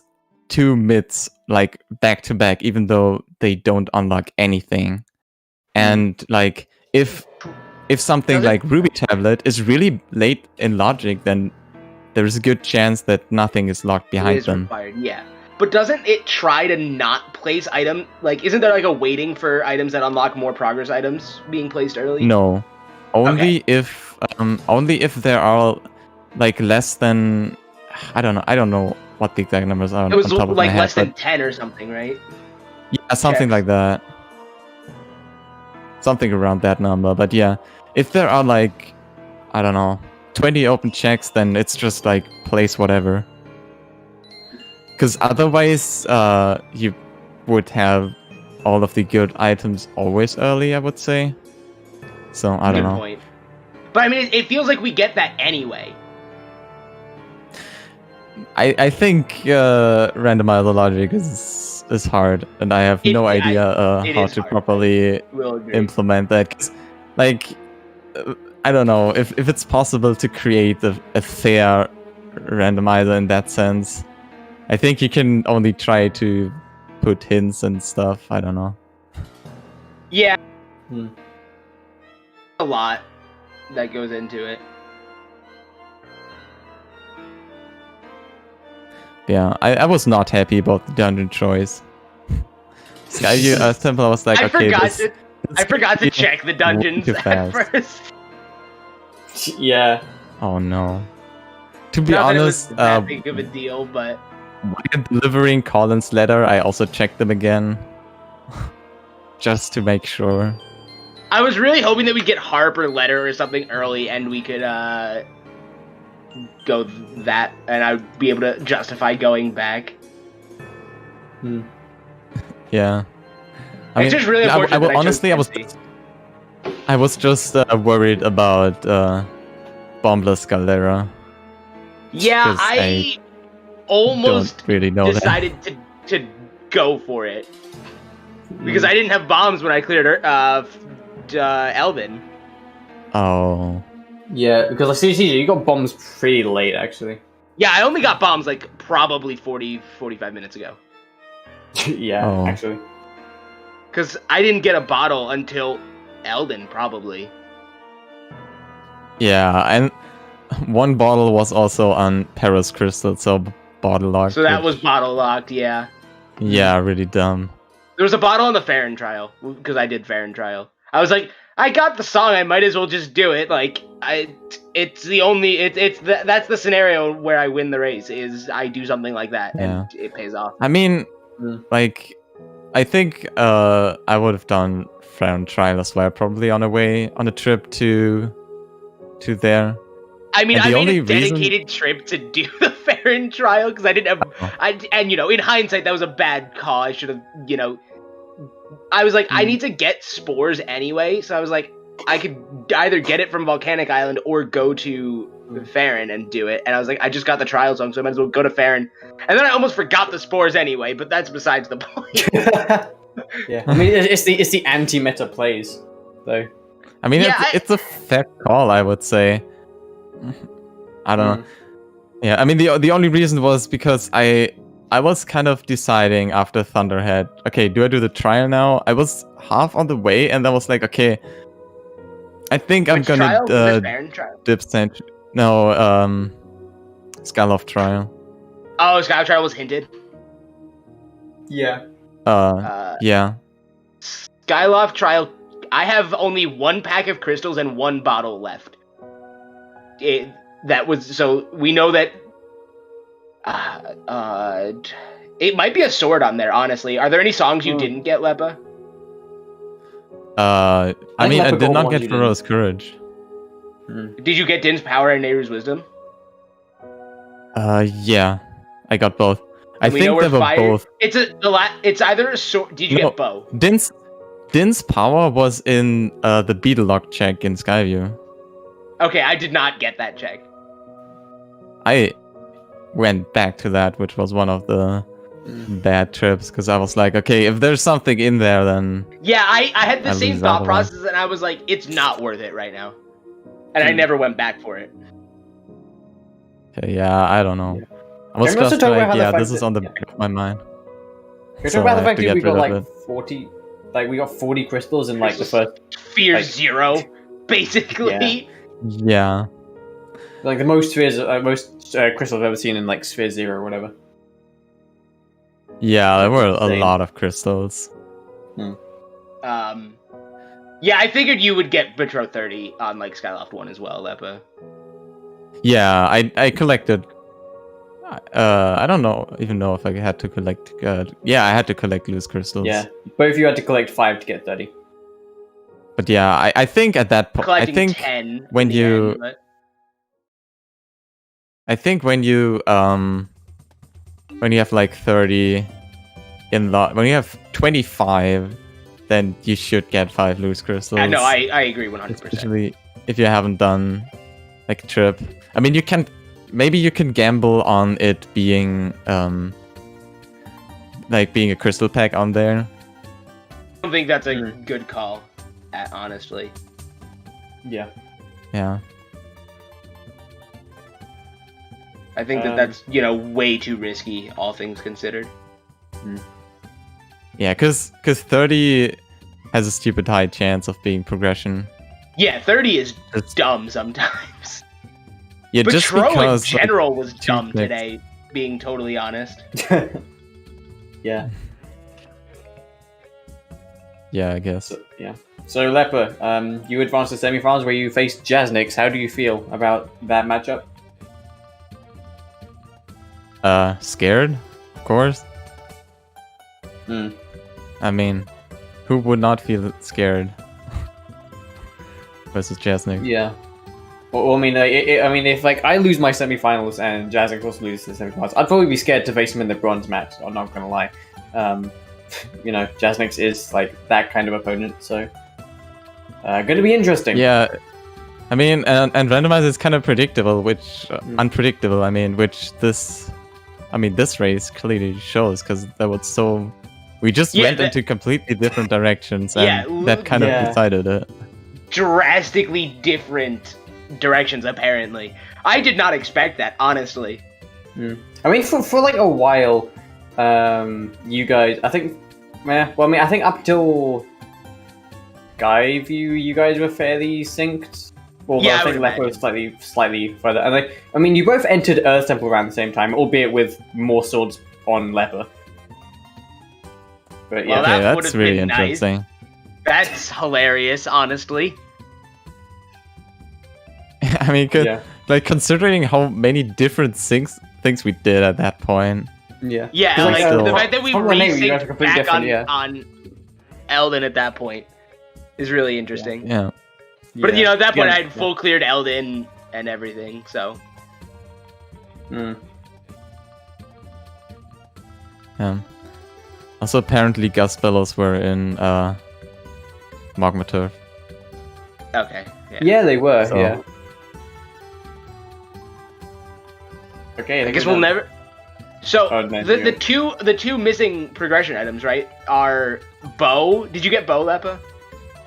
2 mids back to back, even though they don't unlock anything. And if something like Ruby Tablet is really late in logic, then there's a good chance that nothing is locked behind them. Required, yeah. But doesn't it try to not place item? Isn't there a waiting for items that unlock more progress items being placed early? No, only if there are less than, I don't know what the exact numbers are. It was on top of my head, less than 10 or something, right? Yeah, something like that. Something around that number. But yeah, if there are I don't know, 20 open checks, then it's just place whatever. Because otherwise, you would have all of the good items always early, I would say. So I don't know. Good point. But I mean, it feels like we get that anyway. I think randomizer logic is hard, and I have no idea how to properly implement that. 'Cause, like, I don't know if it's possible to create a fair randomizer in that sense. I think you can only try to put hints and stuff. I don't know. Yeah. A lot that goes into it. Yeah, I was not happy about the dungeon choice. Skyview Temple, I was like, okay, I forgot to check the dungeons at first. Yeah. Oh no. To be Not honest, that it was that big of a deal, but while delivering Colin's letter, I also checked them again, just to make sure. I was really hoping that we'd get Harp or letter or something early, and we could go that, and I'd be able to justify going back. Yeah. It's just really unfortunate. Honestly, I was just worried about Bombless Caldera. Yeah, I almost really know decided to go for it because I didn't have bombs when I cleared Elvin. Oh. Yeah, because I see you got bombs pretty late, actually. Yeah, I only got bombs like probably 45 minutes ago. Yeah, actually. Because I didn't get a bottle until Elden, probably. Yeah, and one bottle was also on Paris Crystal, so bottle locked. So that was bottle locked, yeah. Yeah, really dumb. There was a bottle on the Farron trial, because I did Farron trial. I was like, I got the song, I might as well just do it. Like, that's the scenario where I win the race, is I do something like that, and it pays off. I mean, like, I think I would have done Farron trial as well, probably on a trip to there. I mean, I made a dedicated trip to do the Farron trial, because I didn't have... And, in hindsight, that was a bad call. I should have, I was like, I need to get spores anyway, so I was like, I could either get it from Volcanic Island or go to Farron and do it. And I was like, I just got the trial song, so I might as well go to Farron. And then I almost forgot the spores anyway, but that's besides the point. Yeah, I mean, it's the anti-meta plays, though. I mean, it's a fair call, I would say. I don't know. Yeah, I mean, the only reason was because I was kind of deciding after Thunderhead, okay, do I do the trial now? I was half on the way, and I was like, okay, I think I'm gonna dip Sentry. No, Skyloft trial. Oh, Skyloft trial was hinted. Yeah. Yeah. Skyloft trial. I have only one pack of crystals and one bottle left. That was so we know that. It might be a sword on there. Honestly, are there any songs you didn't get, Lepa? I mean, I did not get Fero's Courage. Did you get Din's Power and Nehru's Wisdom? Yeah, I got both. I think they were both. It's either a sword. Did you get bow? Din's Power was in the Beetlelog check in Skyview. Okay, I did not get that check. I went back to that, which was one of the bad trips, because I was like, okay, if there's something in there, then... Yeah, I had the same thought process, and I was like, it's not worth it right now. And I never went back for it. Okay, yeah, I don't know. Yeah. I was just like, yeah, this is on the back of my mind. Can we talk about the fact that we got like 40... Like, we got 40 crystals in like the first... Sphere 0, basically. Yeah. Like the most spheres, most crystals I've ever seen in like Sphere 0 or whatever. Yeah, there were a lot of crystals. Yeah, I figured you would get Betro 30 on like Skyloft 1 as well, Lepa. Yeah, I collected. I don't even know if I had to collect. Yeah, I had to collect loose crystals. Yeah, but if you had to collect 5 to get 30. But yeah, I think at that point, I think 10 when you, when you have like 30, when you have 25, then you should get 5 loose crystals. No, I agree 100%. Especially if you haven't done like a trip. I mean, maybe you can gamble on it being like being a crystal pack on there. I don't think that's a good call, honestly. Yeah. Yeah. I think that's way too risky, all things considered. Yeah, because 30 has a stupid high chance of being progression. Yeah, 30 is dumb sometimes. Yeah, but just Tro because in general was dumb clicks. today, being totally honest. Yeah. Yeah, I guess. So Leper, you advanced to semifinals where you faced Jaznix. How do you feel about that matchup? Scared, of course. I mean, who would not feel scared versus Jaznix? Yeah. Well, I mean, if like I lose my semifinals and Jaznix also loses the semifinals, I'd probably be scared to face him in the bronze match. I'm not gonna lie. Jaznix is like that kind of opponent, so gonna be interesting. Yeah. I mean, and Randomizer is kind of predictable, which unpredictable. I mean, this race clearly shows because that was so. We just went into completely different directions, and that kind of decided it. Drastically different directions, apparently. I did not expect that, honestly. I mean, for like a while, you guys, I think, I think up till Skyview, you guys were fairly synced. Although I think Leper was slightly further. And you both entered Earth Temple around the same time, albeit with more swords on Leper. But yeah, well, that's really interesting. Nice. That's hilarious, honestly. I mean, considering how many different things we did at that point. Yeah. Yeah, like the fact that we resynced back on Elden at that point is really interesting. Yeah. But at that point I had full cleared Elden and everything, so. Yeah. Also, apparently, Gust Bellows were in Magma Turf. Okay. Yeah, they were. So. Yeah. Okay. I guess we'll never. So the two missing progression items, right, are bow. Did you get bow, Lepa?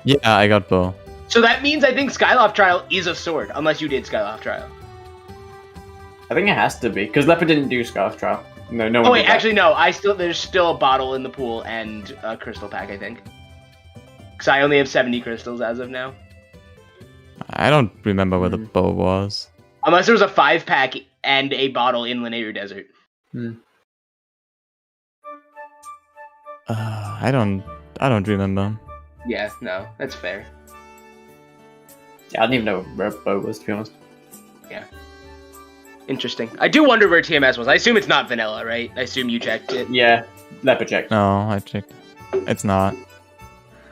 Yeah, I got bow. So that means I think Skyloft Trial is a sword, unless you did Skyloft Trial. I think it has to be because Lepa didn't do Skyloft Trial. No one. Oh wait, actually no. There's still a bottle in the pool and a crystal pack, I think. Because I only have 70 crystals as of now. I don't remember where the bow was. Unless there was a 5-pack and a bottle in Lanayru Desert. I don't remember. Yeah, no, that's fair. Yeah, I didn't even know where bow was, to be honest. Yeah. Interesting. I do wonder where TMS was. I assume it's not vanilla, right? I assume you checked it. Yeah, Lepa checked. No, I checked. It's not.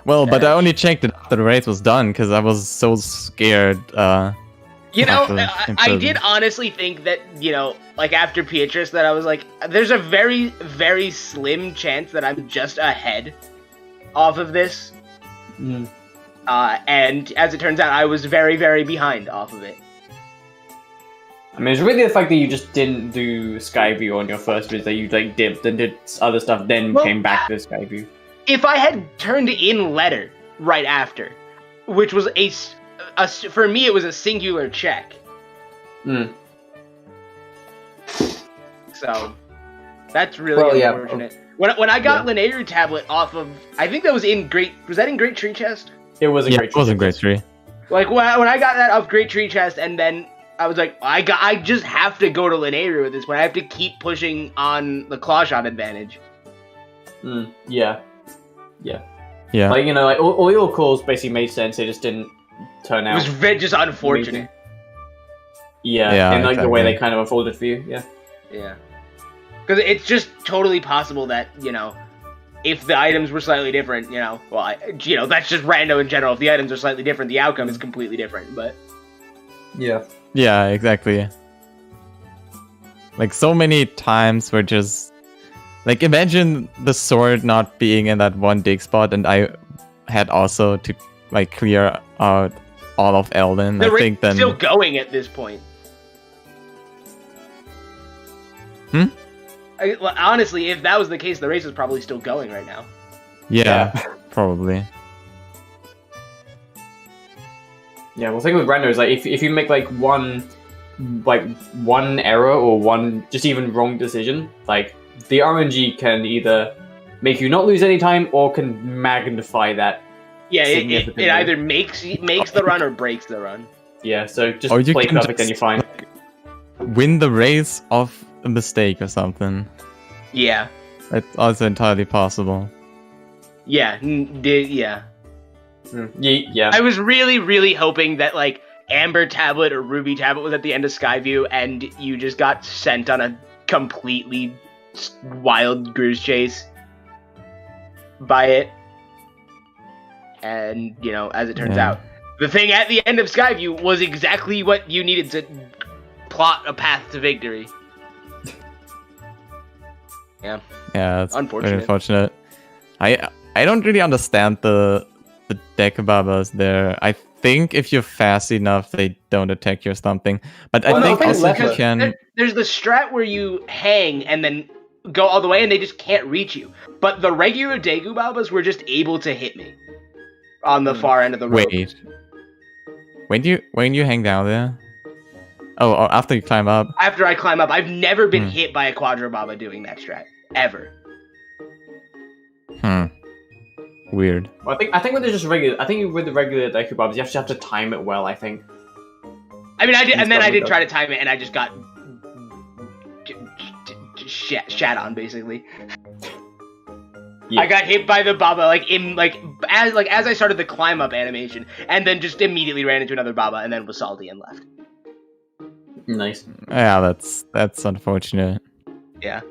Well, but I only checked it after the race was done because I was so scared. I did honestly think that, like after Beatrice, that I was like, there's a very, very slim chance that I'm just ahead off of this. And as it turns out, I was very, very behind off of it. I mean, it's really the fact that you just didn't do Skyview on your first visit, that you like dipped and did other stuff, then came back to Skyview. If I had turned in letter right after, which was for me, it was a singular check. So that's really unfortunate. When I got Lanayru tablet off of, I think that was in was that in Great Tree Chest? It was Great Tree. Like when I got that off Great Tree Chest, and then I was like, I just have to go to Lanayru at this point. I have to keep pushing on the claw shot advantage. Yeah. Like, all your calls basically made sense. They just didn't turn out. It was just unfortunate. Yeah, and the way they kind of unfolded for you. Yeah. Because it's just totally possible that, if the items were slightly different, that's just random in general. If the items are slightly different, the outcome is completely different, but... Yeah, exactly. Like, so many times where just... Like, imagine the sword not being in that one dig spot, and I had also to like clear out all of Elden. I think then still going at this point. Honestly, if that was the case, the race is probably still going right now. Yeah, probably. Yeah, well, the thing with Rando is like if you make like one error or one just even wrong decision, like the RNG can either make you not lose any time or can magnify that. Yeah, it either makes the run or breaks the run. Yeah, so just Or you play can perfect and you're fine. Win the race off a mistake or something. Yeah. It's also entirely possible. Yeah, yeah. Yeah. I was really, really hoping that like Amber Tablet or Ruby Tablet was at the end of Skyview, and you just got sent on a completely wild goose chase by it. And, you know, as it turns out, the thing at the end of Skyview was exactly what you needed to plot a path to victory. Yeah. Yeah, it's unfortunate. very unfortunate. I don't really understand the Dekababas there. I think if you're fast enough, they don't attack you or something. But I think also you can... There's the strat where you hang and then go all the way and they just can't reach you. But the regular Dekababas were just able to hit me on the far end of the rope. Wait. When you hang down there? Oh, after you climb up? After I climb up. I've never been hit by a Quadrababa doing that strat. Ever. Weird. Well, I think with the just regular, I think with the regular Dekubabas, you have to time it well. I think. I mean, I did, and then I did try to time it, and I just got shat on basically. Yeah. I got hit by the Baba as I started the climb up animation, and then just immediately ran into another Baba, and then was salty and left. Nice. Yeah, that's unfortunate. Yeah.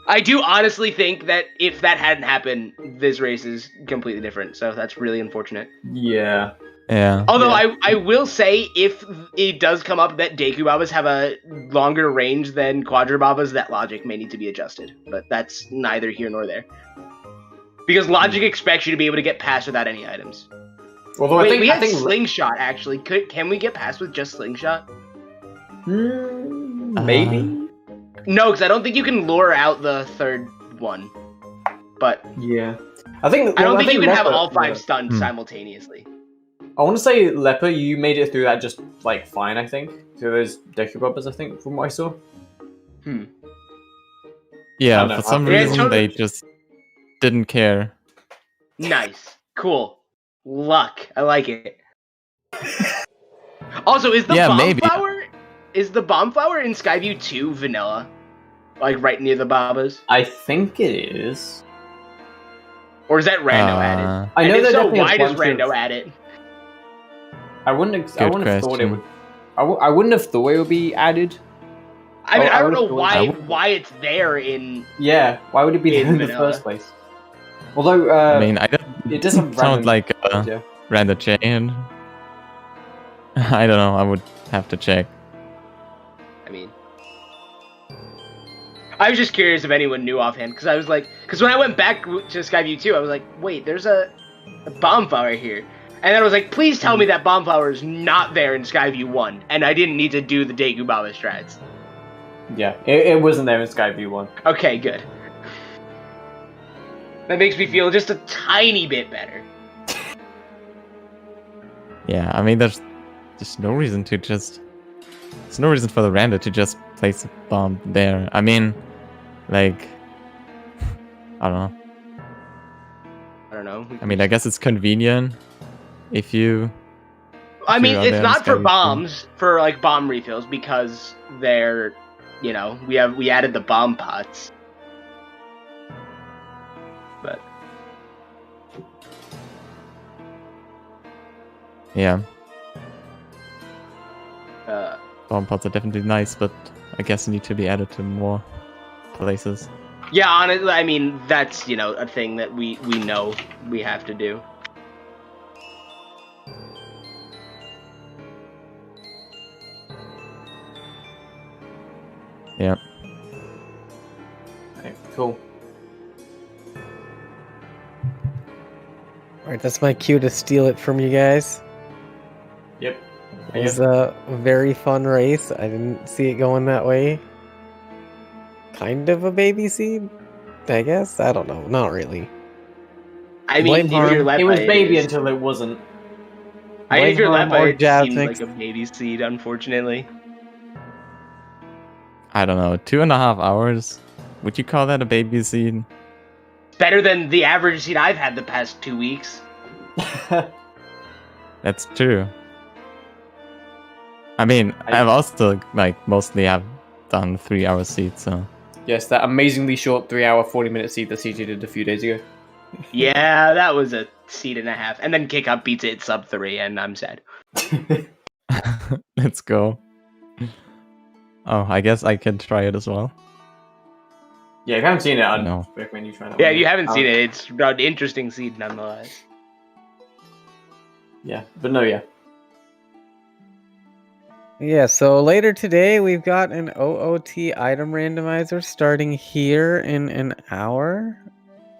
I do honestly think that if that hadn't happened, this race is completely different. So that's really unfortunate. Yeah. Yeah. Although I will say, if it does come up that Dekubabas have a longer range than Quadrababas, that logic may need to be adjusted. But that's neither here nor there. Because logic expects you to be able to get past without any items. Although Wait, I think Slingshot, actually. Can we get past with just Slingshot? Maybe? No, because I don't think you can lure out the third one. But yeah, I don't think you can have all 5 stuns simultaneously. I want to say Leper, you made it through that just like fine. I think through those Dekubabas. I think from what I saw. Yeah, for some reason they just didn't care. Nice, cool, luck. I like it. Also, is the bomb flower? Is the bomb flower in Skyview 2 vanilla? Like right near the Babas? I think it is. Or is that Rando added? I know that. So why does Rando add it? I wouldn't have thought it would. I wouldn't have thought it would be added. I mean, I don't know why it's there in. Yeah, why would it be there in the first place? Although, I mean, it doesn't sound like Rando chain. I don't know. I would have to check. I mean, I was just curious if anyone knew offhand, because I was like, because when I went back to Skyview 2, I was like, wait, there's a bomb flower here. And then I was like, please tell me that bomb flower is not there in Skyview 1, and I didn't need to do the Dekubaba strats. Yeah, it wasn't there in Skyview 1. Okay, good. That makes me feel just a tiny bit better. Yeah, I mean, there's no reason to just... There's no reason for the Rando to just place a bomb there. I mean, like... I don't know. I mean, I guess it's convenient if you... I mean, it's not for bombs, for like bomb refills, because they're, you know, we added the bomb pots. But... Yeah. Bomb pots are definitely nice, but I guess need to be added to more places. Yeah, honestly, I mean, that's, you know, a thing that we know we have to do. Yeah. Okay, cool. Alright, that's my cue to steal it from you guys. Yep. It was a very fun race. I didn't see it going that way. Kind of a baby seed, I guess. I don't know. Not really. I Blame mean, if you're harm. Lepa, It was baby is. until it wasn't. I mean, if you're Harm Lepa, or it jazz seemed mix. like a baby seed, unfortunately. I don't know, 2.5 hours? Would you call that a baby seed? Better than the average seed I've had the past 2 weeks. That's true. I mean, I've also, like, mostly have done 3-hour seeds, so... Yes, that amazingly short 3-hour, 40-minute seed that CJ did a few days ago. Yeah, that was a seed and a half. And then Kick Up beats it sub 3, and I'm sad. Let's go. Oh, I guess I can try it as well. Yeah, if you haven't seen it, I'd No. recommend you try that Yeah, one. you haven't seen it. It's an interesting seed nonetheless. Yeah, but no, yeah. Yeah, so later today we've got an OOT item randomizer starting here in an hour.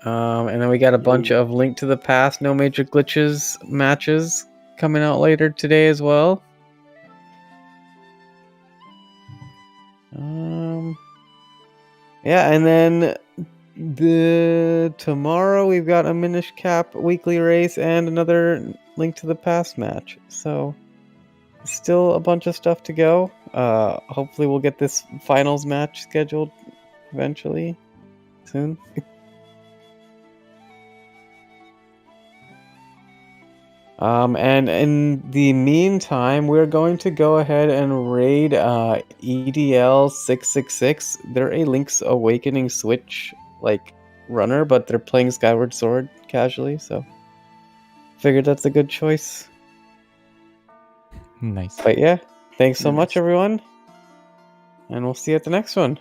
And then we got a bunch of Link to the Past, No Major Glitches matches coming out later today as well. Yeah, and then tomorrow we've got a Minish Cap weekly race and another Link to the Past match. So still a bunch of stuff to go. Hopefully we'll get this finals match scheduled eventually soon. And in the meantime, we're going to go ahead and raid EDL666. They're a Link's Awakening Switch like runner, but they're playing Skyward Sword casually, so figured that's a good choice. Nice. But yeah, thanks so much, Nice. everyone, and we'll see you at the next one.